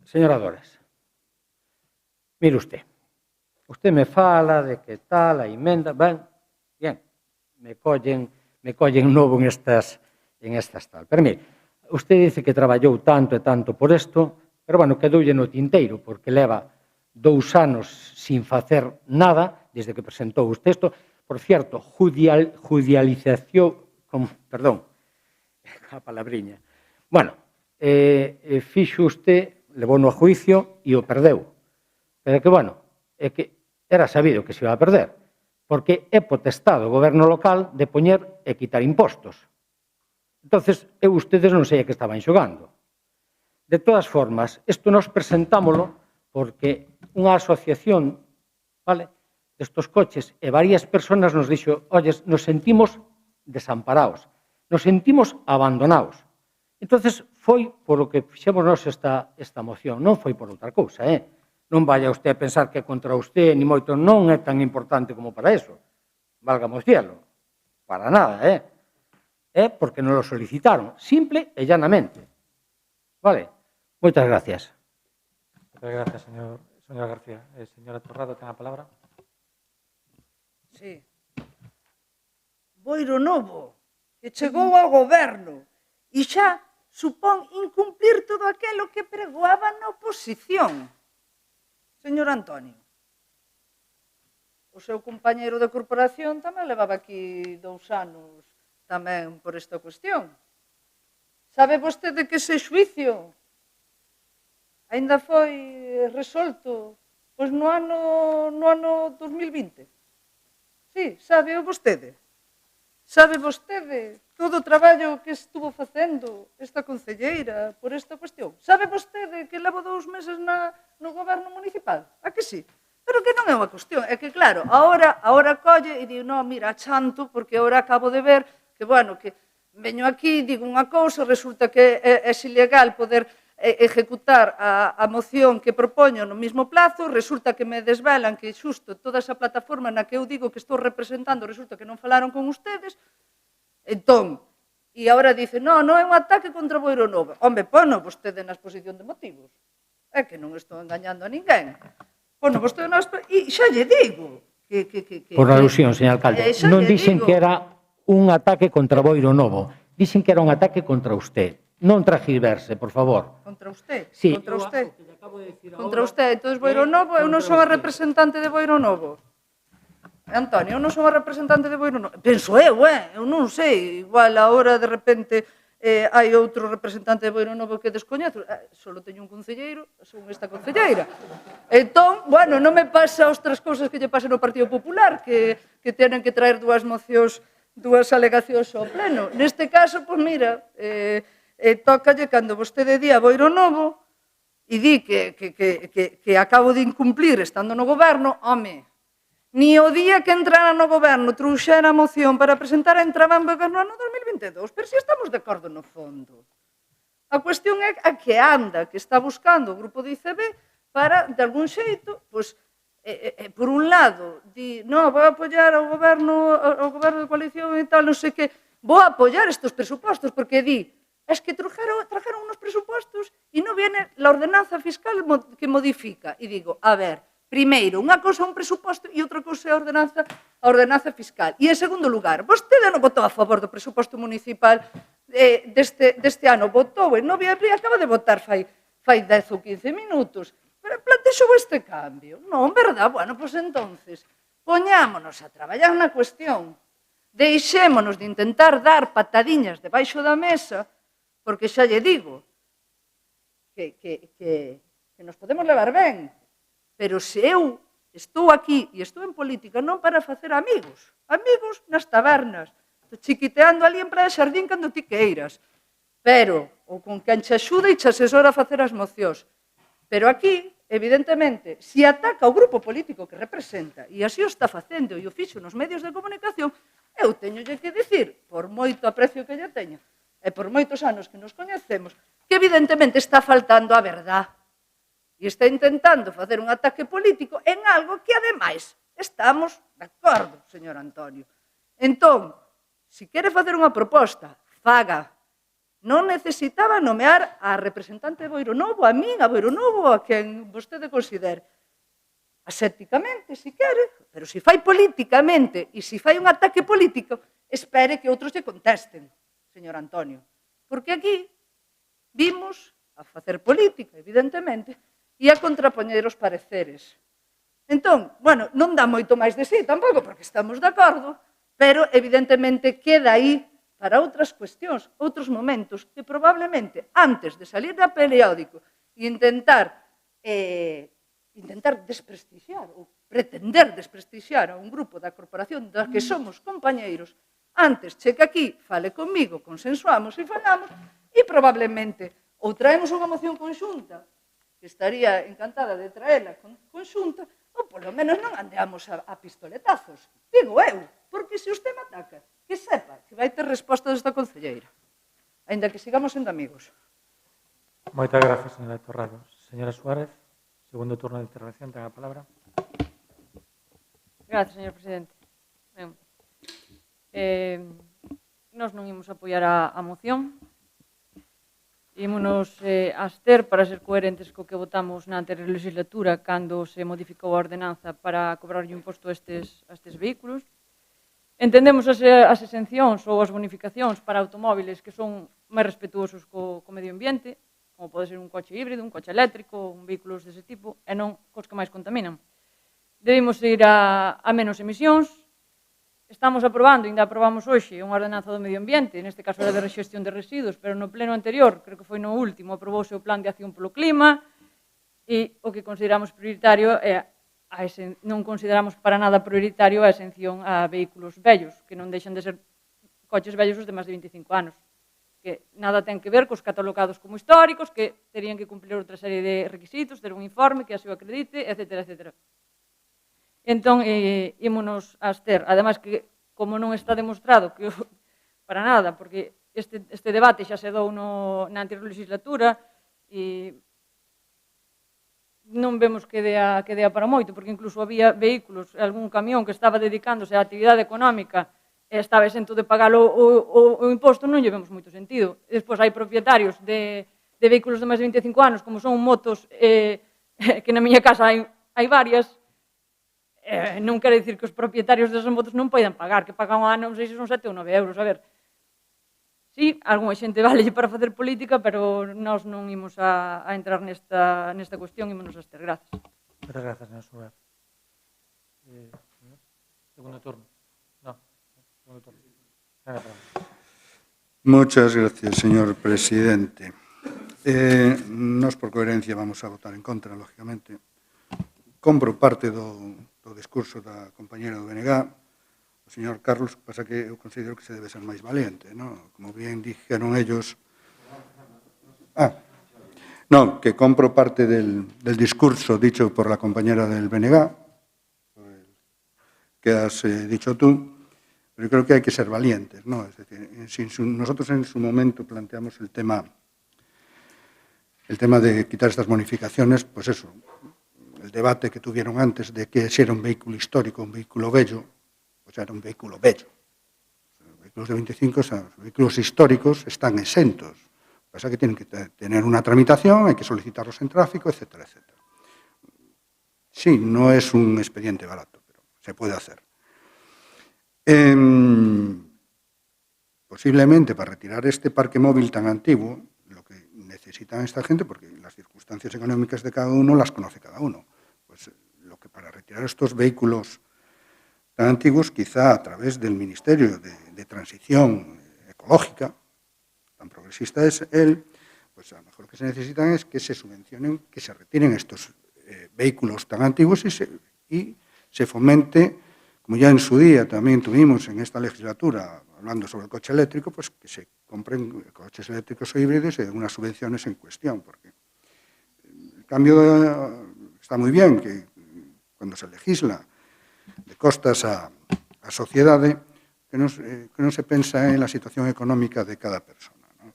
Señora Dores, mire usted. Usted me fala de que tal, a emenda, ben, bien, me collen novo en estas tal. Pero mire, usted dice que traballou tanto e tanto por isto, pero bueno, quedoulle no tinteiro, porque leva 2 anos sin facer nada, desde que presentou usted isto. Por cierto, judicialización, perdón, a palabriña. Bueno, fixo usted, levouno a juicio e o perdeu. Pero que, bueno, é que era sabido que se iba a perder, porque é potestado o goberno local de poñer e quitar impostos. Entonces, ustedes non sei a que estaban xogando. De todas formas, isto nos presentámolo porque unha asociación, vale, destos coches e varias personas nos dixo, olles, nos sentimos desamparados, nos sentimos abandonados. Entonces, foi por o que fixemos nós esta moción, non foi por outra cousa, Non vaya usted a pensar que contra usted, ni moito, non é tan importante como para eso. Válgame o cielo. Para nada, É porque nos lo solicitaron, simple e llanamente. Vale? Moitas gracias. Moitas gracias, señor García. Señora Torrado, ten a palabra. Sí. Boiro Novo, que chegou ao goberno e xa supón incumplir todo aquilo que pregoaba na oposición. Señor Antonio, o seu compañeiro de corporación tamén levaba aquí 2 anos tamén por esta cuestión. Sabe vostede que ese xuicio ainda foi resolto pois no ano 2020? Sí, sabe vostede? Sabe vostede todo o traballo que estuvo facendo esta concelleira por esta cuestión? Sabe vostede que levo 2 meses no goberno municipal? A que sí? Pero que non é unha cuestión, é que claro, agora colle e digo, non, mira, chanto, porque agora acabo de ver que, bueno, que veño aquí, digo unha cousa, resulta que é ilegal poder ejecutar a moción que propoño no mismo plazo, resulta que me desvelan que xusto toda esa plataforma na que eu digo que estou representando, resulta que non falaron con ustedes, entón, e agora dice, non é un ataque contra Boiro Novo. Home, pono vostede na exposición de motivos. É que non estou engañando a ninguén. Pono vostede na exposición, e xa lle digo que... Por alusión, señor alcalde, non dixen que era un ataque contra Boiro Novo, dixen que era un ataque contra usted. Non tragiverse, por favor. Contra usted? Sí. Contra usted? Contra usted. Entón, Boiro Novo, eu non son a representante de Boiro Novo. Antonio, eu non son a representante de Boiro Novo. Penso eu non sei. Igual, agora, de repente, hai outro representante de Boiro Novo que descoñezo. Solo teño un concelleiro, son esta concelleira. Entón, bueno, non me pasa outras cousas que lle pasan no Partido Popular, que tenen que traer 2 mocións, 2 alegacións ao pleno. Neste caso, pois mira, tócalle cando vostede di a Boiro Novo e di que acabo de incumplir estando no goberno, home, Ni o día que entrara no goberno trouxera a moción para presentar entraba en vigor no ano 2022, pero si estamos de acordo no fondo. A cuestión é a que anda, que está buscando o grupo de ICB para, de algún xeito, pois, por un lado, di, no, vou apoiar ao goberno de coalición e tal, non sei que, vou apoiar estes presupostos, porque di, es que trajeron unos presupostos e non viene la ordenanza fiscal que modifica. E digo, a ver, primeiro, unha cousa é un presuposto e outra cousa é a ordenanza fiscal. E, en segundo lugar, vostede non votou a favor do presuposto municipal deste ano, votou en noviembre e acaba de votar fai 10 ou 15 minutos. Pero plantexou este cambio. Non, verdad? Bueno, pois entonces, poñámonos a traballar na cuestión, deixémonos de intentar dar patadiñas debaixo da mesa, porque xa lle digo que nos podemos levar ben, pero se eu estou aquí e estou en política non para facer amigos nas tabernas, chiquiteando ali en Praia Xardín cando ti queiras, pero, ou con quen che axuda e che asesora a facer as mocións. Pero aquí, evidentemente, se ataca o grupo político que representa, e así o está facendo e o fixo nos medios de comunicación, eu teñolle que dicir, por moito aprecio que lle teño, e por moitos anos que nos coñecemos, que evidentemente está faltando a verdad. E está intentando facer un ataque político en algo que, ademais, estamos de acordo, señor Antonio. Entón, se quere facer unha proposta, faga. Non necesitaba nomear a representante de Boiro Novo, a min, a Boiro Novo, a quen vostede considere. Asépticamente, se quere, pero se fai políticamente e se fai un ataque político, espere que outros lle contesten, señor Antonio. Porque aquí vimos a facer política, evidentemente, e a contrapoñer os pareceres. Entón, bueno, non dá moito máis de sí tampouco, porque estamos de acordo, pero evidentemente queda aí para outras cuestións, outros momentos, que probablemente antes de salir da periódico e intentar desprestixiar ou pretender desprestixiar a un grupo da corporación da que somos compañeiros, antes cheque aquí, fale comigo, consensuamos e falamos, e probablemente ou traemos unha moción conxunta, que estaría encantada de traela conxunta, ou polo menos non andeamos a pistoletazos. Digo eu, porque se usted me ataca, que sepa que vai ter resposta desta concelleira, aínda que sigamos sendo amigos. Moitas gracias, señora Torrado. Señora Suárez, segundo turno de intervención, ten a palabra. Gracias, señor presidente. Ben, nós non imos apoiar a moción, ímonos abster para ser coherentes co que votamos na anterior legislatura cando se modificou a ordenanza para cobrar o imposto a estes vehículos. Entendemos as exencións ou as bonificacións para automóviles que son máis respetuosos co medio ambiente, como pode ser un coche híbrido, un coche eléctrico, un vehículos dese tipo, e non cos que máis contaminan. Debemos ir a menos emisións. Estamos aprobando, ainda aprobamos hoxe, unha ordenanza do medio ambiente, neste caso era de rexestión de residuos, pero no pleno anterior, creo que foi no último, aprobouse o plan de acción polo clima, e o que consideramos prioritario é non consideramos para nada prioritario a exención a vehículos vellos, que non deixan de ser coches vellos os de máis de 25 anos, que nada ten que ver cos catalogados como históricos, que terían que cumplir outra serie de requisitos, ter un informe que así o acredite, etc. etc. Entón, ímonos a abster. Ademais, que como non está demostrado que para nada, porque este debate xa se dou na anterior legislatura e non vemos que dea para moito, porque incluso había vehículos, algún camión que estaba dedicándose á actividade económica e estaba exento de pagar o imposto, non lle vemos moito sentido. Despois hai propietarios de vehículos de máis de 25 anos, como son motos, que na miña casa hai varias, non quero dicir que os propietarios desas motos non poidan pagar, que pagan ao ano, non sei se son 7 ou 9 euros, a ver. Sí, algunha xente válelle para facer política, pero nós non imos a entrar nesta cuestión, ímonos a abster. Gracias. Moitas gracias, señor Suárez. Segundo turno. No, segundo turno. Muchas gracias, señor presidente. Nós, por coherencia, vamos a votar en contra, lógicamente. Compro parte do discurso da compañera do BNG, o señor Carlos, pasa que eu considero que se debe ser máis valiente, ¿no? Como bien dijeron ellos... No, que compro parte del discurso dicho por la compañera del BNG, que has dicho tú, pero yo creo que hay que ser valientes, ¿no? Es decir, nosotros en su momento planteamos el tema de quitar estas bonificaciones, pues eso, el debate que tuvieron antes de que si era un vehículo histórico, un vehículo bello, pues era un vehículo bello. Los vehículos de 25, los vehículos históricos están exentos. Lo que pasa es que tienen que tener una tramitación, hay que solicitarlos en tráfico, etcétera, etcétera. Sí, no es un expediente barato, pero se puede hacer. Posiblemente para retirar este parque móvil tan antiguo, lo que necesitan esta gente, porque las circunstancias económicas de cada uno las conoce cada uno, pues lo que para retirar estos vehículos tan antiguos, quizá a través del Ministerio de Transición Ecológica, tan progresista es él, pues a lo mejor lo que se necesitan es que se subvencionen, que se retiren estos vehículos tan antiguos y se fomente, como ya en su día también tuvimos en esta legislatura, hablando sobre el coche eléctrico, pues que se compren coches eléctricos o híbridos y unas subvenciones en cuestión, porque el cambio está muy bien, que cuando se legisla de costas a sociedade, que non se pensa en la situación económica de cada persona, ¿no?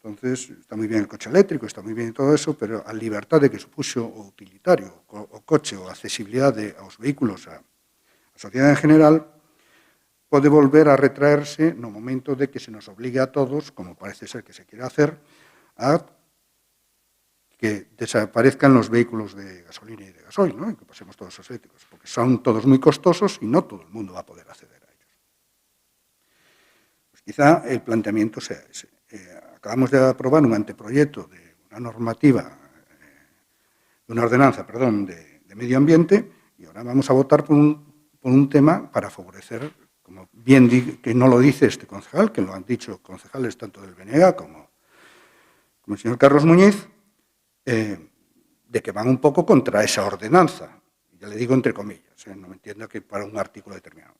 Entonces, está moi bien el coche eléctrico, está moi bien todo eso, pero a liberdade que supuxo o utilitario, o coche, ou a accesibilidade aos vehículos a sociedade en general, pode volver a retraerse no momento de que se nos obligue a todos, como parece ser que se quiere hacer, a que desaparezcan los vehículos de gasolina y de gasoil, ¿no? Y que pasemos todos los eléctricos, porque son todos muy costosos y no todo el mundo va a poder acceder a ellos. Pues quizá el planteamiento sea ese. Acabamos de aprobar un anteproyecto de una normativa, de una ordenanza, perdón, de medio ambiente, y ahora vamos a votar por un tema para favorecer, como bien que no lo dice este concejal, que lo han dicho concejales tanto del BNG como el señor Carlos Muñiz, de que van un poco contra esa ordenanza. Ya le digo entre comillas, no me entiendo que para un artículo determinado.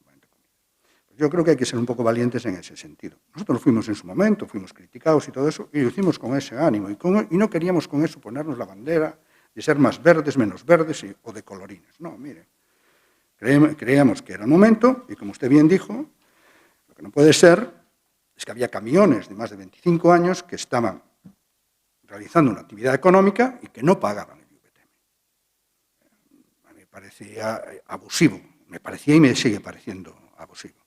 Pues yo creo que hay que ser un poco valientes en ese sentido. Nosotros lo fuimos en su momento, fuimos criticados y todo eso, y lo hicimos con ese ánimo, y no queríamos con eso ponernos la bandera de ser más verdes, menos verdes o de colorines. No, mire, creíamos que era el momento, y como usted bien dijo, lo que no puede ser es que había camiones de más de 25 años que estaban realizando una actividad económica y que no pagaban el IVTM. A mí me parecía abusivo, me parecía y me sigue pareciendo abusivo.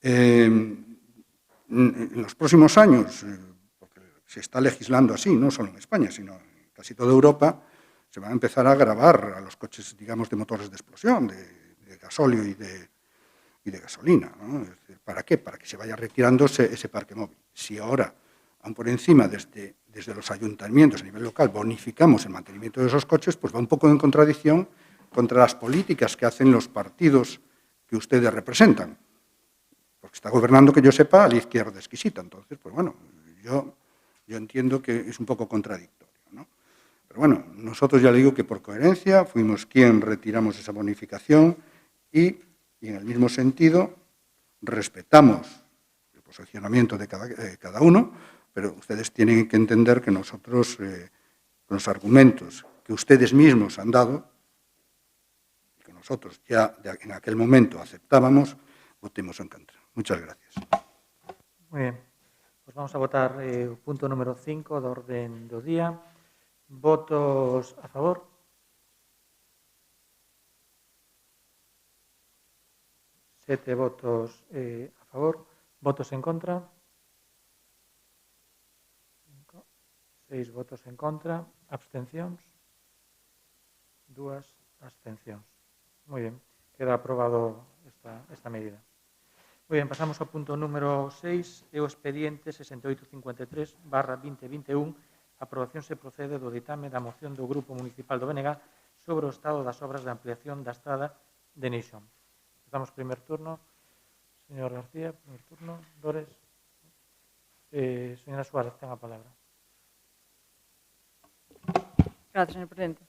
En los próximos años, porque se está legislando así, no solo en España, sino en casi toda Europa, se va a empezar a gravar a los coches, digamos, de motores de explosión, de gasóleo y de gasolina, ¿no? Es decir, ¿para qué? Para que se vaya retirando ese parque móvil. Si ahora, aún por encima, desde los ayuntamientos a nivel local bonificamos el mantenimiento de esos coches, pues va un poco en contradicción contra las políticas que hacen los partidos que ustedes representan. Porque está gobernando, que yo sepa, a la izquierda exquisita. Entonces, pues bueno, yo entiendo que es un poco contradictorio, ¿no? Pero bueno, nosotros ya le digo que por coherencia fuimos quien retiramos esa bonificación y en el mismo sentido respetamos el posicionamiento de cada uno, pero ustedes tienen que entender que nosotros, con los argumentos que ustedes mismos han dado, y que nosotros ya en aquel momento aceptábamos, votemos en contra. Muchas gracias. Muy bien. Pues vamos a votar o punto número 5 da orden do día. Votos a favor. Sete votos a favor. Votos en contra. 6 votos en contra. Abstencións. 2 abstencións. Moi ben. Queda aprobado esta medida. Moi ben, pasamos ao punto número 6, é o expediente 6853/2021, aprobación se procede do ditame da moción do Grupo Municipal do BNG sobre o estado das obras de ampliación da estrada de Neixón. Empezamos primer turno. Señor García, primer turno. Dores. Señora Suárez, ten a palabra. Gracias, señor presidente.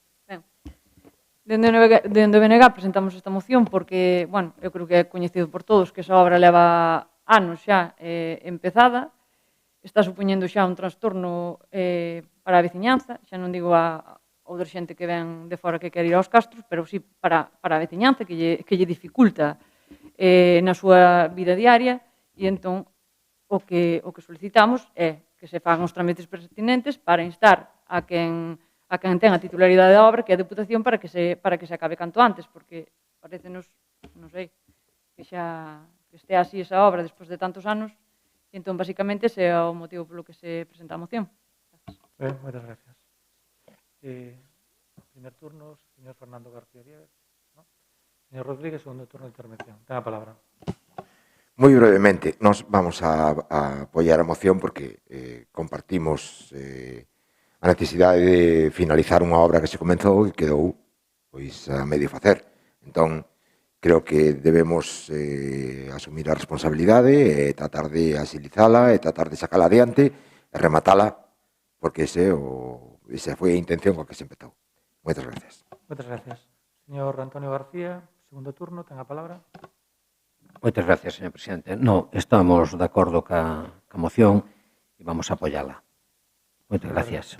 Ben, dende o BNG presentamos esta moción porque, bueno, eu creo que é coñecido por todos que esa obra leva anos xa empezada, está supoñendo xa un trastorno para a veciñanza, xa non digo a outra xente que ven de fora que quer ir aos castros, pero sí para a veciñanza, que lle dificulta na súa vida diaria, e entón o que solicitamos é que se fagan os trámites pertinentes para instar a quen ten a titularidade da obra, que é a Deputación, para que se acabe canto antes, porque parecenos, non sei, que estea así esa obra despois de tantos anos, e entón, basicamente, ese é o motivo polo que se presenta a moción. Ben, moitas gracias. Primer turno, señor Fernando García Díaz. ¿No? Señor Rodríguez, segundo turno de intervención. Ten a palabra. Moi brevemente, nos vamos a apoiar a moción porque compartimos a necesidade de finalizar unha obra que se comenzou e quedou pois a medio facer. Entón, creo que debemos asumir a responsabilidade e tratar de agilizala e tratar de sacala adiante e rematala, porque esa foi a intención con que se empezou. Moitas gracias. Moitas gracias. Señor Antonio García, segundo turno, ten a palabra. Moitas gracias, señor presidente. No, estamos de acordo ca moción e vamos a apoiala. Moitas gracias.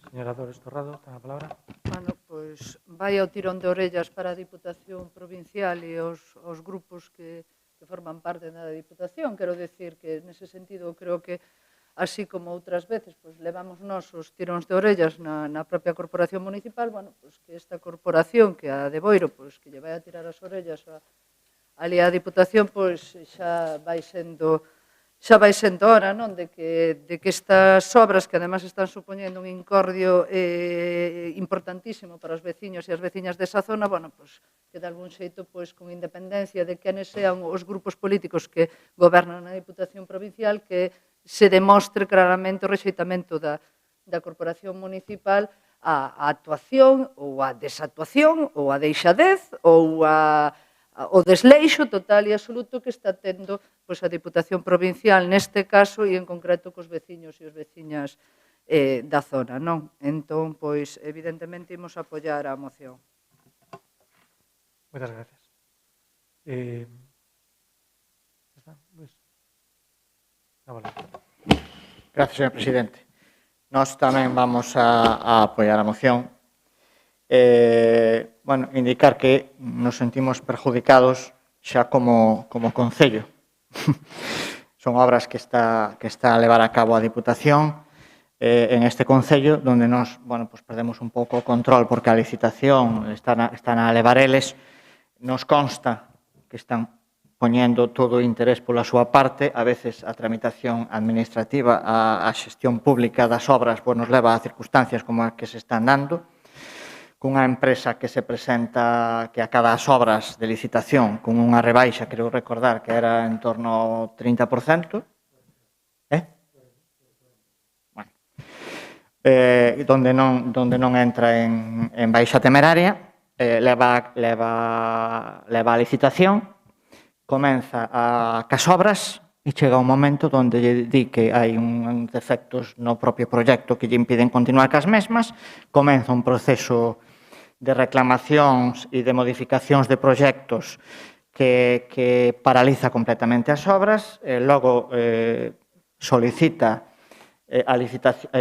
Señora Dores Torrado, ten a palabra. Bueno, pois vai ao tirón de orellas para a Diputación Provincial e os grupos que forman parte da Diputación. Quero decir que, nese sentido, creo que así como outras veces, pois levamos nós os tiróns de orellas na propia corporación municipal, bueno, pois que esta corporación, que a de Boiro, pois que lle vai a tirar as orellas ali a Diputación, pois xa vai sendo hora, non, de que estas obras, que además están supoñendo un incordio importantísimo para os veciños e as veciñas desa zona, bueno, pois que de algún xeito, pois con independencia de quenes sean os grupos políticos que gobernan na Diputación Provincial, que se demostre claramente o rexeitamento da Corporación Municipal a actuación ou a desactuación ou a deixadez ou o desleixo total e absoluto que está tendo pois, a Diputación Provincial neste caso e en concreto cos veciños e os veciñas da zona, non? Entón, pois, evidentemente, imos apoiar a moción. Moitas gracias. Está, Luis. Gracias, señor presidente. Nós tamén vamos a apoiar a moción. Bueno, indicar que nos sentimos perjudicados xa como Concello. Son obras que está a levar a cabo a Diputación en este Concello, donde nos, bueno, pues perdemos un pouco o control porque a licitación están a levar eles. Nos consta que están poñendo todo o interés pola súa parte, a veces a tramitación administrativa, a xestión pública das obras, pues nos leva a circunstancias como as que se están dando, cunha empresa que se presenta que acada as obras de licitación con unha rebaixa, creo recordar, que era en torno ao 30%, bueno, donde non entra en baixa temeraria, leva a licitación, comeza cas obras e chega un momento onde lle di que hai uns defectos no propio proxecto que lle impiden continuar cas mesmas, comeza un proceso de reclamacións e de modificacións de proxectos que paraliza completamente as obras, logo solicita a licitación,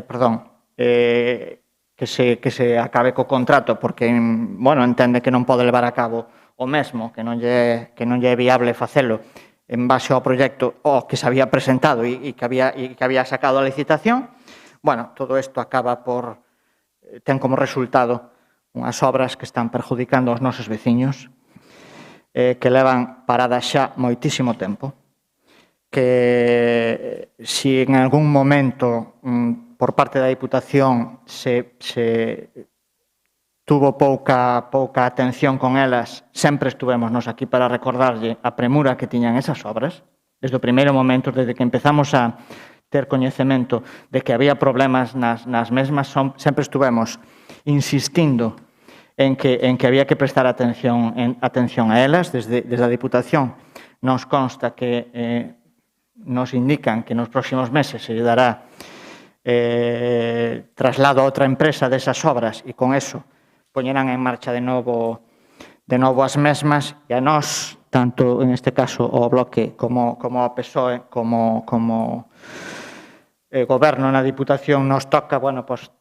que se acabe co contrato porque, bueno, entende que non pode levar a cabo o mesmo, que non lle é viable facelo en base ao proxecto que se había presentado e que había sacado a licitación. Bueno, todo isto acaba ten como resultado unhas obras que están perjudicando aos nosos veciños, que levan paradas xa moitísimo tempo, que se en algún momento por parte da Diputación se tuvo pouca atención con elas, sempre estuvemos nos aquí para recordarlle a premura que tiñan esas obras, desde o primeiro momento, desde que empezamos a ter coñecemento de que había problemas nas mesmas, sempre estuvemos insistindo en que había que prestar atención a elas. Desde a Diputación nos consta que nos indican que nos próximos meses se lle dará traslado a outra empresa desas obras e con eso poñerán en marcha de novo as mesmas, e a nós, tanto en este caso o Bloque como a PSOE, como Goberno na Diputación, nos toca, bueno, pues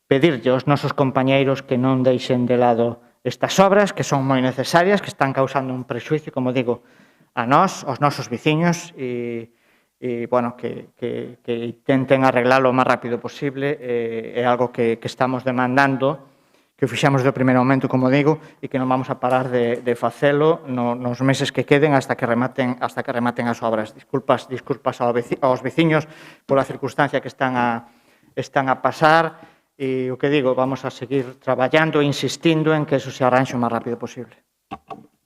pedirlle aos nosos compañeiros que non deixen de lado estas obras que son moi necesarias, que están causando un prexuicio, como digo, a nós, aos nosos veciños, e bueno, que intenten arreglalo o máis rápido posible. É algo que estamos demandando, que o fixamos do primeiro momento, como digo, e que non vamos a parar de facelo nos meses que queden hasta que rematen as obras. Disculpas aos veciños pola circunstancia que están a pasar, e o que digo, vamos a seguir traballando e insistindo en que eso se arranxe o máis rápido posible.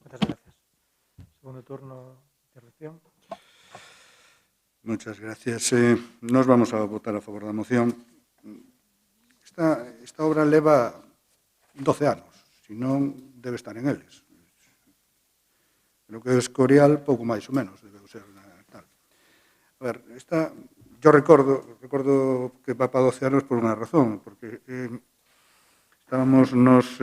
Moitas gracias. Segundo turno de intervención. Muchas gracias. Nos vamos a votar a favor da moción. Esta obra leva 12 anos, se non debe estar en eles. Creo que o Escorial, pouco máis ou menos, debe ser tal. A ver, yo recordo que va para 12 anos por unha razón, porque estábamos nos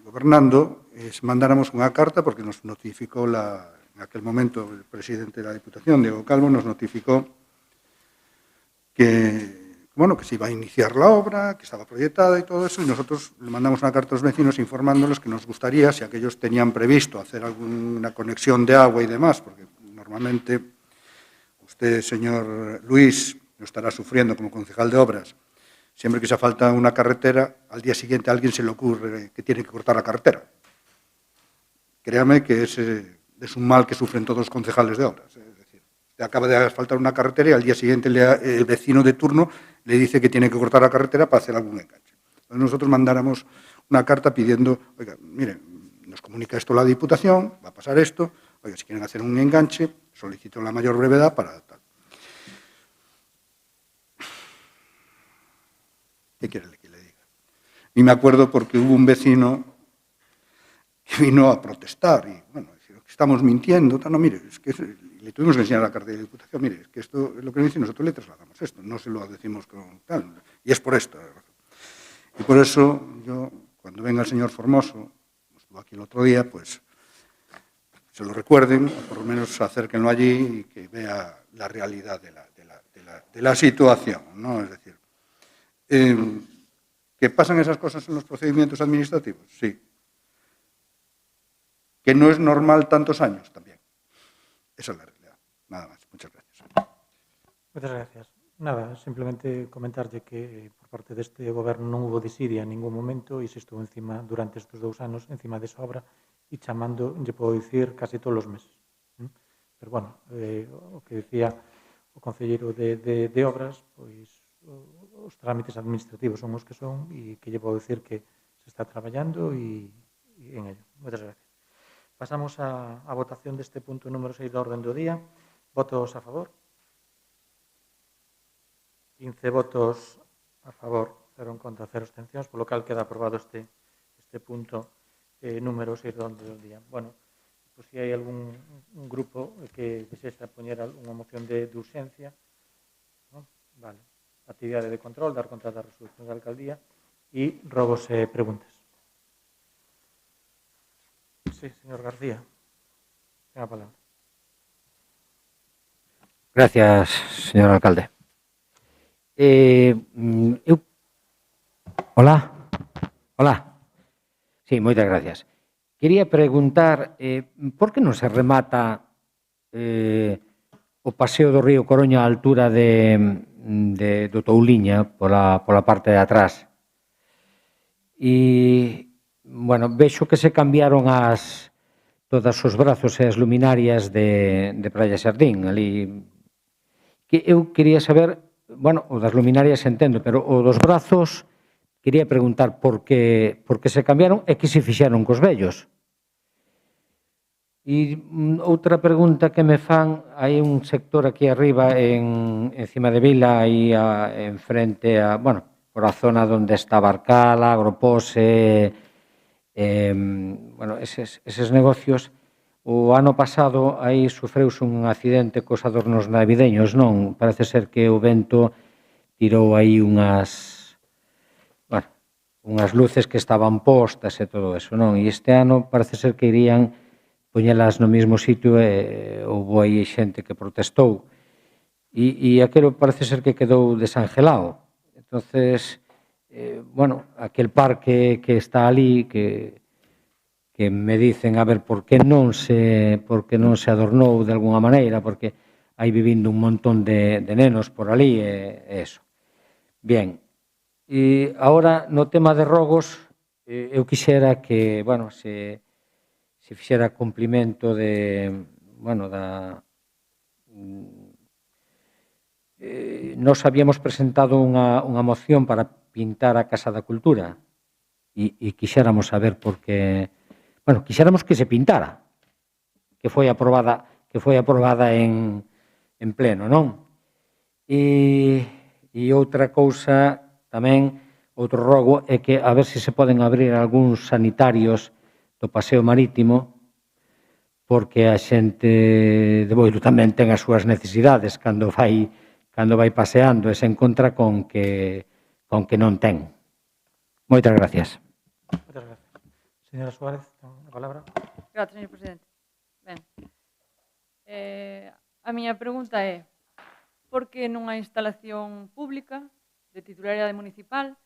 gobernando e mandáramos unha carta porque nos notificou en aquel momento el presidente da Diputación, Diego Calvo, nos notificó que se iba a iniciar la obra, que estaba proyectada y todo eso, y nosotros le mandamos una carta a los vecinos informándoles que nos gustaría, si aquellos tenían previsto hacer alguna conexión de agua y demás, porque normalmente usted, señor Luis, lo estará sufriendo como concejal de obras. Siempre que se falta una carretera, al día siguiente a alguien se le ocurre que tiene que cortar la carretera. Créame que es un mal que sufren todos los concejales de obras. Es decir, te acaba de asfaltar una carretera y al día siguiente el vecino de turno le dice que tiene que cortar la carretera para hacer algún enganche. Entonces nosotros mandáramos una carta pidiendo, oiga, miren, nos comunica esto la Diputación, va a pasar esto, oiga, si quieren hacer un enganche, solicito la mayor brevedad para tal. ¿Qué quiere que le diga? Y me acuerdo porque hubo un vecino que vino a protestar y, bueno, estamos mintiendo, no, mire, es que le tuvimos que enseñar la carta de Diputación, mire, es que esto es lo que nos dice, nosotros le trasladamos esto, no se lo decimos con tal, y es por esto. Y por eso yo, cuando venga el señor Formoso, estuvo aquí el otro día, pues se lo recuerden, o por lo menos acérquenlo allí y que vea la realidad de la situación, ¿no? Es decir, ¿que pasan esas cosas en los procedimientos administrativos? Sí. ¿Que no es normal tantos años? También. Esa es la realidad. Nada más. Muchas gracias. Muchas gracias. Nada, simplemente comentarlle que por parte deste goberno non hubo desidia en ningún momento e se estuvo encima, durante estes 2 anos, encima desa obra e chamando, lle podo dicir, casi todos os meses. Pero, bueno, o que decía o concelleiro de obras, pois os trámites administrativos son os que son e que lle podo dicir que se está traballando e en ello. Moitas gracias. Pasamos a votación deste punto número 6 da orden do día. Votos a favor. 15 votos a favor, 0 en contra, 0 abstencións, polo cal queda aprobado este punto número 6 da orde do día. Bueno, pois se hai algún grupo que desexa poñer unha moción de urxencia, ¿no? Vale. Actividade de control, dar conta da resolución da alcaldía e robos e preguntas. Sí, señor García. Ten a palabra. Gracias, señor alcalde. Hola. Sí, moitas gracias. Quería preguntar por que non se remata o paseo do río Coroña á altura do Touliña pola parte de atrás. E, bueno, vexo que se cambiaron todos os brazos e as luminarias de Praia Xardín. Ali, que eu quería saber, bueno, o das luminarias entendo, pero o dos brazos, quería preguntar por que se cambiaron e que se fixeron cos vellos. E outra pregunta que me fan, hai un sector aquí arriba encima de Vila, aí en frente bueno, por a zona onde está Barcala, Agropose, bueno, eses negocios. O ano pasado aí sufreuse un accidente cos adornos navideños, non? Parece ser que o vento tirou aí unhas luces que estaban postas e todo eso, non? E este ano parece ser que irían poñelas no mesmo sitio e houve aí xente que protestou. E aquilo parece ser que quedou desangelado. Entonces, bueno, aquel parque que está ali, que me dicen a ver por que non se adornou de alguna maneira, porque hai vivindo un montón de nenos por ali, e eso. Bien, e agora no tema de rogos, eu quixera que, bueno, se fixera cumplimento de, bueno, nós habíamos presentado unha moción para pintar a Casa da Cultura e quixéramos saber por que, bueno, quixéramos que se pintara, que foi aprobada en pleno, non? E outra cousa tamén, outro rogo, é que a ver se poden abrir algúns sanitarios do paseo marítimo, porque a xente de Boiro tamén ten as súas necesidades cando vai paseando e se encontra con que non ten. Moitas gracias. Moitas gracias. Señora Suárez, ten a palabra. Gracias, señor presidente. Ben, a miña pregunta é: por que nunha instalación pública de titularidade municipal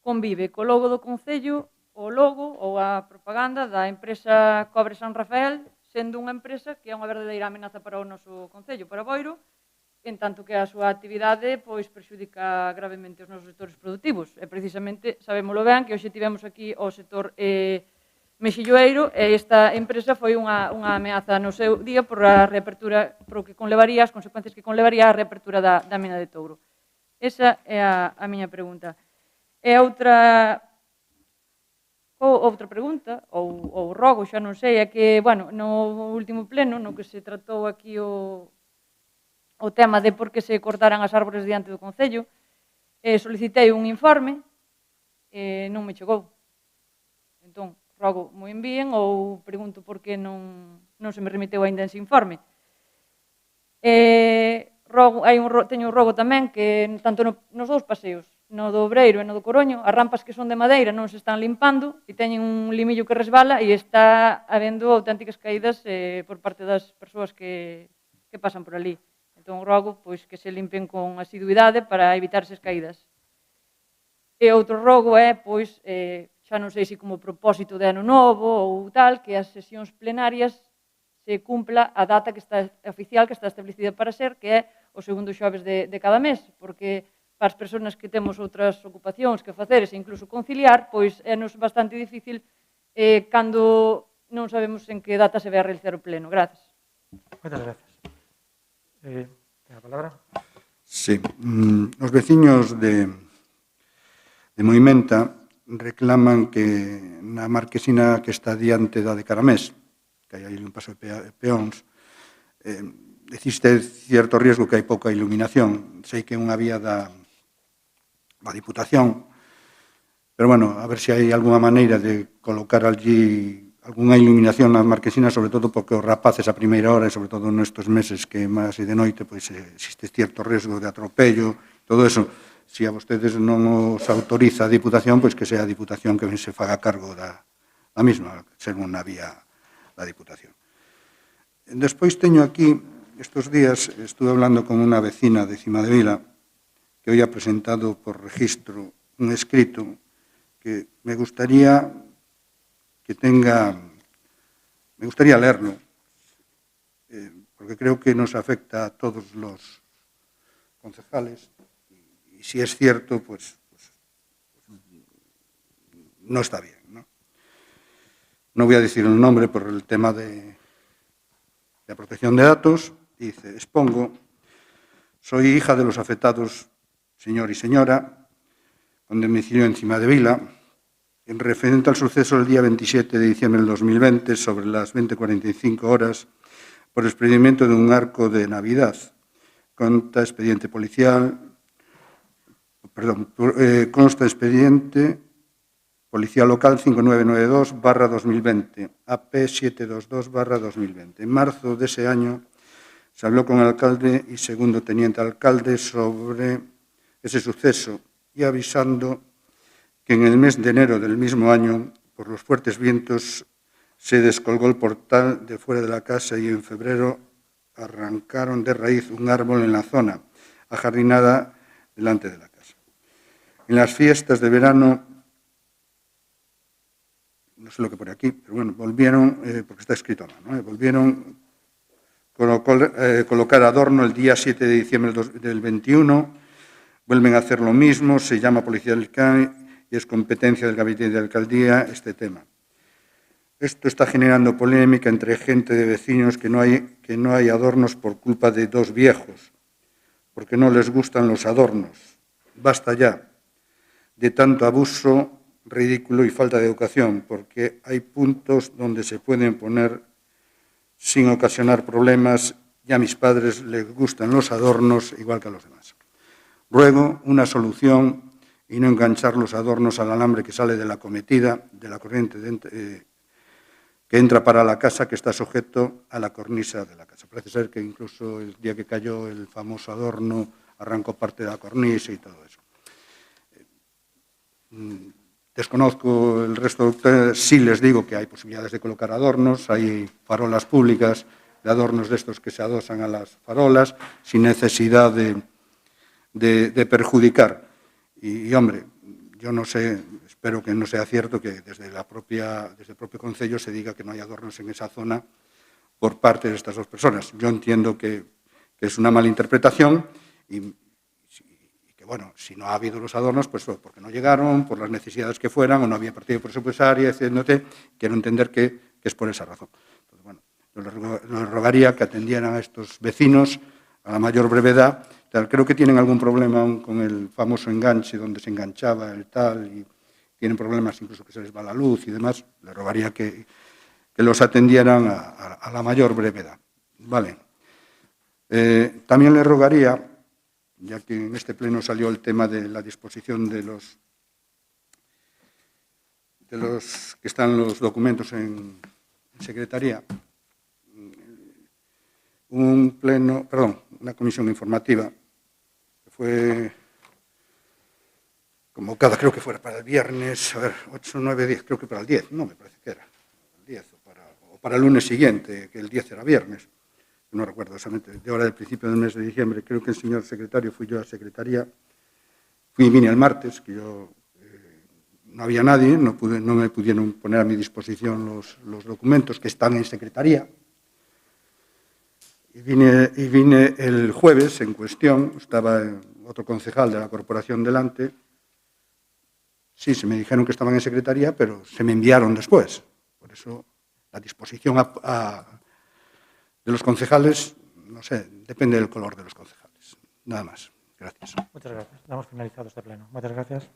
convive co logo do Concello o logo ou a propaganda da empresa Cobre San Rafael, sendo unha empresa que é unha verdadeira amenaza para o noso Concello, para Boiro, en tanto que a súa actividade perxudica gravemente os nosos sectores productivos. E precisamente sabémoslo ben que hoxe tivemos aquí o sector mexilloeiro e esta empresa foi unha ameaza no seu día por a reapertura, por o que conlevaría, as consecuencias que conlevaría a reapertura da mina de Touro. Esa é a miña pregunta. E outra pregunta, ou rogo, xa non sei, é que, bueno, no último pleno, no que se tratou aquí o tema de por que se cortaran as árbores diante do Concello, solicitei un informe e non me chegou. Entón, rogo mo envíen ou pregunto por que non se me remiteu aínda ese informe. Teño un rogo tamén que, tanto nos dous paseos, no do Obreiro e no do Coroño, as rampas que son de madeira non se están limpando e teñen un limillo que resbala e está habendo auténticas caídas por parte das persoas que pasan por ali. Entón, rogo que se limpen con asiduidade para evitar esas caídas. E outro rogo é, xa non sei se como propósito de ano novo ou tal, que as sesións plenarias se cumpla a data que está oficial, que está establecida para ser, que é o segundo xoves de cada mes, porque para as persoas que temos outras ocupacións que facer e incluso conciliar, é-nos bastante difícil cando non sabemos en que data se vai a realizar o pleno. Gracias. Moitas gracias. Ten a palabra. Sí. Os veciños de Moimenta reclaman que na marquesina que está diante da de Caramés, que hai aí un paso de peóns, existe cierto riesgo que hai pouca iluminación. Sei que é unha vía da Diputación, pero, bueno, a ver se hai algunha maneira de colocar allí algunha iluminación nas marquesinas, sobre todo porque os rapaces a primeira hora, e sobre todo nestes meses que máis de noite, existe cierto riesgo de atropello, todo eso. Se a vostedes non os autoriza a Diputación, que sea a Diputación que se faga cargo da mesma, ser unha vía da Diputación. Despois teño aquí, estes días, estuve hablando con unha vecina de Cimadevila, que hoy ha presentado por registro un escrito que me gustaría leerlo, porque creo que nos afecta a todos los concejales, y si es cierto, pues no está bien, ¿no? No voy a decir el nombre por el tema de la protección de datos. Dice: expongo, soy hija de los afectados, señor y señora, con domicilio en Cimadevila, en referente al suceso del día 27 de diciembre del 2020, sobre las 20:45 horas, por expedimiento de un arco de Navidad. Consta expediente local 5992/2020, AP 722/2020. En marzo de ese año se habló con el alcalde y segundo teniente alcalde sobre ese suceso y avisando que en el mes de enero del mismo año, por los fuertes vientos, se descolgó el portal de fuera de la casa y en febrero arrancaron de raíz un árbol en la zona ajardinada delante de la casa. En las fiestas de verano, no sé lo que pone aquí, pero bueno, volvieron, porque está escrito a mano, volvieron a colocar adorno el día 7 de diciembre del 21, vuelven a hacer lo mismo, se llama Policía del CAI y es competencia del Gabinete de Alcaldía este tema. Esto está generando polémica entre gente de vecinos que no hay adornos por culpa de dos viejos, porque no les gustan los adornos. Basta ya de tanto abuso, ridículo y falta de educación, porque hay puntos donde se pueden poner sin ocasionar problemas y a mis padres les gustan los adornos igual que a los demás. Ruego una solución y no enganchar los adornos al alambre que sale de la cometida, de la corriente que entra para la casa, que está sujeto a la cornisa de la casa. Parece ser que incluso el día que cayó el famoso adorno arrancó parte de la cornisa y todo eso. Desconozco el resto, sí les digo que hay posibilidades de colocar adornos, hay farolas públicas de adornos de estos que se adosan a las farolas sin necesidad de perjudicar. Y, hombre, yo no sé, espero que no sea cierto que desde el propio Concello se diga que no hay adornos en esa zona por parte de estas dos personas. Yo entiendo que es una mala interpretación y que, bueno, si no ha habido los adornos, pues porque no llegaron, por las necesidades que fueran, o no había partido presupuestario, etc. Quiero entender que es por esa razón. Entonces, bueno, yo les rogaría que atendieran a estos vecinos a la mayor brevedad. Creo que tienen algún problema aún con el famoso enganche donde se enganchaba el tal y tienen problemas incluso que se les va la luz y demás. Les rogaría que los atendieran a la mayor brevedad. Vale. También les rogaría, ya que en este pleno salió el tema de la disposición de los que están los documentos en secretaría, una comisión informativa que fue convocada, creo que fuera para el viernes, 8, 9, 10, creo que para el 10, no, me parece que era el 10, o para el lunes siguiente, que el 10 era viernes, no recuerdo exactamente, de hora del principio del mes de diciembre. Creo que el señor secretario, fui yo a secretaría, vine el martes, que yo no había nadie, no me pudieron poner a mi disposición los documentos que están en secretaría. Y vine el jueves en cuestión, estaba otro concejal de la corporación delante. Sí, se me dijeron que estaban en secretaría, pero se me enviaron después. Por eso la disposición de los concejales, no sé, depende del color de los concejales. Nada más. Gracias. Muchas gracias. Damos finalizado este pleno. Muchas gracias.